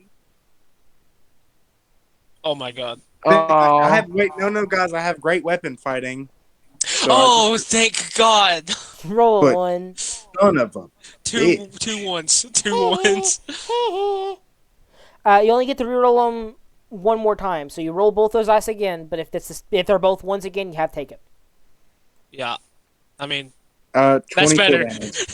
Oh my god. I have Oh. wait, no, guys. I have great weapon fighting. So Oh, thank God. Roll But- one. None of them. Two ones. Two ones. You only get to reroll them one more time. So you roll both those dice again, but if they're both ones again, you have to take it. Yeah. I mean, 24 that's better. damage.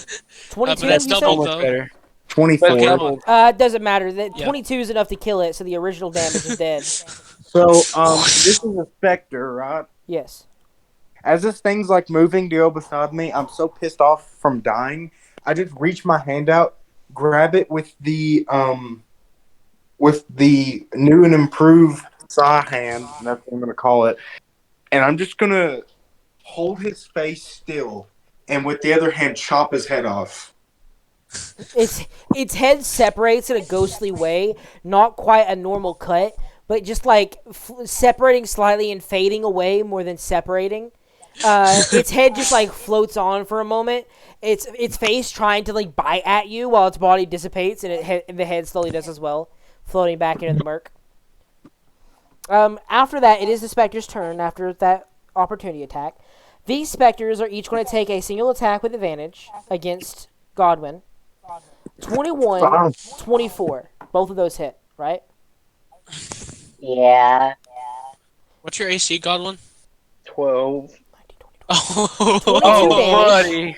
22, but that's you double, said? Almost though. better. 24. But doubled. It doesn't matter. Yeah. 22 is enough to kill it, so the original damage is dead. So this is a specter, right? Yes. As this thing's like moving to go beside me, I'm so pissed off from dying. I just reach my hand out, grab it with the new and improved Psy hand, and that's what I'm gonna call it. And I'm just gonna hold his face still, and with the other hand chop his head off. Its head separates in a ghostly way, not quite a normal cut, but just like separating slightly and fading away more than separating. Its head just like floats on for a moment. Its face trying to like bite at you while its body dissipates, and the head slowly does as well, floating back into the murk. After that, it is the Spectre's turn after that opportunity attack. These Spectres are each going to take a single attack with advantage against Godwin. 21, 24. Both of those hit, right? Yeah. What's your AC, Godwin? 12. Oh, 22 damage. buddy.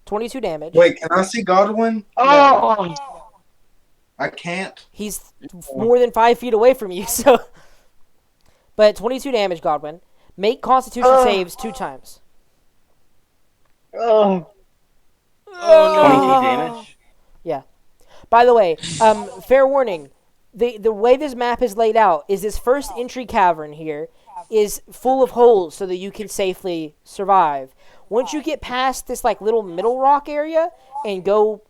22 damage. Wait, can I see Godwin? Oh! I can't. He's more than 5 feet away from you, so... But 22 damage, Godwin. Make Constitution saves 2 times. Oh. Oh 22 damage. Yeah. By the way, fair warning. The way this map is laid out is this first entry cavern here is full of holes so that you can safely survive. Once you get past this like little middle rock area and go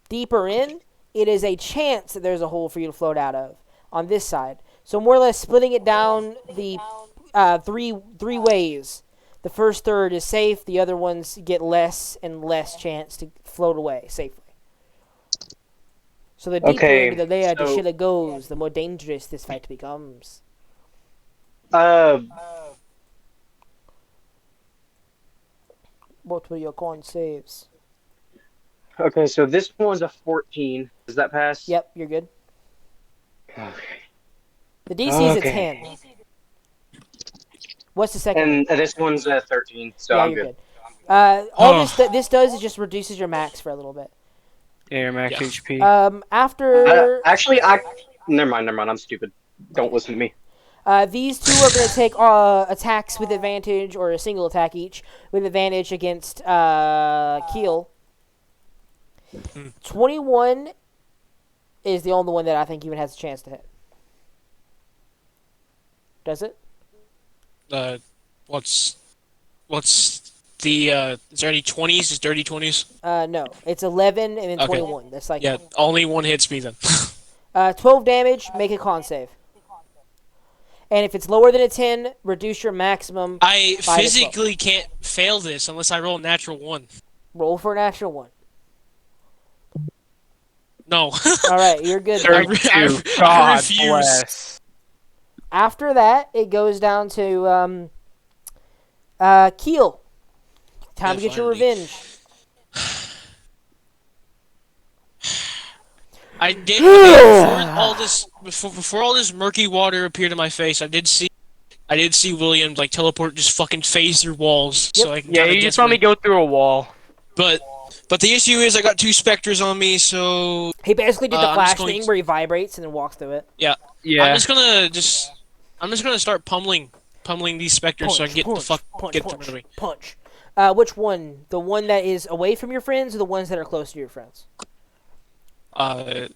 deeper in, it is a chance that there's a hole for you to float out of on this side. So more or less splitting it down the three ways. The first third is safe. The other ones get less and less chance to float away safely. So the deeper into the layer the shiller goes, the more dangerous this fight becomes. What were your con saves? Okay, so this one's a 14. Does that pass? Yep, you're good. Okay. The DC is a 10. What's the second one? And this one's a 13, so Yeah, I'm you're good. good. All this does is just reduces your max for a little bit. Yeah, your max Yeah. HP. After Actually, never mind. I'm stupid. Don't listen to me. these two are going to take attacks with advantage, or a single attack each, with advantage against Keel. 21 is the only one that I think even has a chance to hit. Does it? What's the is there any 20s? Is dirty 20s? No. It's 11 and then Okay. 21. That's like Yeah, only one hits me then. 12 damage, make a con save. And if it's lower than a 10, reduce your maximum. I 5 to physically can't fail this unless I roll a natural 1. Roll for a natural 1. No. Alright, you're good. 32. I God refuse. bless. After that, it goes down to Keel. Time to Yeah, get your finally. revenge. I did before all this murky water appeared in my face. I did see William like teleport, just fucking phase through walls. So I can Yeah, kinda you get just saw me me. go through a wall. But the issue is I got 2 specters on me, so He basically did the I'm flash just going thing to- where he vibrates and then walks through it. yeah. Yeah. I'm just gonna start pummeling these specters so I can get them rid of me. punch. Which one? The one that is away from your friends, or the ones that are close to your friends? Are there?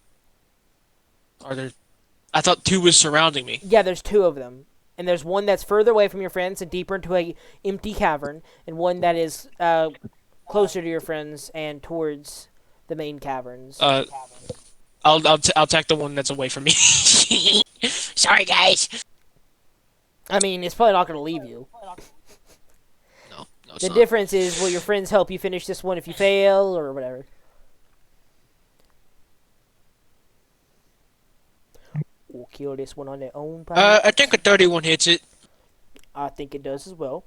I thought 2 was surrounding me. Yeah, there's 2 of them, and there's one that's further away from your friends and deeper into a empty cavern, and one that is closer to your friends and towards the main caverns. I'll attack the one that's away from me. Sorry, guys. I mean, it's probably not going to leave you. No, it's The not. difference is, will your friends help you finish this one if you fail, or whatever? We'll kill this one on their own. Probably. I think a 31 hits it. I think it does as well.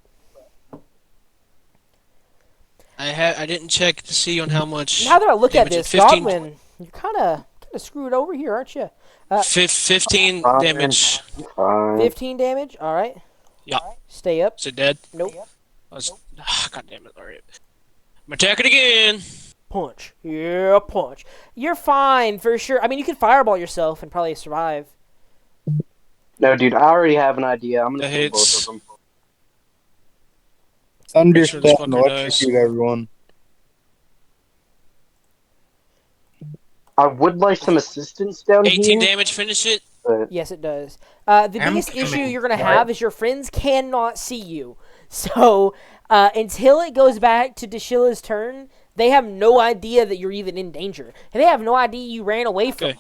I didn't check to see on how much. Now that I look at damage it- this, 15 Godwin, you're kind of screwed over here, aren't you? 15 damage. Fine. 15 damage. All right. Yeah. Stay up. Is it dead? Nope. God damn it! All right. I'm attacking again. Punch. Yeah, punch. You're fine for sure. I mean, you can fireball yourself and probably survive. No, dude, I already have an idea. I'm gonna That kill both hits. of them. Thunderstep sure this and fucker electrocute everyone. I would like some assistance down 18 here. damage. Finish it. But Yes, it does. The I'm biggest issue coming. you're going to have is your friends cannot see you. So, until it goes back to Dashilla's turn, they have no idea that you're even in danger. And they have no idea you ran away from Okay.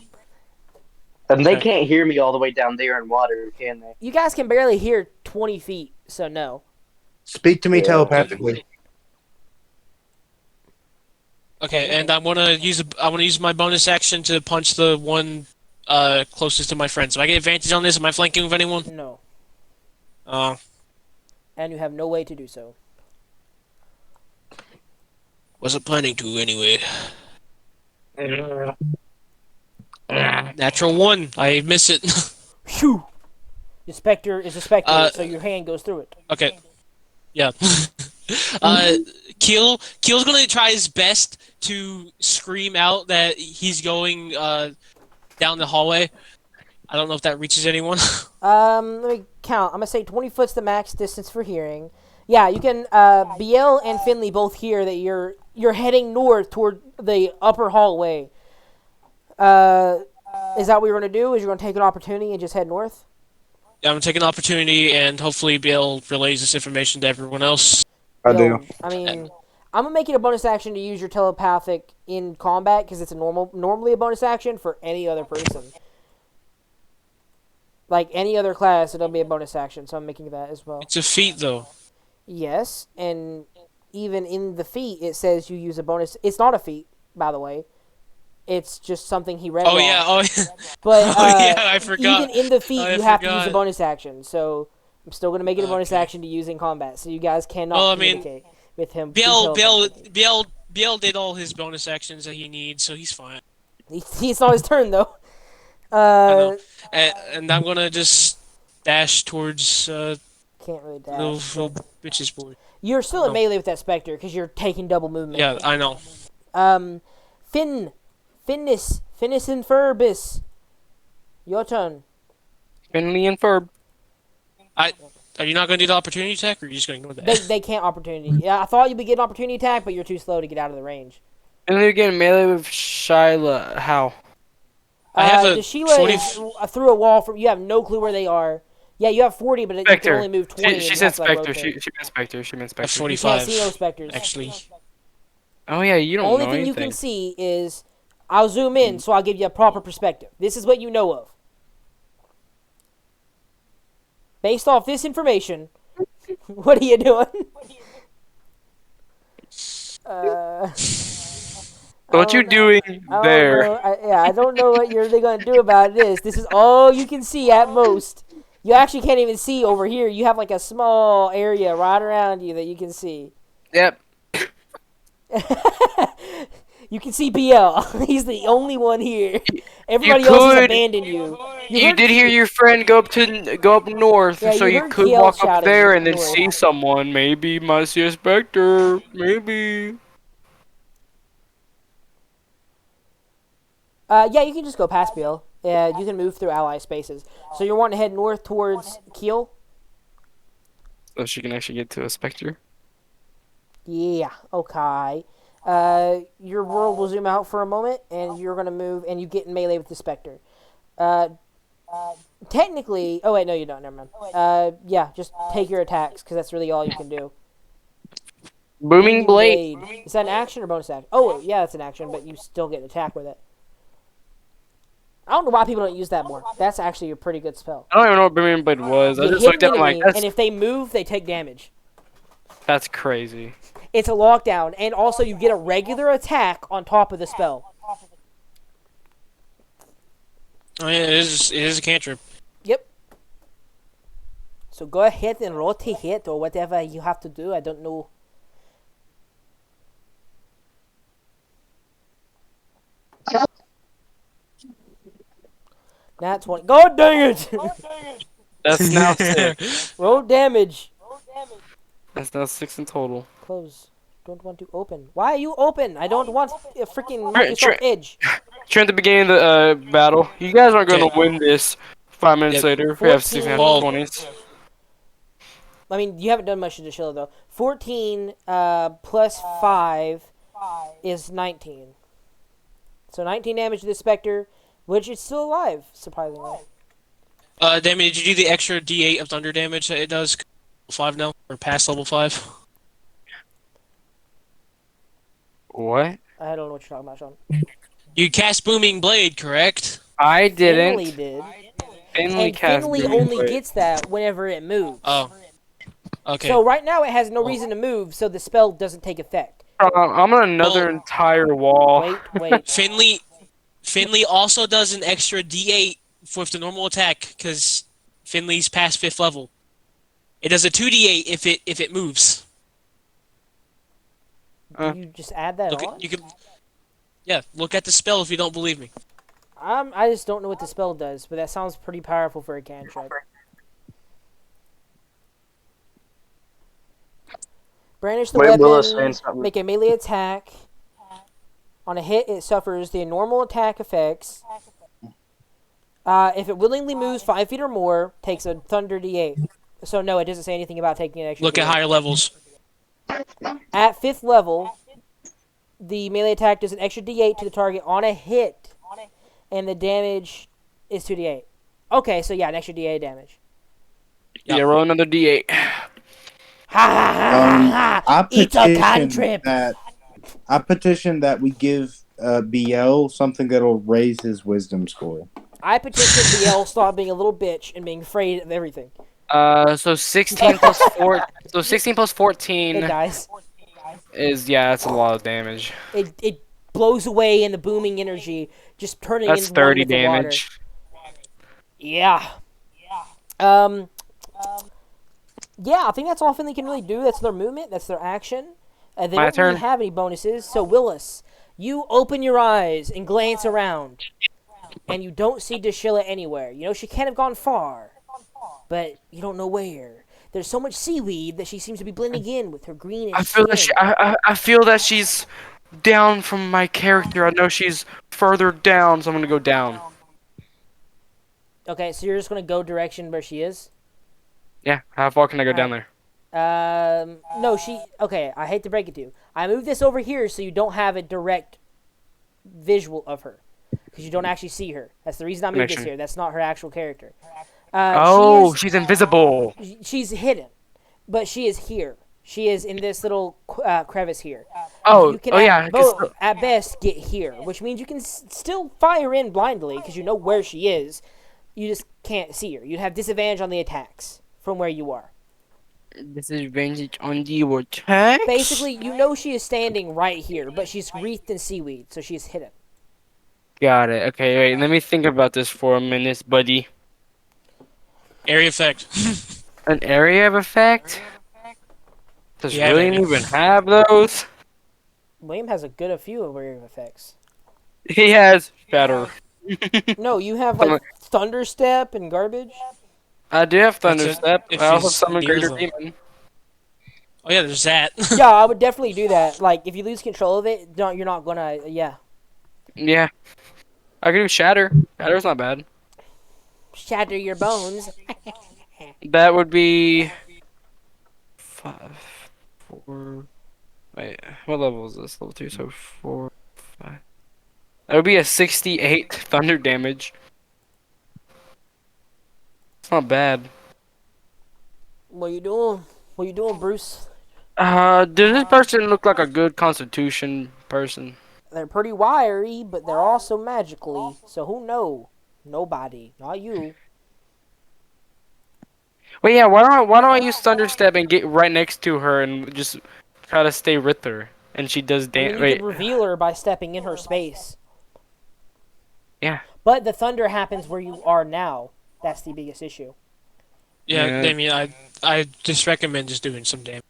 them. And they Okay. can't hear me all the way down there in water, can they? You guys can barely hear 20 feet, so no. Speak to me Yeah. telepathically. Okay, Okay. and I want to use my bonus action to punch the one closest to my friend. So I get advantage on this. Am I flanking with anyone? No. Uh, And you have no way to do so. wasn't planning to anyway. Natural one. I miss it. Phew! The specter is a specter, Uh, so your hand goes through it. Okay. Yeah. Keel's gonna try his best to scream out that he's going down the hallway. I don't know if that reaches anyone. Let me count. I'm gonna say 20 foot's the max distance for hearing. Yeah, you can. Biel and Finley both hear that you're heading north toward the upper hallway. Is that what you're gonna do? Is you're gonna take an opportunity and just head north? I'm gonna take an opportunity and hopefully Bill relays this information to everyone else. I do. I mean, I'm gonna make it a bonus action to use your telepathic in combat because it's normally a bonus action for any other person. Like any other class, it'll be a bonus action, so I'm making that as well. It's a feat though. Yes, and even in the feat, it says you use a bonus. It's not a feat, by the way. It's just something he read. Oh wrong. yeah, oh yeah. But Oh yeah, I forgot. even in the feat, I you have to use a forgot. bonus action. So I'm still gonna make it a bonus Okay. action to use in combat. So you guys cannot Well, I mean, communicate with him. Bill through telepathy. did all his bonus actions that he needs, so he's fine. It's not his turn though. I know. And I'm gonna just dash towards Can't really dash. little bitch's boy. You're still in No. melee with that specter because you're taking double movement. Yeah, I know. Finis and Furbis. Your turn. Finley and Ferb. Are you not gonna do the opportunity attack, or are you just gonna ignore that? They can't opportunity. Yeah, I thought you'd be getting opportunity attack, but you're too slow to get out of the range. Finley again melee with Shyla. How? I have a the Sheila 20 is through a wall from. You have no clue where they are. Yeah, you have 40, but you can Spectre. only move 20. She and said you have to, like, Spectre. rotate. She meant Spectre. She meant I have Spectre. You can't 45. see no specters. Actually, Oh yeah, you The don't only know thing anything. you can see is. I'll zoom in so I'll give you a proper perspective. This is what you know of. Based off this information, what are you doing? What you doing I there? don't know. I don't know what you're really going to do about this. This is all you can see at most. You actually can't even see over here. You have like a small area right around you that you can see. Yep. You can see BL. He's the only one here. Everybody else has could- abandoned you. You heard did hear Ke- your friend go up north, Yeah, so you you heard could Kiel walk up shouting there and then north. see someone. Maybe might see a specter. Maybe. Yeah, you can just go past BL. Yeah, you can move through ally spaces. So you're wanting to head north towards Kiel? So she can actually get to a specter. Yeah, okay. Your world will zoom out for a moment, and you're going to move, and you get in melee with the Spectre. Technically... Oh, wait, no, you don't. Never mind. Yeah, just take your attacks, because that's really all you can do. Booming blade. Is that an action or bonus action? Oh, yeah, that's an action, but you still get an attack with it. I don't know why people don't use that more. That's actually a pretty good spell. I don't even know what booming blade was. I You just hit looked an at it like enemy, and that's if they move, they take damage. crazy. It's a lockdown, and also you get a regular attack on top of the spell. oh yeah, it is a cantrip. Yep. So go ahead and rotate hit or whatever you have to do. I don't know. That's one. God dang it! That's now 6. Roll damage. That's now 6 in total. Close. Don't want to open. Why are you open? I don't want a freaking Trent, Microsoft Trent. Edge. Trent, at the beginning of the battle, you guys aren't going Okay. to win this 5 minutes Yep. later. We have 6 and a half 14. 20s. I mean, you haven't done much to the shield though. 14 plus 5 is 19. So 19 damage to the Spectre, which is still alive, surprisingly. Damien, did you do the extra D8 of thunder damage that it does? 5 now, or past level 5? What? I don't know what you're talking about, Sean. You cast booming blade, correct? I Finley didn't. did, Finley and cast Finley booming only blade. gets that whenever it moves. Oh, okay. So right now it has no Well, reason to move, so the spell doesn't take effect. I'm on another well, entire wall. Wait. Finley also does an extra D8 with the normal attack because Finley's past 5th level. It does a 2d8 if it moves. Do Uh, you just add that Look on? at you can look at the spell if you don't believe me. I just don't know what the spell does, but that sounds pretty powerful for a cantrip. Brandish the Wait, Willis saying weapon, something. make a melee attack. On a hit, it suffers the normal attack effects. If it willingly moves 5 feet or more, takes a Thunder D8. So no, it doesn't say anything about taking an extra Look at D8. higher levels. At 5th level, the melee attack does an extra D8 to the target on a hit, and the damage is 2d8. Okay, so yeah, an extra D8 damage. Yep. Yeah, roll another D8. Ha ha ha ha ha! I It's a petition cantrip! that we give BL something that'll raise his wisdom score. I petition BL stop being a little bitch and being afraid of everything. So 16 plus 4. So 16 plus It 14 dies. is that's a lot of damage. It blows away in the booming energy, just turning That's into one 30 with the water. damage. Yeah. Yeah, I think that's all Finley can really do. That's their movement. That's their action. They My don't really turn. have any bonuses. So Willis, you open your eyes and glance around, and you don't see Deshilla anywhere. You know she can't have gone far, but you don't know where. There's so much seaweed that she seems to be blending in with her greenish I feel skin. that I feel that she's down from my character. I know she's further down, so I'm gonna go down. Okay, so you're just gonna go direction where she is. Yeah, how far can I go All down right. there? No, okay, I hate to break it to you. I moved this over here so you don't have a direct visual of her. Because you don't actually see her. That's the reason I moved this Connection. here. That's not her actual character. Oh, she's invisible. She's hidden. But she is here. She is in this little crevice here. Oh, You can yeah. at best get here, which means you can still fire in blindly because you know where she is. You just can't see her. You'd have disadvantage on the attacks from where you are. Disadvantage on the attacks. Basically, you know she is standing right here, but she's wreathed in seaweed, so she's hidden. Got it. Okay, wait. Let me think about this for a minute, buddy. Area effect. An area of effect? Does You have William any? even have those? William has a few of area effects. He has shatter. No, you have Some- like Thunderstep and garbage. I do have That's Thunderstep. if I also he's summon near Greater them. Demon. Oh yeah, there's that. Yeah, I would definitely do that. Like, if you lose control of it, you're not gonna. Yeah, Yeah. I can do Shatter. Shatter's not bad. shatter your bones. That would be 5, 4. Wait, what level is this? Level 2, so 4, 5. That would be a 68 thunder damage. It's not bad. What you doing? What you doing, Bruce? Does this person look like a good constitution person? They're pretty wiry, but they're also magically. So who know? Nobody, not you. Wait, yeah, why don't I use Thunderstep and get right next to her and just try to stay with her? And she does I mean, you wait. could reveal her by stepping in her space. Yeah. But the thunder happens where you are now. That's the biggest issue. Yeah, Yeah. Damien, I just recommend just doing some damage.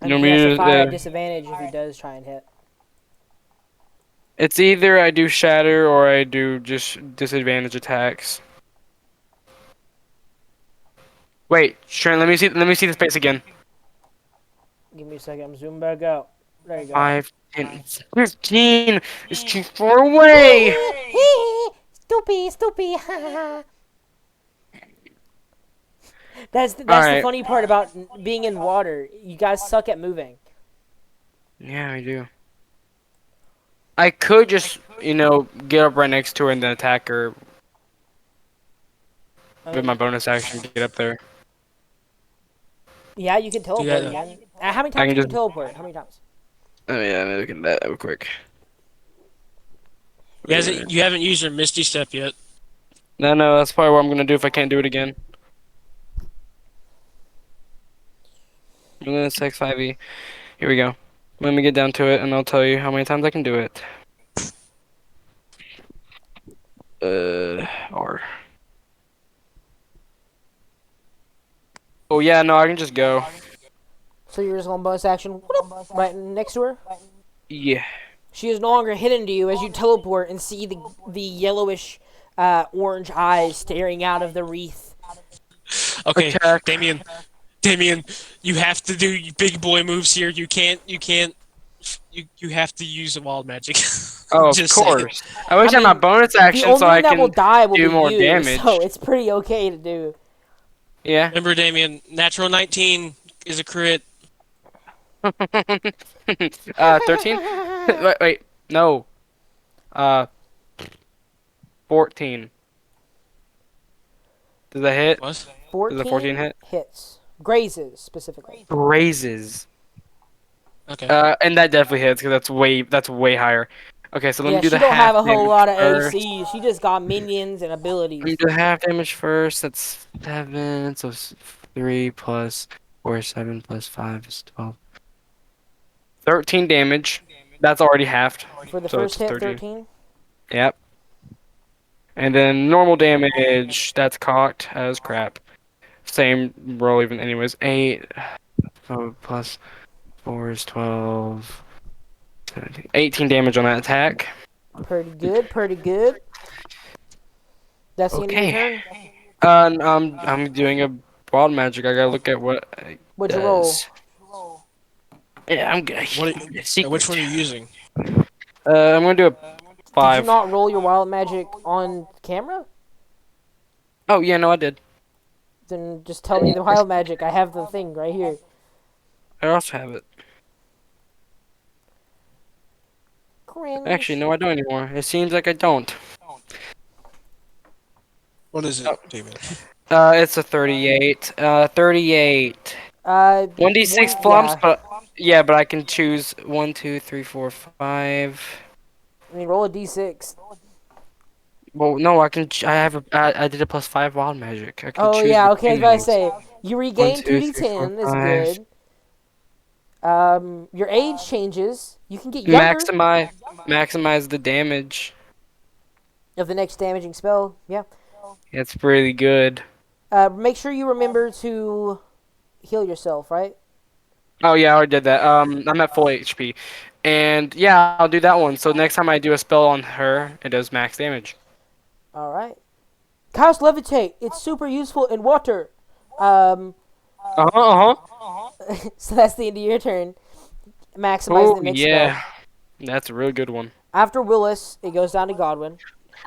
And You he want me has to to, fire at disadvantage if he does try and hit. It's either I do Shatter or I do just disadvantage attacks. Wait, Trent, let me see the space again. Give me a second. I'm zooming back out. There you go. 5, 10, 15 is too far away. Stupid. That's the Alright. funny part about being in water. You guys suck at moving. Yeah, I do. I could just, get up right next to her and then attack her with my bonus action to get up there. Yeah, you can teleport that. again. How many I times can can you just- teleport? How many times? Oh yeah, let me look at that real quick. You haven't used your Misty Step yet. No, that's probably what I'm gonna do if I can't do it again. I'm gonna 5e. Here we go. Let me get down to it, and I'll tell you how many times I can do it. R. Oh yeah, no, I can just go. So you're just going bonus action right next to her. Yeah. She is no longer hidden to you as you teleport and see the yellowish, orange eyes staring out of the wreath. Okay, Attack. Damien, you have to do big boy moves here. You have to use the wild magic. Oh, of Just saying. course. I wish I had my mean, bonus the action so only I one that will can die will do be more you, damage. so it's pretty okay to do. Yeah. Remember, Damien, natural 19 is a crit. 13? Wait, no. Uh, 14. Does that hit? What? Does a 14 14 hit? hits. Grazes, specifically. Raises. Okay. And that definitely hits because that's way higher. Okay, so let me Yeah, do she the don't half have a whole damage lot of first. AC. She just got minions and Let me abilities. do the half damage first. That's 7. So 3 plus 4 is 7 plus 5 is 12. 13 damage. That's already halved. For the So first it's hit, 13. 13. Yep. And then normal damage, that's cocked as crap. Same roll even anyways. 8 plus 4 is 12. 17, 18 damage on that attack. Pretty good, pretty good. That's the end of your Okay. turn. I'm doing a wild magic. I gotta look at what it What'd you roll? does. Yeah, I'm good. What? Which Secret. one are you using? I'm gonna do a Did you 5. not roll your wild magic on camera? Oh yeah, no, I did. Then just tell me the wild magic. I have the thing right here. I also have it. Actually, Cringe. no, I don't anymore. It seems like I don't. What is it, Oh, Damien? it's a 38. 38. Uh, 1d6 one, flumps, yeah. but yeah, but I can choose 1, 2, 3, 4, 5. I mean, roll a d6. Well, no, I can. I have a. I did a +5 wild magic. I can Oh choose yeah, okay. I was between about to these. say you 1, regain 2, 3, 4, 2d10. That's 5. good. Your age changes. You can get younger Maximize the damage. of the next damaging spell. Yeah. It's pretty good. Make sure you remember to heal yourself. Right. Oh yeah, I already did that. I'm at full HP, and yeah, I'll do that one. So next time I do a spell on her, it does max damage. All right. Cast levitate. It's super useful in water. Um. So that's the end of your turn. Maximize Oh the next spell. yeah, that's a really good one. After Willis, it goes down to Godwin.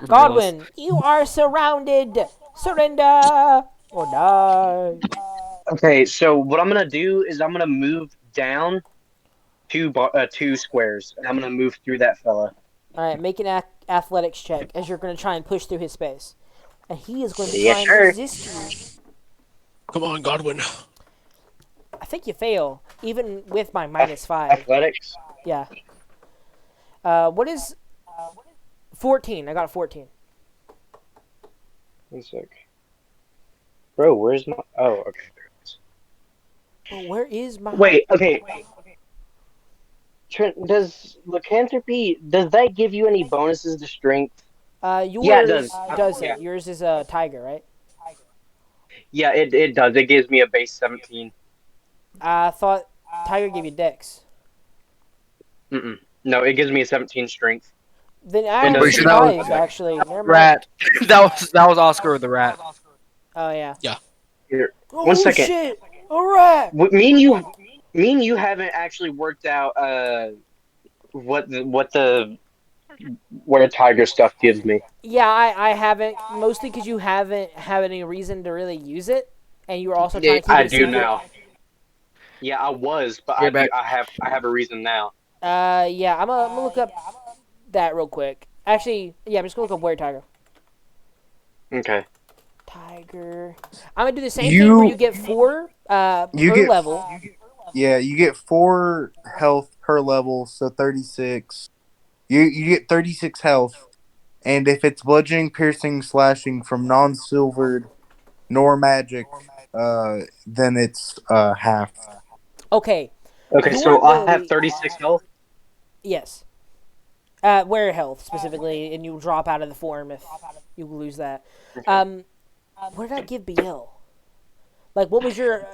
Realist. Godwin, you are surrounded. Surrender or die. Okay, so what I'm gonna do is I'm gonna move down two squares, and I'm gonna move through that fella. All right, make an athletics check as you're going to try and push through his space, and he is going to try Yes, and sir. resist you. Come on, Godwin. I think you fail, even with my -5. Athletics. Yeah. What is 14? I got a 14. One sec. Bro, where's my? Oh, okay. There it is. Oh, where is my? Wait, okay. Trent, does lycanthropy does that give you any bonuses to strength? Yeah, it Yours does. Yeah, doesn't. Yours is a tiger, right? yeah, it does. It gives me a base 17. I thought tiger gave you dex. Mm-mm. No, it gives me a 17 strength. Then It I'm I'm pretty does. sure that was surprised, actually. Never mind. rat. that was Oscar the rat. Oh yeah. Here, one Oh second. shit! All right. Me and you haven't actually worked out what the where tiger stuff gives me. Yeah, I haven't, mostly because you haven't had any reason to really use it, and you were also trying Yeah, to keep I it a do secret. now. Yeah, I was, but you're back. I have a reason now. Yeah, I'm gonna look up that real quick. Actually, yeah, I'm just gonna look up where tiger. Okay. Tiger. I'm gonna do the same thing where you get 4 You per get level. Yeah, you get 4 health per level, so 36. You get 36 health, and if it's bludgeoning, piercing, slashing from non-silvered nor magic, then it's half. Okay, Okay, your so I have ability. 36 health. Yes. Wear health specifically, and you drop out of the form if you lose that. Um, where did I give BL? Like, what was your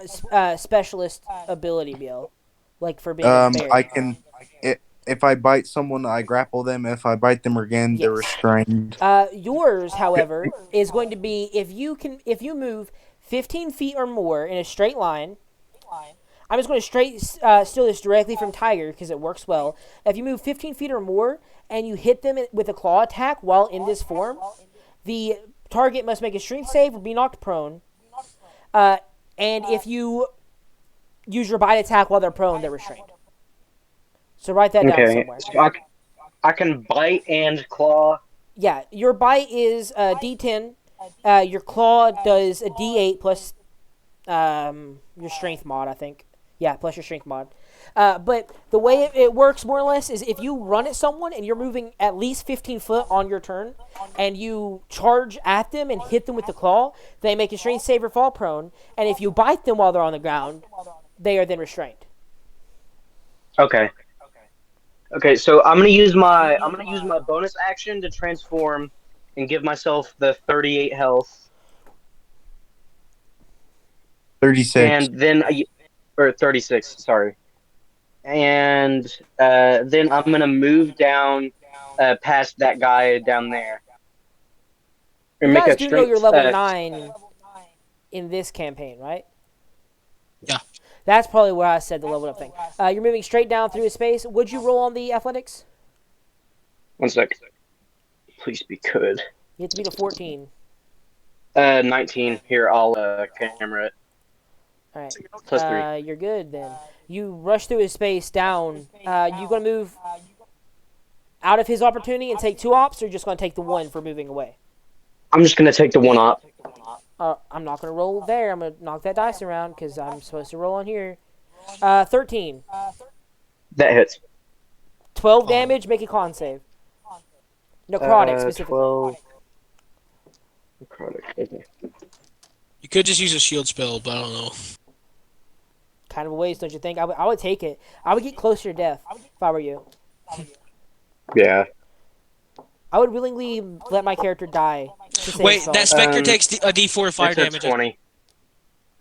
specialist ability, BL? Like for being a bear? I can, if I bite someone, I grapple them. If I bite them again, they're Yes. restrained. Yours, however, is going to be if you move 15 feet or more in a straight line. I'm just going to steal this directly from Tiger because it works well. If you move 15 feet or more and you hit them with a claw attack while in this form, the target must make a strength save or be knocked prone. And if you use your bite attack while they're prone, they're restrained. So write that down Okay, somewhere. so I can bite and claw. Yeah, your bite is D10. Your claw does a D8 plus your strength mod, I think. Yeah, plus your strength mod. But the way it works, more or less, is if you run at someone and you're moving at least 15 foot on your turn, and you charge at them and hit them with the claw, they make a strength save or fall prone. And if you bite them while they're on the ground, they are then restrained. Okay. Okay, so I'm gonna use my bonus action to transform and give myself the 38 health, 36. and then or 36, sorry, and then I'm gonna move down past that guy down there You and make guys a do know you're strength. level 9 in this campaign, right? Yeah. That's probably where I said the level up thing. You're moving straight down through space. Would you roll on the athletics? 1 sec. Please be good. You have to beat a 14. 19. Here, I'll camera it. All right. +3. You're good then. You rush through his space down. You gonna move out of his opportunity and take 2 ops, or you're just gonna take the 1 for moving away? I'm just gonna take the 1 op. I'm not gonna roll there. I'm gonna knock that dice around because I'm supposed to roll on here. 13. That hits. 12 damage. Make a con save. Necrotic specifically. 12. Necrotic. Okay. You could just use a shield spell, but I don't know. Kind of a waste, don't you think? I would take it. I would get closer to death if I were you. Yeah. I would willingly let my character die to save Wait, spell. that Spectre Um, takes a D4 fire It's a damage. 20. It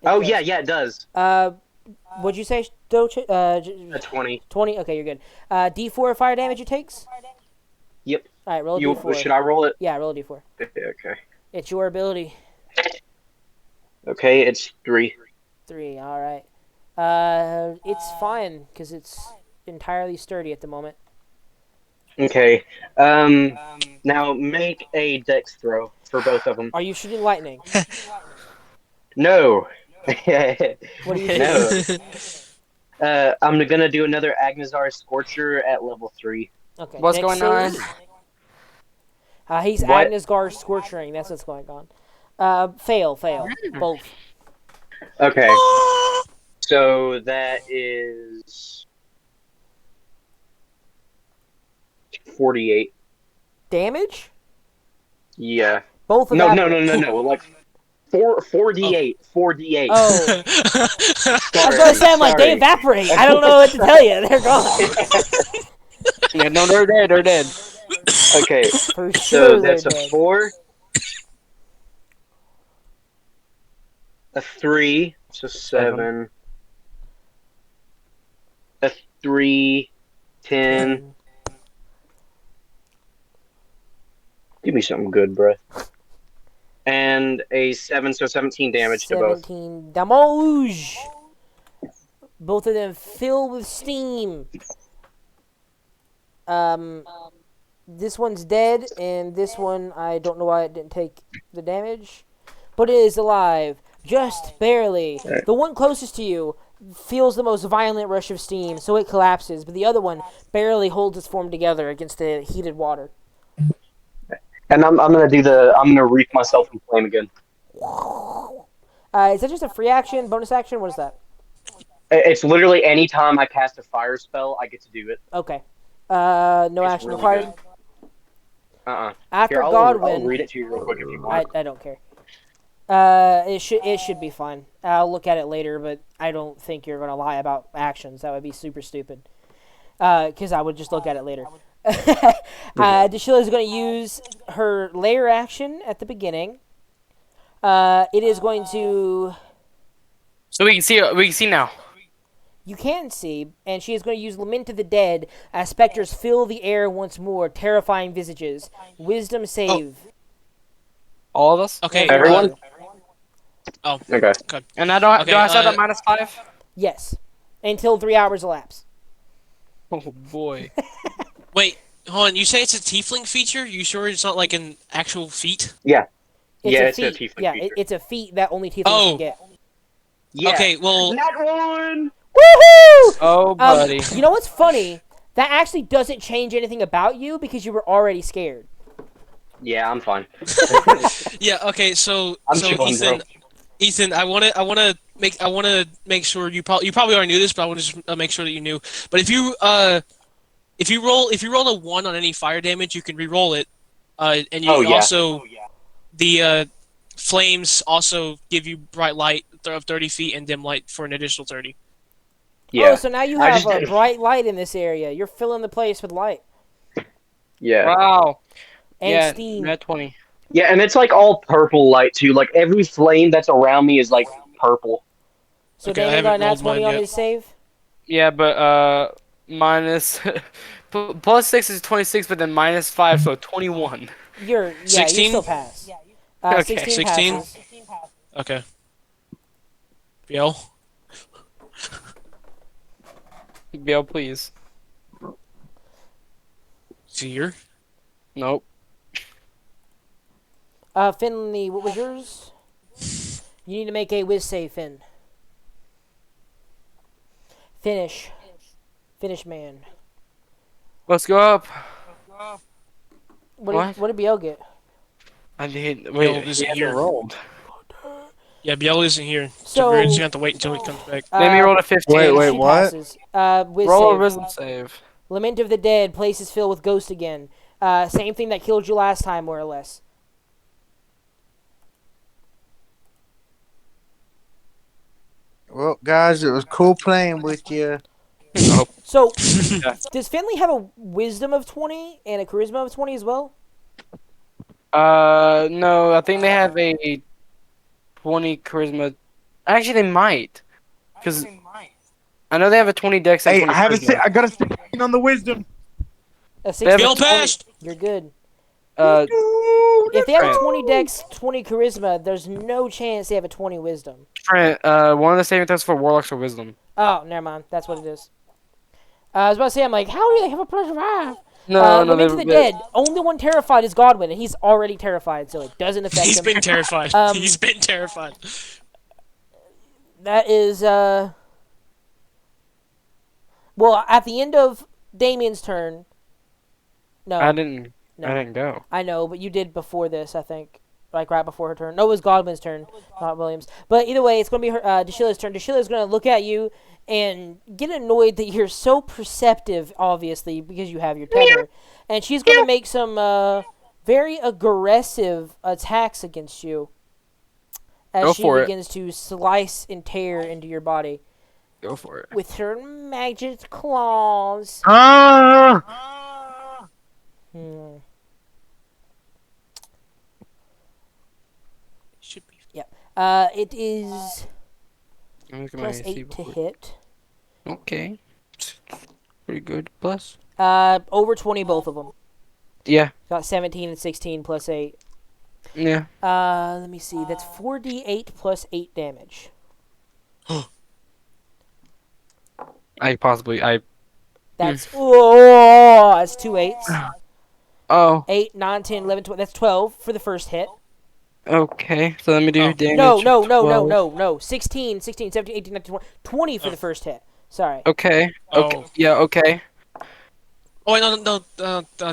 Oh, does. yeah, it does. What'd you say, Doche? A 20. 20? Okay, you're good. D4 fire damage it takes? Yep. Alright, roll a D4. Should I roll it? Yeah, roll a D4. Okay. It's your ability. Okay, it's 3. 3, alright. It's fine, because it's entirely sturdy at the moment. Okay. Now make a dex throw for both of them. Are you shooting lightning? No. What are you shooting? No. I'm gonna do another Agnazar Scorcher at level 3. Okay, What's dex going on? saves. He's What? Agnesgar Scorchering. That's what's going on. Fail. Both. Okay. So that is 48. Damage? Yeah. Both of No, that. no. Like 4d8. 4d8. Oh. I was Sorry, gonna say, I'm like, they sorry. evaporate. I don't know what to tell you. They're gone. Yeah, no, they're dead. They're dead. Okay. For So sure they're that's a dead. 4, a 3, so 7, a 3, 10. Give me something good, bruh. And a 7, so 17 damage to both. 17 damage. Both of them fill with steam. This one's dead, and this one, I don't know why it didn't take the damage. But it is alive. Just barely. Right. The one closest to you feels the most violent rush of steam, so it collapses. But the other one barely holds its form together against the heated water. And I'm gonna reap myself in flame again. Is that just a free action, bonus action? What is that? It's literally any time I cast a fire spell, I get to do it. Okay. No It's action really required. After Here, I'll Godwin, read it to you real quick if you want. I don't care. It should be fine. I'll look at it later, but I don't think you're gonna lie about actions. That would be super stupid. Because I would just look at it later. Deshila is going to use her layer action at the beginning. It is going to. So we can see. We can see now. You can see, and she is going to use Lament of the Dead as specters fill the air once more, terrifying visages. Wisdom save. All of us. Okay. Everyone? Oh. Okay. Good. And I don't. Okay, do I start at -5? Yes, until 3 hours elapse. Oh boy. Wait, hold on. You say it's a tiefling feature? You sure it's not like an actual feat? Yeah. It's Yeah, a it's a feat. tiefling Yeah, feature. it's a feat that only tieflings Oh. can get. Yeah. Okay, well, That one! Woohoo! Oh buddy. You know what's funny? That actually doesn't change anything about you because you were already scared. Yeah, I'm fine. yeah. Okay, so I'm so chilling, bro. Ethan, I want to make sure you probably already knew this, but I want to just make sure that you knew. But if you roll a 1 on any fire damage, you can re-roll it. And you Oh, yeah. also the flames also give you bright light of 30 feet and dim light for an additional 30. Yeah. Oh, so now you I have just a did- bright light in this area. You're filling the place with light Yeah. Wow. and Yeah. steam. Net 20. Yeah, and it's like all purple light too. Like every flame that's around me is like purple. So Okay, I Damien got haven't a nat rolled 20 mine on yet. his save. Yeah, but minus plus 6 is 26, but then -5, so 21. You 16? still pass. Okay. 16 16? passes. Okay. Biel? Bill, please. Seer? Nope. Finley, what was yours? You need to make a whiz save, Finn. Finish, man. Let's go up. What did BL get? I did. Bill Wait, isn't he hasn't here. rolled. Yeah, Biel isn't here. So So- we're just gonna have to wait until he comes back. Maybe roll a 15. Wait, She what? passes. Whiz Roll a save. wisdom save. Lament of the Dead. Places filled with ghosts again. Same thing that killed you last time, more or less. Well, guys, it was cool playing with you. So, Yeah. does Finley have a wisdom of 20 and a charisma of 20 as well? No, I think they have a 20 charisma. Actually, they might. Because I know they have a 20 dex and Hey, 20 I haven't. charisma. I got a 16 on the wisdom. A They have 16? Biel passed! You're good. Uh, If they have a Trent. 20 dex, 20 charisma, there's no chance they have a 20 wisdom. Trent, one of the saving throws for warlocks or wisdom. Oh, never mind. That's what it is. I was about to say, I'm like, how do they have a plus 5? No, no, Lament to the they're- Dead. Only one terrified is Godwin, and he's already terrified, so it doesn't affect He's him. been terrified. Um, He's been terrified. That is, well, at the end of Damien's turn. No, I didn't. No. I didn't go. I know, but you did before this, I think. Like right before her turn. No, it was Godwin's turn, not William's. But either way, it's going to be her, Deshila's turn. Deshila's going to look at you and get annoyed that you're so perceptive, obviously, because you have your tether. And she's going to make some very aggressive attacks against you as Go she for it. begins to slice and tear into your body Go for it. with her magic claws. Ah! Hmm. Should be. It is Let me look at my plus AC 8 to before. hit. Okay. Pretty good. Plus. Over 20 both of them. Yeah. Got 17 and 16 plus 8. Yeah. Let me see. That's 4d8 plus 8 damage. That's that's 2 8s. Oh. 8, 9, 10, 11, 12. That's 12 for the first hit. Okay. So let me do Oh. damage. No. of 12. 16, 17, 18, 19, 20. 20 for the first hit. Sorry. Okay. Okay. Oh. Yeah. Okay. Oh, wait, no,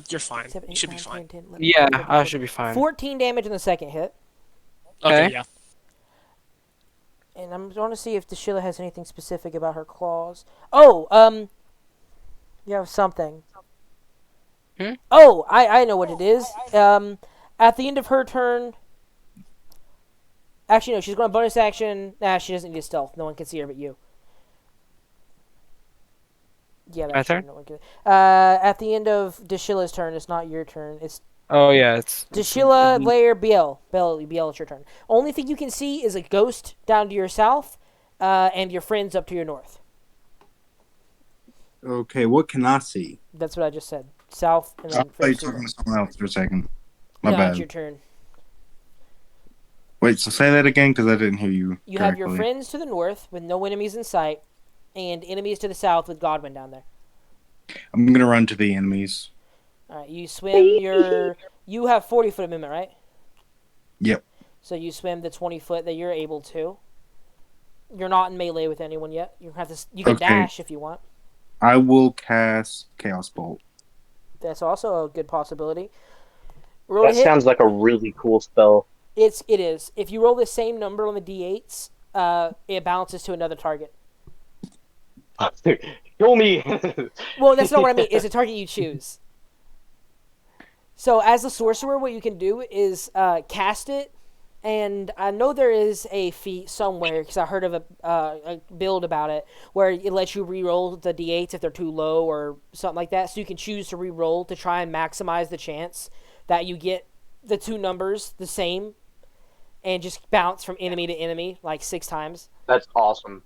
you're fine. 7, You 8, should 9, be fine. 10, 11, Yeah, 12, I 13, should be fine. 14 damage in the second hit. Okay, Okay. yeah. And I'm going to see if Deshila has anything specific about her claws. Oh, you have something. Oh, I know what it is. At the end of her turn, actually no, she's going to bonus action. Nah, she doesn't need stealth. No one can see her but you. Yeah, My that's true. turn? No one can. At the end of Deshilla's turn, it's not your turn. It's Oh yeah, it's Deshilla, Lair, Biel. Biel, it's your turn. Only thing you can see is a ghost down to your south, and your friends up to your north. Okay, what can I see? That's what I just said. South and I then thought you were friends to your talking north. to someone else for a second. My No, it's bad. your turn. Wait, so say that again because I didn't hear you You have your correctly. friends to the north with no enemies in sight, and enemies to the south with Godwin down there. I'm gonna run to the enemies. All right, you swim your. You have 40-foot movement, right? Yep. So you swim the 20 foot that you're able to. You're not in melee with anyone yet. You have to. You can Okay. dash if you want. I will cast Chaos Bolt. That's also a good possibility. Roll to That hit. sounds like a really cool spell. It is. If you roll the same number on the d8s, it bounces to another target. Kill me. Well, that's not what I mean. It's a target you choose. So as a sorcerer, what you can do is cast it, and I know there is a feat somewhere because I heard of a build about it where it lets you re-roll the d8s if they're too low or something like that. So you can choose to re-roll to try and maximize the chance that you get the two numbers the same, and just bounce from enemy to enemy like 6 times. That's awesome.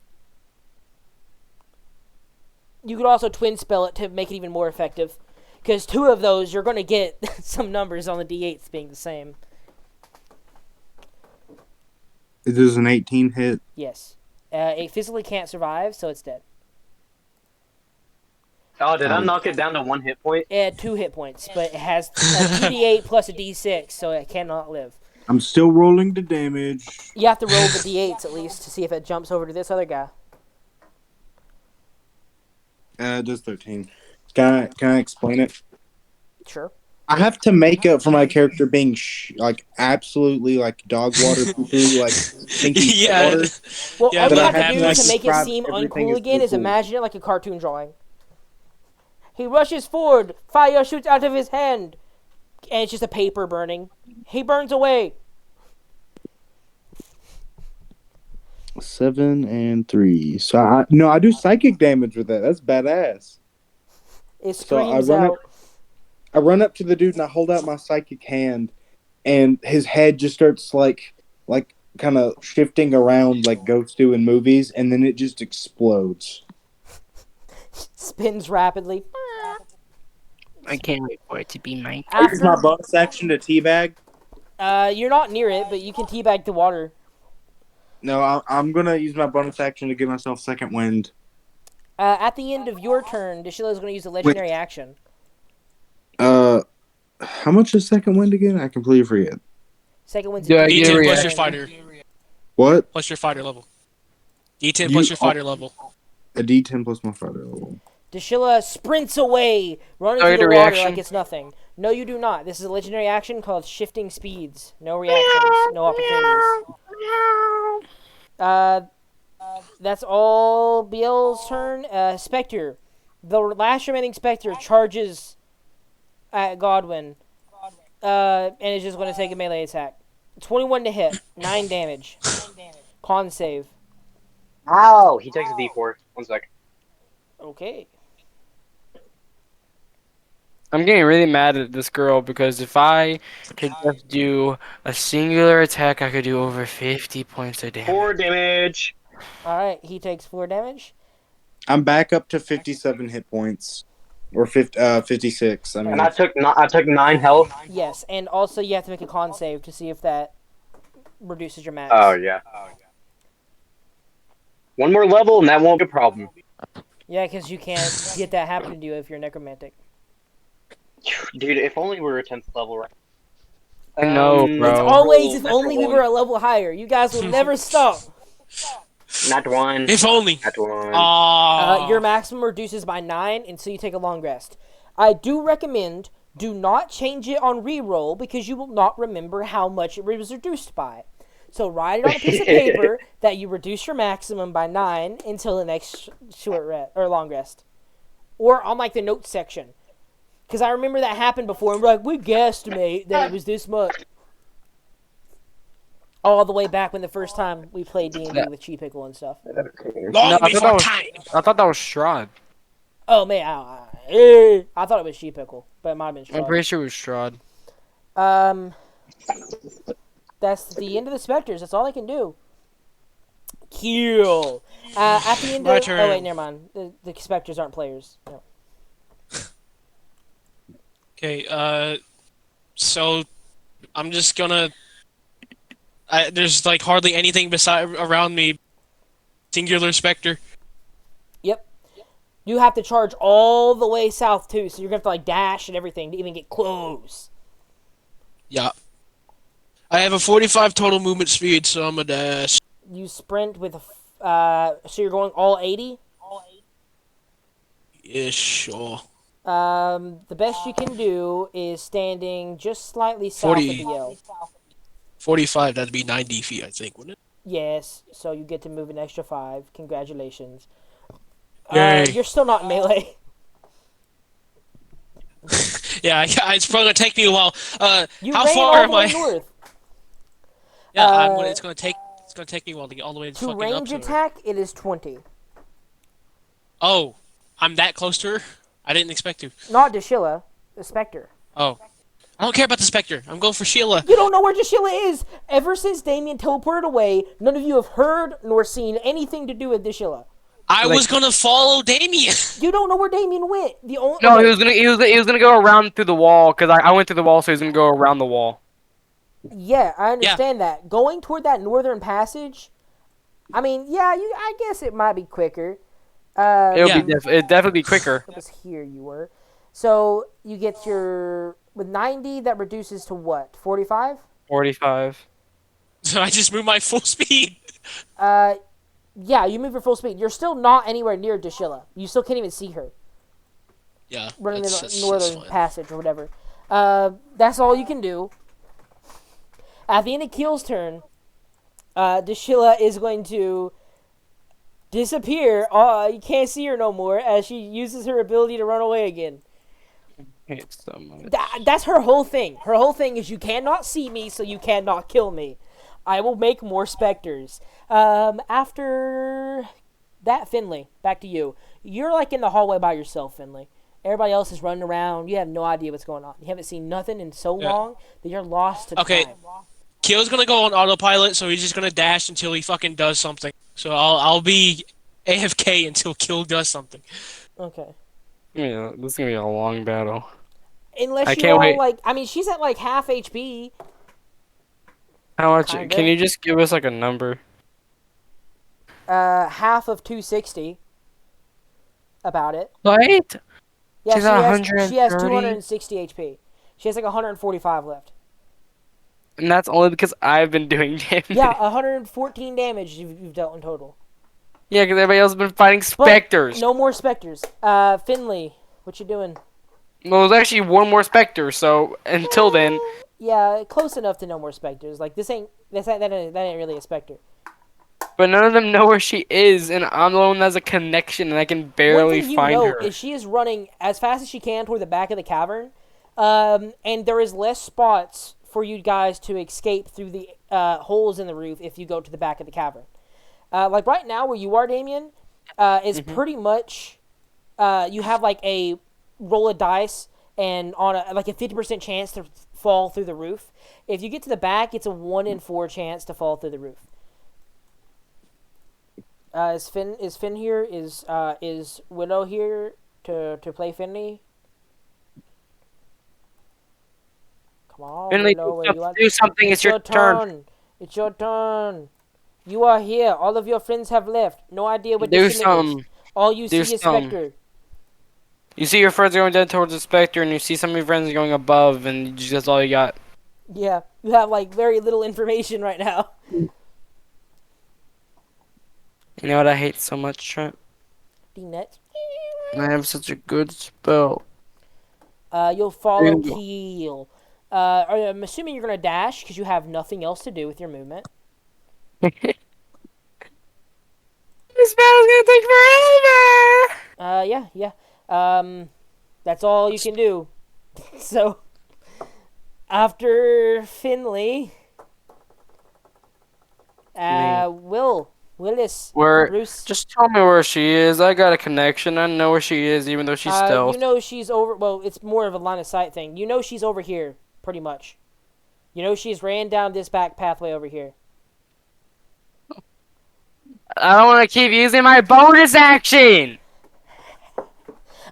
You could also twin spell it to make it even more effective. Because 2 of those, you're going to get some numbers on the d8s being the same. It is an 18 hit. Yes. It physically can't survive, so it's dead. Oh, did I knock it down to 1 hit point? It had 2 hit points, but it has a 2d8 plus a d6, so it cannot live. I'm still rolling the damage. You have to roll the d8s at least to see if it jumps over to this other guy. It does 13. Can I explain it? Sure. I have to make up for my character being absolutely like dog water poo like stinky Yeah. water. Well, Yeah, all you but have I to have do to, like, to make it describe seem everything uncool as again is cool. imagine it like a cartoon drawing. He rushes forward, fire shoots out of his hand, and it's just a paper burning. He burns away. 7 and 3. So I do psychic damage with that. That's badass. It So screams out. I run up to the dude and I hold out my psychic hand, and his head just starts like kind of shifting around like ghosts do in movies, and then it just explodes. Spins rapidly. I can't wait for it to be my. I use my After, bonus action to teabag. you're not near it, but you can teabag the water. No, I'm gonna use my bonus action to give myself second wind. At the end of your turn, Deshilla is going to use a legendary action. How much is second wind again? I completely forget. Second one's Do a I get a D10 D10 plus your reaction? fighter. What? Plus your fighter level. D10 plus your fighter level. A D10 plus my fighter level. Deshilla sprints away, running Do I through get the a water reaction? like it's nothing. No, you do not. This is a legendary action called Shifting Speeds. No reactions, no opportunities. That's all Biel's turn. Spectre. The last remaining Spectre charges at Godwin, and is just going to take a melee attack. 21 to hit, 9 damage. Con save. Ow! He takes a D4. 1 sec. Okay. I'm getting really mad at this girl because if I could just do a singular attack, I could do over 50 points of damage. 4 damage. Alright, he takes 4 damage. I'm back up to 57 hit points, or 56. I mean, And I took 9 health. Yes, and also you have to make a con save to see if that reduces your max. Oh, yeah. 1 more level and that won't be a problem. Yeah, because you can't get that happen to you if you're necromantic. Dude, if only we were a 10th level, right? I know, bro. It's always if only we were a level higher. You guys will never stop. Not 1. If only. Not 1. Your maximum reduces by 9 until you take a long rest. I do recommend do not change it on reroll because you will not remember how much it was reduced by. So write it on a piece of paper that you reduce your maximum by 9 until the next short rest or long rest, or on like the notes section. Because I remember that happened before, and we're like, we guesstimate that it was this much. All the way back when the first time we played D&D That- with Chi Pickle and stuff. No, Long before time. I thought that was Strahd. Oh man, I thought it was Chi Pickle, but it might have been I'm Strahd. pretty sure it was Strahd. That's the end of the specters. That's all I can do. Kill. At the end My of... turn. Oh, wait, never mind. The specters aren't players. No. Okay, so I'm just gonna. There's like hardly anything beside around me. Singular specter. Yep. You have to charge all the way south, too, so you're going to have to, like, dash and everything to even get close. Yeah. I have a 45 total movement speed, so I'm a dash. You sprint with so you're going all 80? Yeah, sure. The best you can do is standing just slightly south 40. of the L. 45, that'd be 90 feet, I think, wouldn't it? Yes, so you get to move an extra 5. Congratulations. Yay. You're still not in melee. Yeah, it's probably gonna take me a while. You How ran far all am the way I? north. Yeah, Uh, it's gonna take me a while to get all the way To fucking up range to her. attack, it is 20. Oh, I'm that close to her? I didn't expect to. Not Deshilla, the Spectre. Oh. I don't care about the Spectre. I'm going for Sheila. You don't know where Deshilla is! Ever since Damien teleported away, none of you have heard nor seen anything to do with Deshilla. I was gonna follow Damien. You don't know where Damien went. The only No, okay, he was gonna go around through the wall because I went through the wall, so he was gonna go around the wall. yeah, I understand that. Going toward that northern passage, I mean, yeah, I guess it might be quicker. It'd definitely be quicker. It was here you were. So you get your with 90 that reduces to what? 45? 45. So I just moved my full speed. Yeah, you move your full speed. You're still not anywhere near Deshilla. You still can't even see her Yeah, running that's the fine. northern passage or whatever. That's all you can do. At the end of Keel's turn, Deshilla is going to disappear. You can't see her no more as she uses her ability to run away again. Hate so much. That's her whole thing. Her whole thing is you cannot see me, so you cannot kill me. I will make more specters. After that, Finley, back to you. You're like in the hallway by yourself, Finley. Everybody else is running around. You have no idea what's going on. You haven't seen nothing in so long that you're lost to Okay. time. Kyo's gonna go on autopilot, so he's just gonna dash until he fucking does something. So I'll be AFK until Kyo does something. Okay. Yeah, this is gonna be a long battle. Unless I you can't all wait. like, I mean, she's at like half HP. How much? Kinda. Can you just give us like a number? Half of 260. About it. Right? Yeah, She's at she has 130? 260 HP. She has like 145 left. And that's only because I've been doing damage. Yeah, 114 damage you've dealt in total. Yeah, because everybody else has been fighting But specters. no more specters. Finley, what you doing? Well, there's actually one more specter, so until then, Yeah, close enough to no more specters. Like that ain't really a specter. but none of them know where she is, and I'm the one that has a connection, and I can One barely thing you find know her. is she is running as fast as she can toward the back of the cavern, and there is less spots for you guys to escape through the holes in the roof if you go to the back of the cavern. Like right now where you are, Damien, is pretty much you have like a roll of dice and on like a 50% chance to fall through the roof. If you get to the back, it's a 1 in 4 chance to fall through the roof. Is Finn here? Is Widow here to play Finley? Come on, Finley, Widow, where you at? do something. It's your turn. It's your turn. You are here. All of your friends have left. No idea what Do this is. some. All you see Do is some. Spectre. You see your friends going down towards the specter, and you see some of your friends going above, and that's all you got. Yeah, you have like very little information right now. You know what I hate so much, Trent? D-net. I have such a good spell. You'll follow Bingo. Keel. I'm assuming you're gonna dash because you have nothing else to do with your movement. This battle's gonna take forever! Yeah. That's all you can do. So after Finley, Me. Willis, Where? Bruce. Just tell me where she is. I got a connection. I know where she is, even though she's You stealth. know she's over. Well, it's more of a line of sight thing. You know she's over here, pretty much. You know she's ran down this back pathway over here. I don't want to keep using my bonus action.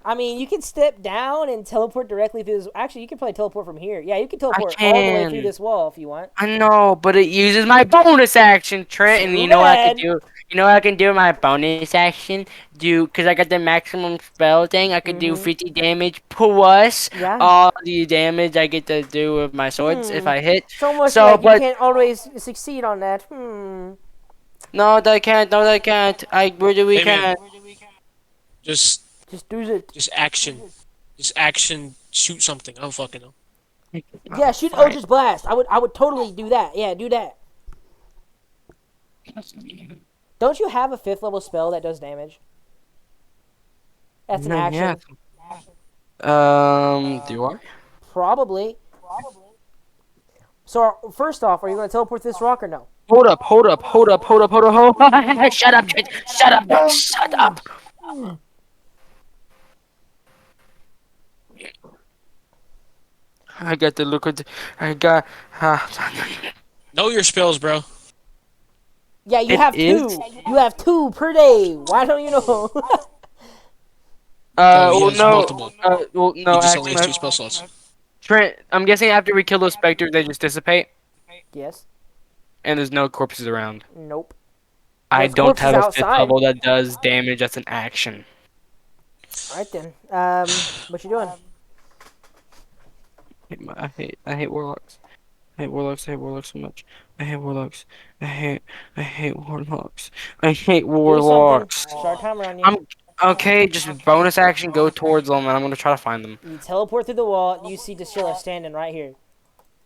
I mean, you can step down and teleport directly through this. Actually, you can probably teleport from here. Yeah, you can I teleport all the way through can. this wall if you want. I know, but it uses my bonus action, Trent. And Too you know what I could bad. do? You know what I can do with my bonus action? Because I got the maximum spell thing. I could do 50 damage plus Yeah. all the damage I get to do with my swords if I hit. It's almost So, like you but can't always succeed on that. no, they can't. No, they can't. I really we Hey, man. can't. Just Just do it. just action. Just action. Shoot something. I don't fucking know. Yeah, shoot Fine. Eldritch Blast. I would totally do that. Yeah, do that. Don't you have a 5th level spell that does damage? That's an No, action. yeah. Do I? Probably. So, first off, are you going to teleport this rock or no? Hold up, hold up, hold up, hold up, hold up, hold up. Shut up, Trent. Shut up, shut up. I got the look at. I got. Know your spells, bro. Yeah, you It have is? 2. You have 2 per day. Why don't you know? No, he Well, has no. multiple. Well, He no, just only actually, has 2 spell slots. Trent, I'm guessing after we kill those specters, they just dissipate, Yes. and there's no corpses around. Nope. I There's don't have corpses a 5th outside. level that does damage. That's an action. Alright then. What you doing? I hate warlocks. I hate warlocks. I hate warlocks so much. I hate warlocks. I hate warlocks. I hate Do something. warlocks. Start a timer on you. I'm okay. Just bonus action. Go towards them, and I'm gonna try to find them. You teleport through the wall. You see Deshilla standing right here.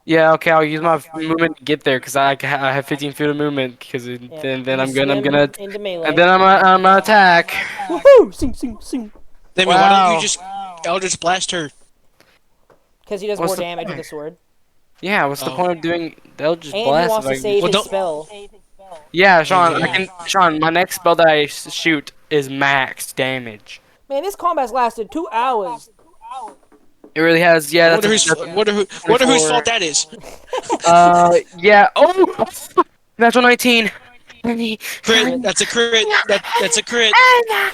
Yeah. Okay. I'll use my movement to get there because I have 15 feet of movement. Because Yeah. then You I'm swim gonna into melee. and then I'm gonna attack. Woohoo! Sing, sing, sing. Then why don't Wow. you just Eldritch Blast her? Because he does What's more the damage with point? the sword. Yeah. What's the Oh. point of doing? They'll just And he blast. wants to if I- save Well, his don't- spell. Yeah, Sean. yeah. Sean, my next spell that I shoot is max damage. Man, this combat's lasted 2 hours. It really has. Yeah. Wonder That's whose wonder whose fault that is. Yeah. Oh. Natural 19. Crit. That's a crit. That's a crit.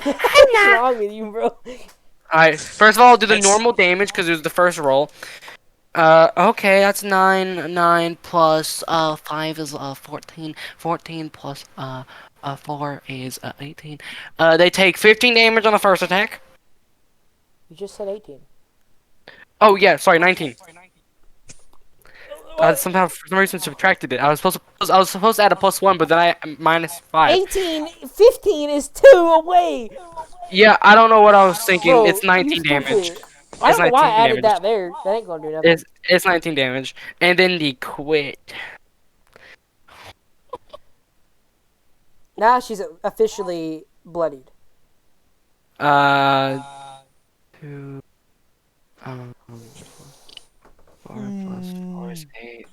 What's wrong with you, bro? Alright, first of all, I'll do the That's- normal damage because it was the first roll. Okay, that's 9 plus 5 is 14. 14 plus 4 is 18. They take 15 damage on the first attack. You just said 18. Oh yeah, sorry, 19. Somehow for some reason subtracted it. I was supposed to add a +1, but then I minus 5. 18, 15 is 2 away. Yeah, I don't know what I was thinking. Bro, It's 19 you damage. stupid. I don't know why I 19 added damage. that there. That ain't gonna do nothing. It's 19 damage, and then the quit. Now she's officially bloodied. 2 4 plus 4 is 8.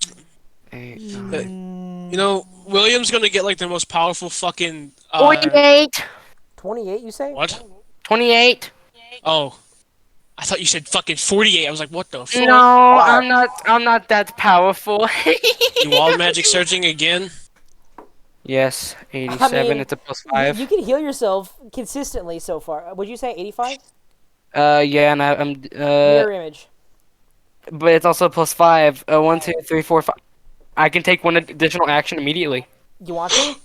8 9. You know, William's gonna get like the most powerful fucking. 28. 28, you say? What? 28. Oh, I thought you said fucking 48. I was like, what the fuck? No, I'm not that powerful. You wild magic searching again? Yes, 87. I mean, It's a +5. You can heal yourself consistently so far. Would you say 85? Yeah, and I'm Mirror image. but it's also +5. 1 2 3 4 5. I can take one additional action immediately. You want to?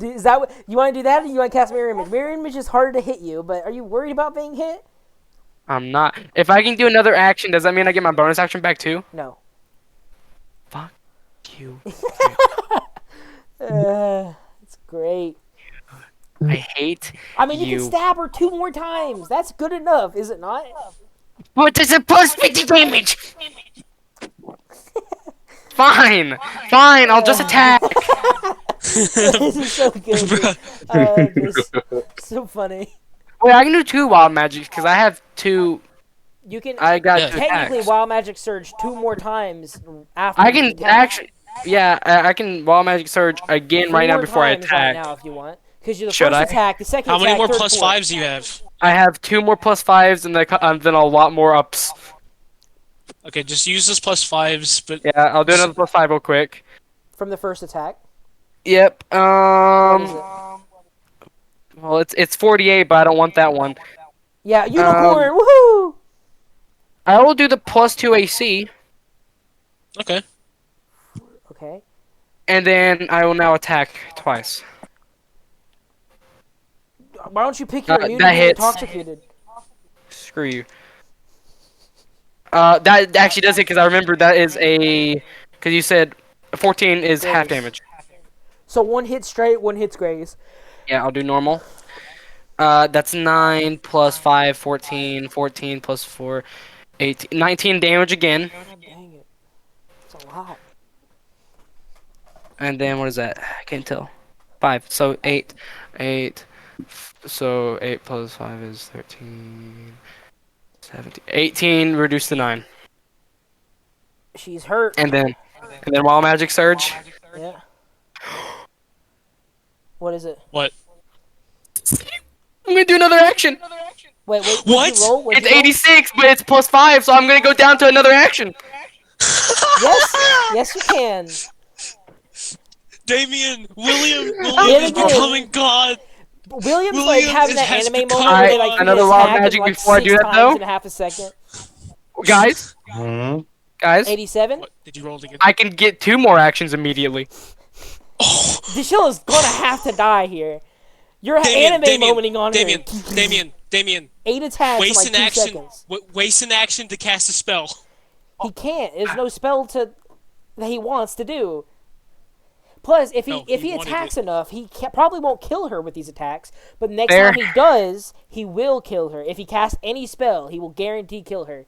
Is that what you want to do? That, or you want to cast mirror image? Mirror image is harder to hit you, but are you worried about being hit? I'm not. If I can do another action, does that mean I get my bonus action back too? No. Fuck you. It's great. I hate I mean, you you. can stab her 2 more times. That's good enough, is it not? But there's a +50 damage. Fine, I'll just attack. This is so good. Dude. This so funny. Wait, I can do 2 wild magics because I have 2. You can I got Yeah. 2 technically attacks. wild magic surge 2 more times after I you can attack. actually, yeah, I can wild magic surge again right now Four before I times right attack. now if you want, because you're the Should first I? attack, the second How many attack, more third, plus fourth. fives do you have? I have 2 more +5s and then I'll lot more ups. Okay, just use those plus fives, but Yeah, I'll do another +5 real quick. From the first attack. Yep. What is it? Well, it's 48, but I don't want that one. Yeah, unicorn. Woohoo! I will do the +2 AC, okay. Okay. and then I will now attack twice. Why don't you pick your That immunity and hits. intoxicated? Screw you. That actually does it because I remember that is a. Because you said 14 is half Graze. damage. So one hits straight, one hits graze. Yeah, I'll do normal. That's 9 plus 5, 14. 14 plus 4, 18. 19 damage again. Dang it. That's a lot. And then what is that? I can't tell. 5. So 8. 8. So 8 plus 5 is 13. 17. 18 reduced to 9. She's hurt. And then wild magic surge. Yeah. What is it? What? I'm gonna do another action. Wait, What? What'd you roll? What'd It's you roll? 86, but it's +5, so I'm gonna go down to another action. Yes, you can. Damien, William Yet is again. becoming God. William's like William having that has anime become- moment where they like Another hit wild attack magic like before I 6 do that, times though? in a half a second. Guys, Hmm? guys, 87. What? Did you roll it again? I can get 2 more actions immediately. Oh, Dishil is gonna have to die here. You're anime momenting on Damien, her. Damien. 8 attacks in Waste like an 2 action. seconds. Waste an action to cast a spell. He can't. There's no spell that he wants to do. Plus, if No, he he wanted attacks it. enough, he probably won't kill her with these attacks. But next Fair. time he does, he will kill her. If he casts any spell, he will guarantee kill her.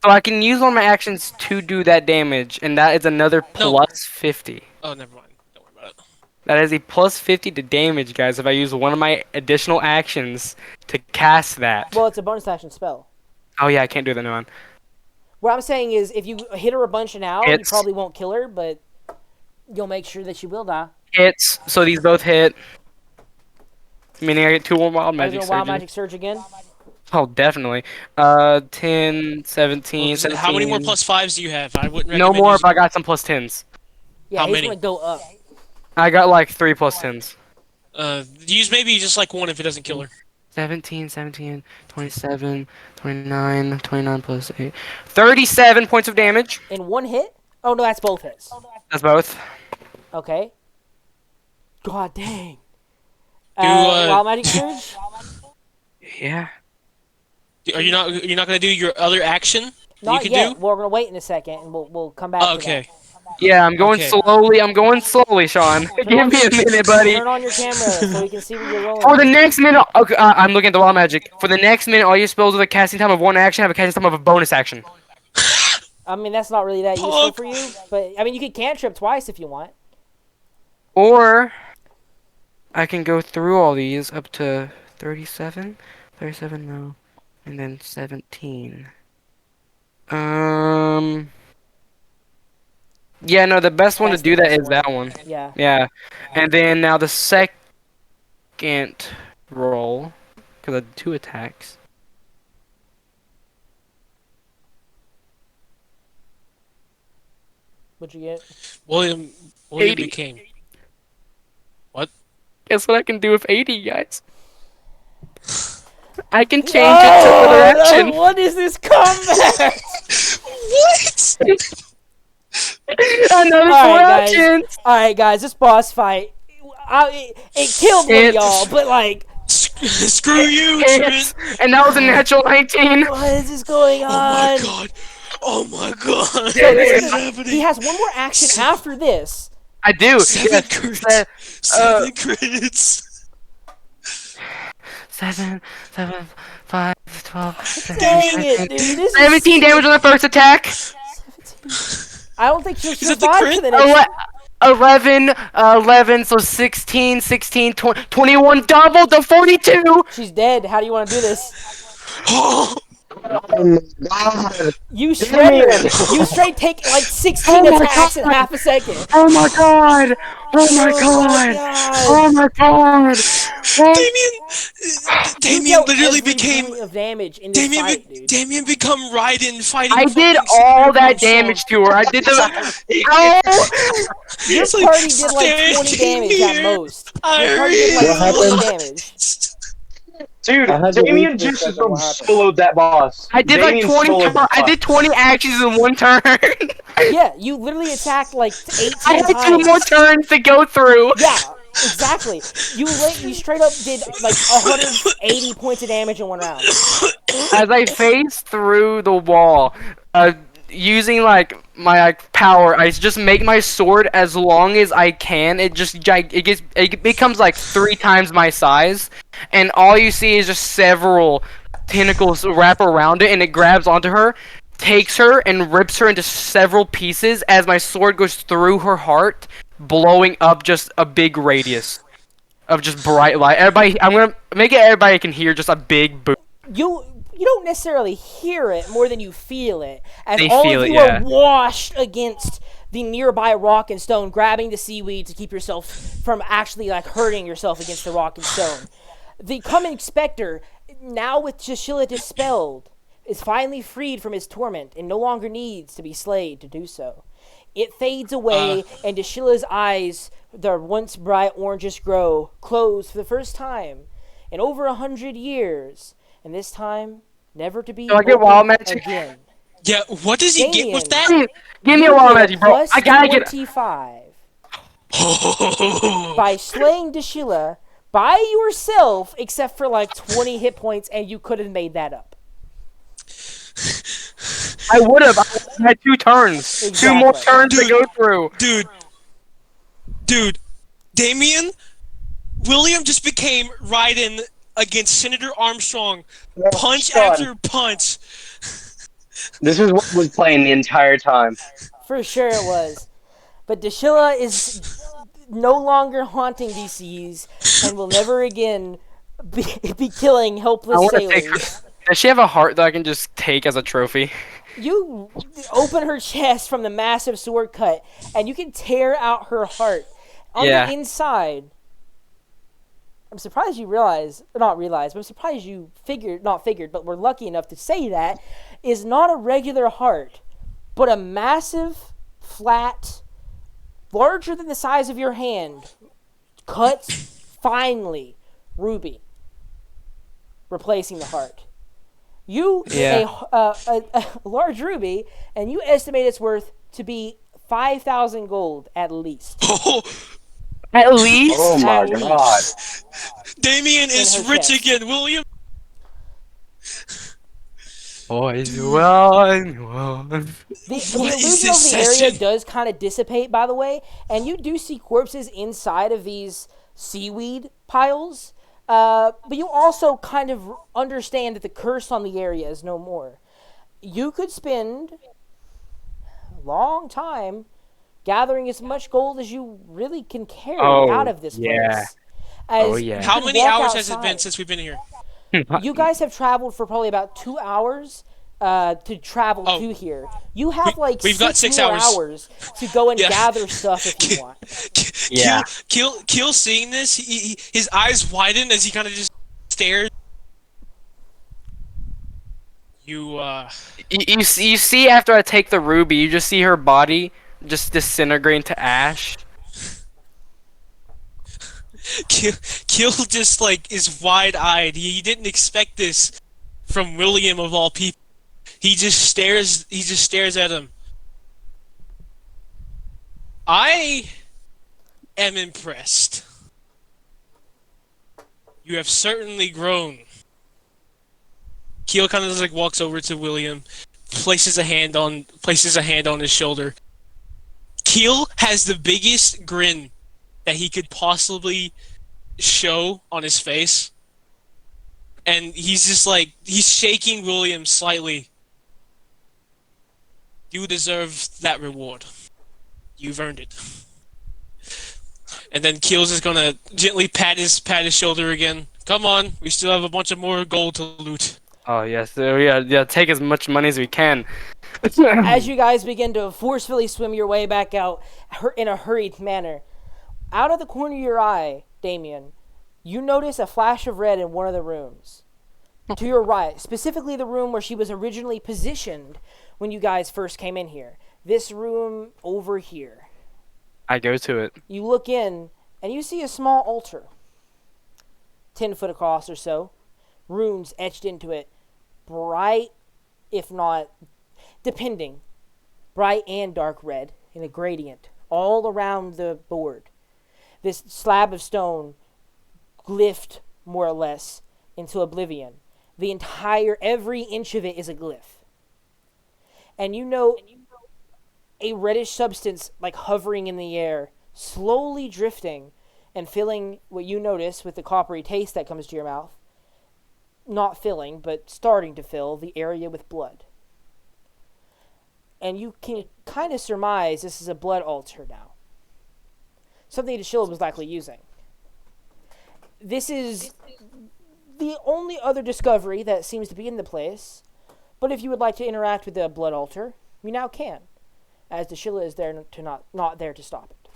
So I can use one of my actions to do that damage, and that is another No. +50. Oh, never mind. Don't worry about it. That is a +50 to damage, guys, if I use one of my additional actions to cast that. Well, it's a bonus action spell. Oh yeah, I can't do that now. What I'm saying is, if you hit her a bunch now, you Hits. probably won't kill her, but you'll make sure that she will die. Hits, so these both hit. Meaning I get 2 more wild Are you magic doing wild surges. magic surge again? Oh, definitely. 10, 17, Well, 17. how many more plus fives do you have? I wouldn't No recommend more, using- but I got some +10s. Yeah, How he's many? gonna go up. I got like 3 +10s. Use maybe just like one if it doesn't kill her. 17, 17, 27, 29, 29 plus 8. 37 points of damage. In one hit? Oh no, that's both hits. That's both. Okay. God dang. Do, wild magic surge? Yeah. Are you not? You're not gonna do your other action? Not you can yet. do. We're gonna wait in a second, and we'll come back. To Okay. Yeah, I'm going Okay. slowly. I'm going slowly, Sean. that. Give me a minute, buddy. Turn on your camera so we can see what you're rolling. For the next minute, okay, I'm looking at the wild magic. For the next minute, all your spells with a casting time of 1 action have a casting time of a bonus action. I mean, that's not really that useful Fuck. for you, but I mean, you could cantrip twice if you want. Or I can go through all these up to 37. 37, no. And then 17. Yeah, no, the best one to That's do the that best is that one. Yeah. Yeah. And then now the second roll, because I did 2 attacks. What'd you get? William 80. became. Guess what I can do with 80, guys? I can change it to another action. What is this combat? What? Another 4 Alright, guys. actions. All right, guys, this boss fight, it killed one of It's- y'all, but like, Screw you, Hits. Trent. And that was a natural 19. what is this going Oh my on? god. Oh my god. So What this is is- happening? he has one more action after this. I do. 7 Yes. crits. 7 crits. 7, 7, 5, 12, Dang it, dude. This is 17 damage on the first attack. 17. I don't think she'll Is it the survive crit? to the next. 11, 11, so 16, 16, 20, 21, double to 42. She's dead. How do you want to do this? Oh, Oh my god. You shred her. Damien! You straight take like 16 Oh my attacks in god. half a second. Oh my god. Oh my Oh my god. god. Oh my god. Oh, You Damien dealt literally every became point of damage in this fight, dude. Damien become Raiden fighting I did fucking all Senator that Armstrong. damage to her. I did the. Oh! Your It's like, party did like 20 standing damage at here, most. I Your party did like What 20 happened? damage. Dude, I had to leave Damien for a just second. What happened? soloed that boss. I did like Damien 20. soloed the I boss. did 20 actions in one turn. Yeah, you literally attacked like I 18 had 2 more times. turns to go through. Yeah, exactly. You straight up did like 180 points of damage in one round. As I phase through the wall, using like my power, I just make my sword as long as I can. It becomes like 3 times my size, and all you see is just several tentacles wrap around it, and it grabs onto her, takes her, and rips her into several pieces as my sword goes through her heart, blowing up just a big radius of just bright light. Everybody, I'm gonna make it everybody can hear just a big boom. You don't necessarily hear it more than you feel it, as They all feel of it, you yeah. are washed against the nearby rock and stone, grabbing the seaweed to keep yourself from actually like hurting yourself against the rock and stone. The coming specter, now with Shashila dispelled, is finally freed from his torment and no longer needs to be slayed to do so. It fades away, and Dashila's eyes, their once bright orangish glow, close for the first time in over 100 years, and this time never to be Do I get opened wild magic? again. Yeah, what does he get with that? Give me You a wild get magic, bro. plus I gotta get. 25 by slaying Dashila by yourself, except for like 20 hit points, and you could have made that up. I would have. I had 2 turns. 2 more Exactly. turns to go through. Dude, Damien, William just became Raiden against Senator Armstrong, punch Son, after punch. this is what was playing the entire time. For sure it was. But Dashila is no longer haunting these seas and will never again be killing I helpless want to take her. sailors. Does she have a heart that I can just take as a trophy? You open her chest from the massive sword cut, and you can tear out her heart. On Yeah. the inside, I'm surprised you realize, not realize, but I'm surprised you not figured, but we're lucky enough to say that, is not a regular heart, but a massive, flat, larger than the size of your hand, cut finely ruby, replacing the heart. You get a large ruby, and you estimate its worth to be 5,000 gold at least. At least. Oh my At least. god. Damien is her rich chest. again, William. Boys, well. The What is illusion this of the area session? does kind of dissipate, by the way, and you do see corpses inside of these seaweed piles. But you also kind of understand that the curse on the area is no more. You could spend a long time gathering as much gold as you really can carry Oh, out of this yeah. place. As Oh, yeah. you How could many walk hours has it been outside. since we've been here? You guys have traveled for probably about 2 hours to travel Oh. to here. You have like we've got 6 more hours. hours to go and Yeah. gather stuff if you want. Yeah. Kill seeing this, his eyes widen as he kind of just stares. You You see after I take the ruby, you just see her body just disintegrate to ash. Kill just like is wide-eyed. He didn't expect this from William of all people. He just stares at him. I am impressed. You have certainly grown. Keel kind of just like walks over to William, places a hand on his shoulder. Keel has the biggest grin that he could possibly show on his face. And he's just like, he's shaking William slightly. You deserve that reward. You've earned it. And then Keels is gonna gently pat his shoulder again. Come on, we still have a bunch of more gold to loot. Oh yes, so yeah. Take as much money as we can. As you guys begin to forcefully swim your way back out in a hurried manner, out of the corner of your eye, Damien, you notice a flash of red in one of the rooms. To your right, specifically the room where she was originally positioned when you guys first came in here. This room over here. I go to it. You look in and you see a small altar, 10 foot across or so, runes etched into it, bright, if not, depending, bright and dark red in a gradient all around the board. This slab of stone glyphed more or less into oblivion. Every inch of it is a glyph. And you know a reddish substance like hovering in the air, slowly drifting and filling what you notice with the coppery taste that comes to your mouth. Not filling, but starting to fill the area with blood. And you can kind of surmise this is a blood altar now. Something Deshilla was likely using. This is the only other discovery that seems to be in the place. But if you would like to interact with the blood altar, you now can, as Deshilla is there to not there to stop it.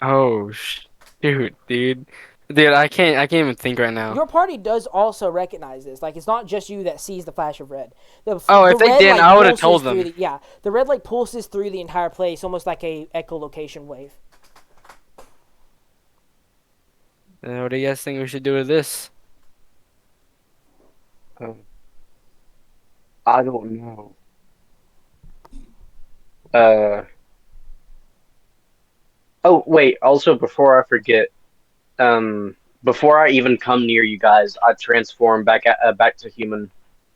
Oh shoot, dude. Dude, I can't even think right now. Your party does also recognize this. Like, it's not just you that sees the flash of red. Oh, if they red didn't, light I would've pulses told through them. the red light pulses through the entire place, almost like a echolocation wave. What do you guys think we should do with this? I don't know. Uh. Oh wait. Also, before I forget, before I even come near you guys, I transform back to human,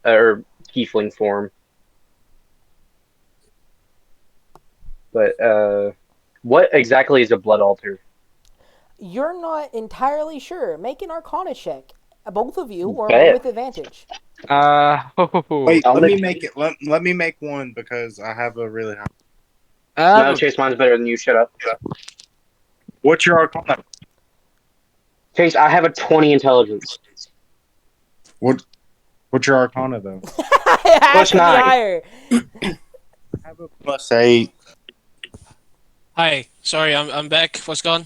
or tiefling form. But what exactly is a blood altar? You're not entirely sure. Make an Arcana check, both of you, or Bet. with advantage. Wait, I'll let me make- make it. Let me make one because I have a really high. No, Chase, mine's better than you. Shut up. What's your Arcana? Chase, I have a 20 intelligence. What's your Arcana though? It has to be 9. higher. I have a +8. Hi, sorry, I'm back. What's gone?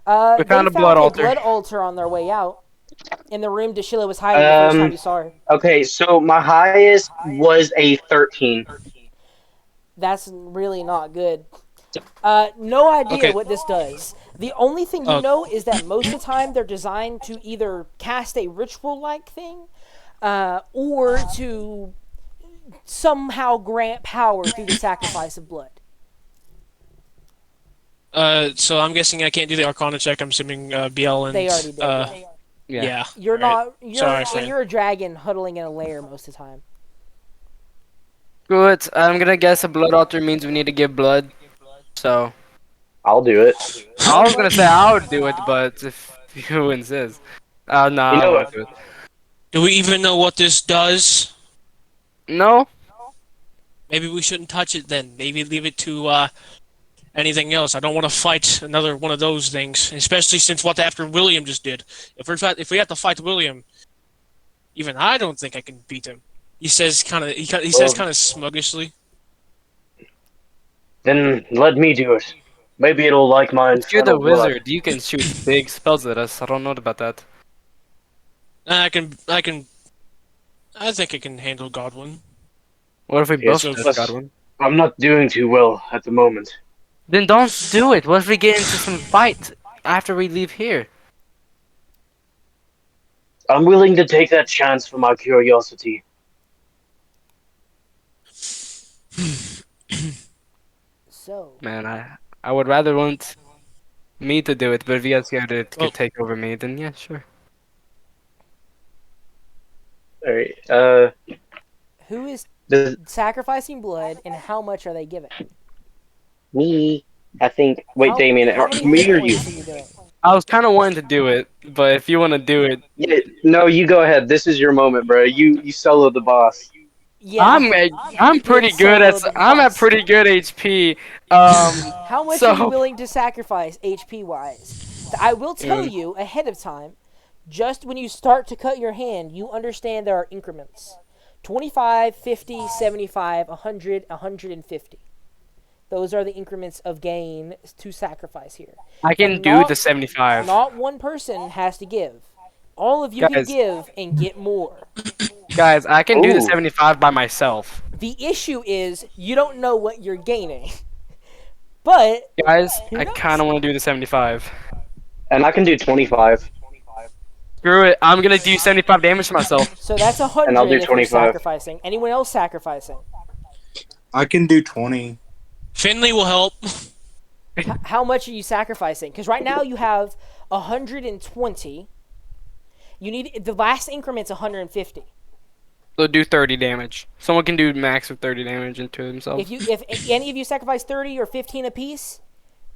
We found a blood altar. blood altar on their way out. In the room Deshilla was hiding the first time you saw her. Okay, so my highest was a 13. That's really not good. No idea Okay. what this does. The only thing you Oh. know is that most of the time they're designed to either cast a ritual-like thing, or to somehow grant power through the sacrifice of blood. So I'm guessing I can't do the Arcana check. I'm assuming BL and They already did. yeah. You're Alright. not. You're Sorry, friend. you're a dragon huddling in a lair most of the time. Good. I'm gonna guess a blood altar means we need to give blood. So I'll do it. I was gonna say I would do it, but if you insist, no, I You know won't do it. Do we even know what this does? No. Maybe we shouldn't touch it then. Maybe leave it to anything else. I don't want to fight another one of those things, especially since what after William just did. If we have to fight William, even I don't think I can beat him. He says kind of smuggishly. Then let me do it. Maybe it'll like my If you're the infernal blood. wizard, you can shoot big spells at us. I don't know about that. I think I can handle Godwin. What if we Yes, both but- got one? I'm not doing too well at the moment. Then don't do it. What if we get into some fight after we leave here? I'm willing to take that chance for my curiosity. So, Man, I would rather want me to do it, but if you guys could Well- take over me, then yeah, sure. Alright, who is does sacrificing blood, and how much are they giving? me, I think, wait, How- Damien, how many me or hit you? points are you doing? I was kind of wanting to do it, but if you want to do it, Yeah, no, you go ahead. This is your moment, bro. You solo the boss. Yeah. I'm pretty It's a good at little bit I'm at lost. pretty good HP. Um, How much are you so willing to sacrifice HP wise? I will tell mm, you ahead of time, just when you start to cut your hand, you understand there are increments. 25, 50, 75, 100, 150. Those are the increments of gain to sacrifice here. I can And do the 75, not one person has to give. All of you can guys. give and get more. Guys, I can do the Ooh. 75 by myself. The issue is you don't know what you're gaining. But Guys, who I kind knows? of want to do the 75. And I can do 25, Screw it. I'm gonna do 75 damage to myself. So that's and I'll 100 do if you're 25. sacrificing. Anyone else sacrificing? I can do 20. Finley will help. How much are you sacrificing? Because right now you have 120. You need the last increment's 150. So do 30 damage. Someone can do max of 30 damage into themselves. If any of you sacrifice 30 or 15 apiece,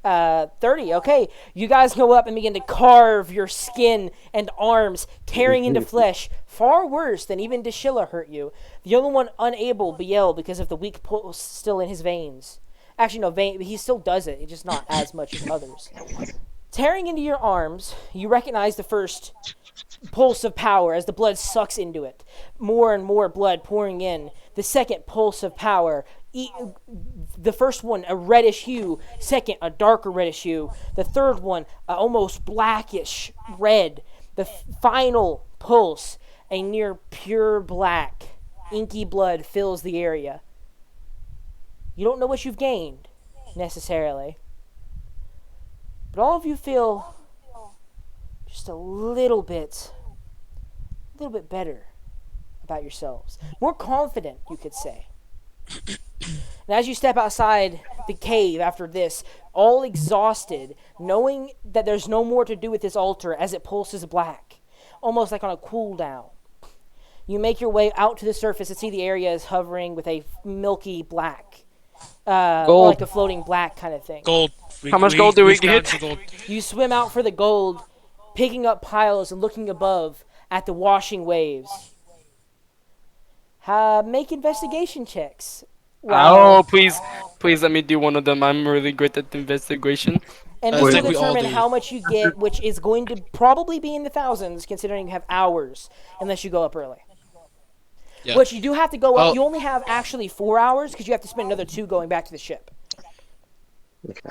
30. Okay, you guys go up and begin to carve your skin and arms, tearing into flesh. Far worse than even Deshilla hurt you. The only one unable, Biel, because of the weak pulse still in his veins. Actually, no, he still does it. It's just not as much as others. Tearing into your arms, you recognize the first pulse of power as the blood sucks into it. More and more blood pouring in. The second pulse of power. The first one, a reddish hue. Second, a darker reddish hue. The third one, almost blackish red. The final pulse, a near pure black. Inky blood fills the area. You don't know what you've gained, necessarily. But all of you feel just a little bit better about yourselves. More confident, you could say. And as you step outside the cave after this, all exhausted, knowing that there's no more to do with this altar as it pulses black, almost like on a cooldown, you make your way out to the surface and see the area is hovering with a milky black. Gold. Like a floating black kind of thing. Gold. How much gold do we we've found get? some gold. You swim out for the gold, picking up piles and looking above at the washing waves. Make investigation checks. Oh, please let me do one of them. I'm really good at investigation. And I this think will we all determine do. how much you get, which is going to probably be in the thousands, considering you have hours, unless you go up early. Yeah. Which you do have to go up. Oh. You only have actually 4 hours, because you have to spend another 2 going back to the ship.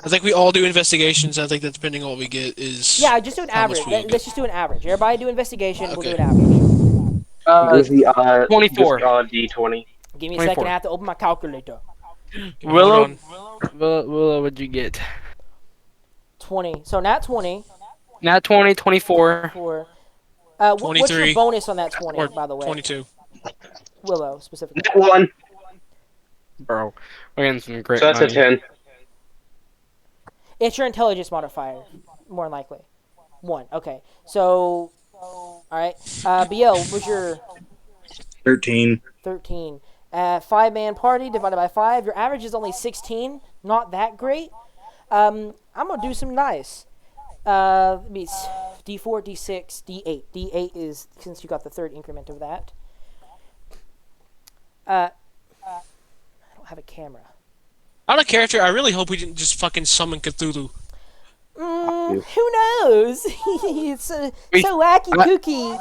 I think we all do investigations. I think that depending on what we get is. Yeah, just do an How much average. will you get? Let's just do an average. Everybody do investigation, we'll do Okay. an average. Goofy, 24. D20. Give me a 24. second, I have to open my calculator. Okay, Willow, hold on. Willow, what'd you get? 20. So not 20. Nat 20, 24. For, what's your 23. bonus on that 20, Or by the way? 22. Willow, specifically. Net 1. Bro, we're getting some great So that's money. a 10. It's your intelligence modifier, more than likely. 1. Okay. So, alright. BL, what was your 13. 13? 5-man party divided by 5. Your average is only 16. Not that great. I'm going to do some dice. Let me see. D4, D6, D8. D8 is, since you got the third increment of that. I don't have a camera. Out of character, I really hope we didn't just fucking summon Cthulhu. Who knows? It's so wacky kooky.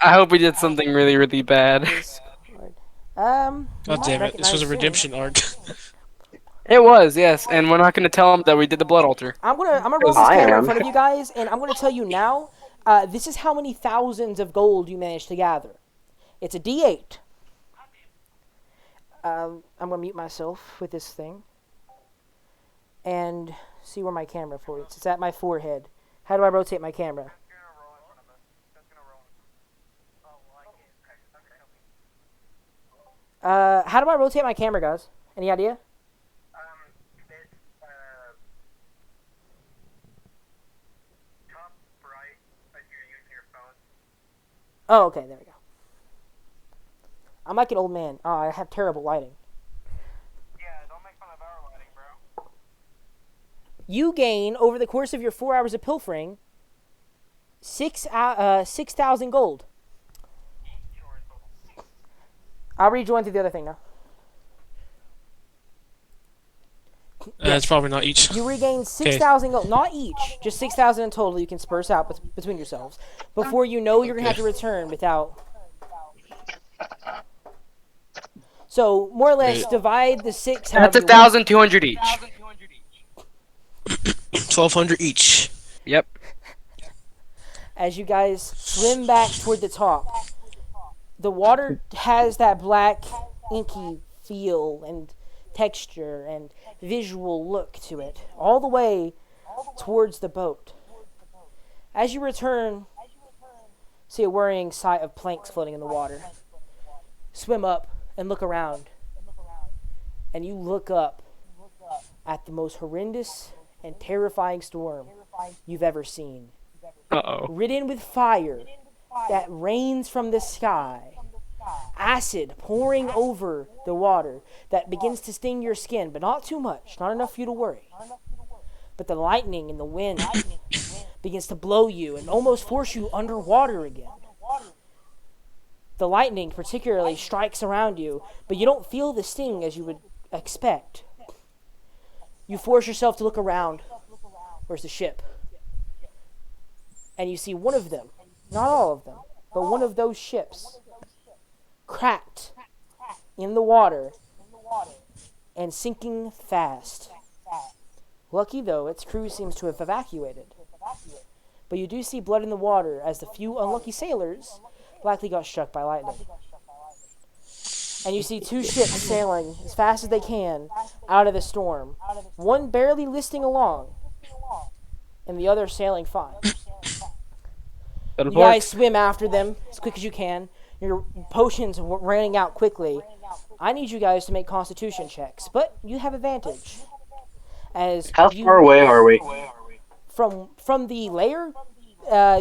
I hope we did something really, really bad. God damn it, this was a redemption arc. It was, yes, and we're not going to tell them that we did the blood altar. I'm gonna roll this I camera in am. front of you guys, and I'm gonna tell you now. This is how many thousands of gold you managed to gather. It's a D8. I'm gonna mute myself with this thing, and see where my camera points. It's at my forehead. How do I rotate my camera? How do I rotate my camera, guys? Any idea? Oh, okay, there we go. I'm like an old man. Oh, I have terrible lighting. Yeah, don't make fun of our lighting, bro. You gain, over the course of your 4 hours of pilfering, 6,000 gold. I'll rejoin to the other thing now. It's probably not each. You regain Okay. 6,000 gold. Not each, just 6,000 in total you can disperse out between yourselves. Before you know you're going to have to return without. So, more or less, Right. divide the 6 That's however you want. 1,200 each. 1,200 each. Yep. As you guys swim back toward the top, the water has that black, inky feel and texture and visual look to it, all the way towards the boat. As you return, see a worrying sight of planks floating in the water. Swim up and look around. And you look up at the most horrendous and terrifying storm you've ever seen. Uh-oh. Ridden with fire that rains from the sky. Acid pouring over the water that begins to sting your skin, but not too much, not enough for you to worry. But the lightning and the wind begins to blow you and almost force you underwater again. The lightning particularly strikes around you, but you don't feel the sting as you would expect. You force yourself to look around. Where's the ship? And you see one of them, not all of them, but one of those ships, cracked in the water and sinking fast. Lucky though, its crew seems to have evacuated. But you do see blood in the water as the few unlucky sailors likely got struck by lightning. And you see two ships sailing as fast as they can out of the storm. One barely listing along, and the other sailing fine. That'll You work. guys swim after them as quick as you can. Your potions are running out quickly. I need you guys to make constitution checks, but you have advantage. As How you, far away are we? from the layer,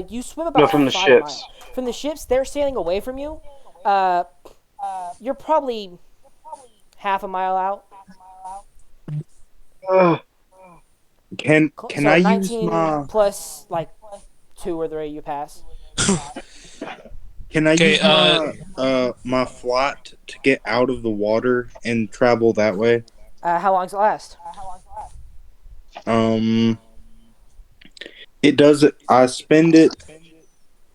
you swim No, about from the 5 ships. miles. From the ships, they're sailing away from you. You're probably half a mile out. Ugh. Can So I use 19 my plus like 2 or 3 you pass. can I Okay, use my flight to get out of the water and travel that way? How long does it last? Um, it does. I spend it.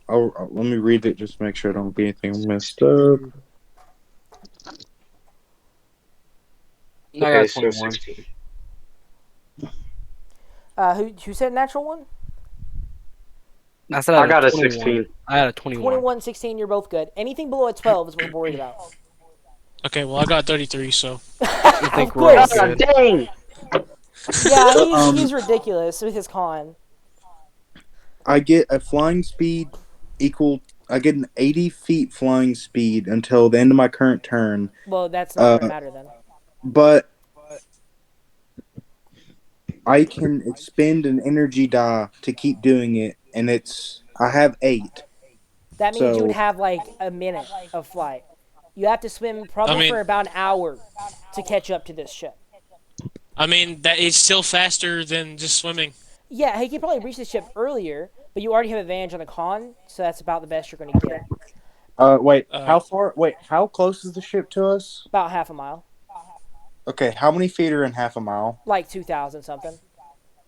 Oh, let me read it just to make sure I don't get anything messed up. I got Okay, so 21. 16. Who said natural one? I said I I had got a a 21. 16. I had a 21. 21, 16, you're both good. Anything below a 12 is what we're worried about. Okay, well I got 33, so I Of think we're all course. God good. dang! Yeah, Um, he's ridiculous with his con. I get a flying speed equal. I get an 80 feet flying speed until the end of my current turn. Well, that's not going to Uh, matter then. but I can expend an energy die to keep doing it, and I have 8. That means you would So have like a minute of flight. You have to swim probably mean- for about an hour to catch up to this ship. I mean that is still faster than just swimming. Yeah, he could probably reach the ship earlier, but you already have advantage on the con, so that's about the best you're going to get. wait, Uh, how far? Wait, how close is the ship to us? About half a mile. Okay, how many feet are in half a mile? Like 2,000 something.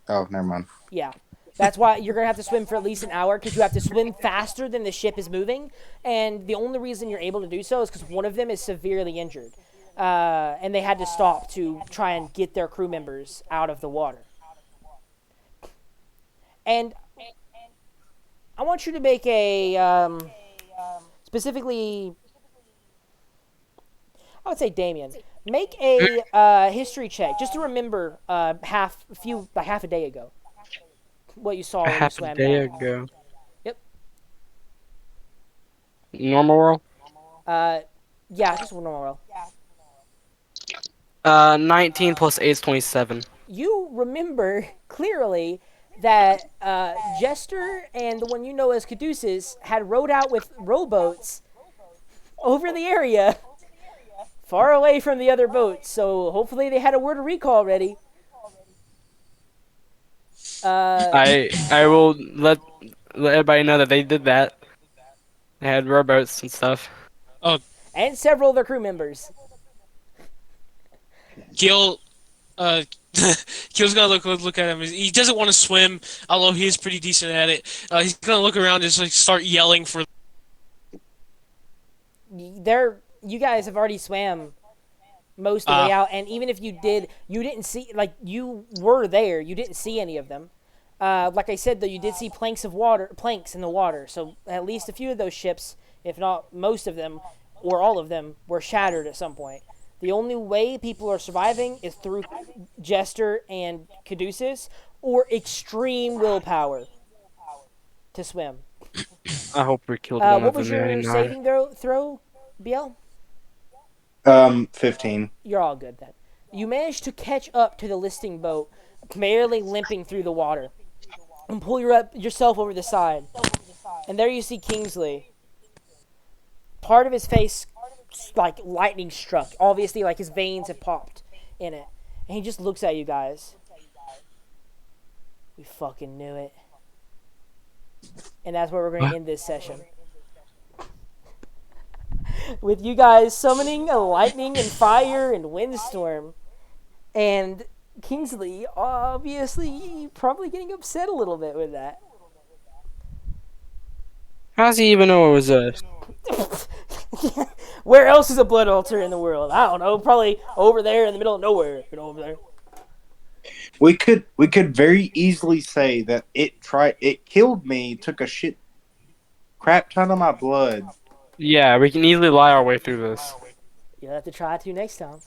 Oh, never mind. Yeah. That's why you're going to have to swim for at least an hour because you have to swim faster than the ship is moving. And the only reason you're able to do so is because one of them is severely injured. And they had to stop to try and get their crew members out of the water. And I want you to make a, specifically, I would say Damien, make a history check just to remember half a day ago what you saw when you Half a swam day down. ago. Yep. Normal roll? Yeah, just normal roll. 19 plus 8 is 27. You remember clearly that Jester and the one you know as Caduceus had rowed out with rowboats over the area, far away from the other boats. So hopefully they had a word of recall ready. I will let everybody know that they did that. They had rowboats and stuff. Oh, and several of their crew members. Keel, uh, Keel's gonna look at him. He doesn't want to swim, although he is pretty decent at it. He's gonna look around and just like start yelling for. You guys have already swam most of the way out, and even if you did, you didn't see, like, you were there, you didn't see any of them. Like I said, though, you did see planks in the water, so at least a few of those ships, if not most of them, or all of them, were shattered at some point. The only way people are surviving is through Jester and Caduceus, or extreme willpower to swim. I hope we killed one What of the was your 99. saving throw, BL? 15. You're all good then. You manage to catch up to the listing boat, barely limping through the water, and pull yourself over the side. And there you see Kingsley. Part of his face, like lightning struck. Obviously, like his veins have popped in it. And he just looks at you guys. We fucking knew it. And that's where we're going to end this session. With you guys summoning a lightning and fire and windstorm. And Kingsley, obviously, probably getting upset a little bit with that. How does he even know it was us? Where else is a blood altar in the world? I don't know. Probably over there in the middle of nowhere. Over there. We could very easily say that it killed me, took a crap ton of my blood. Yeah, we can easily lie our way through this. You'll have to try to next time.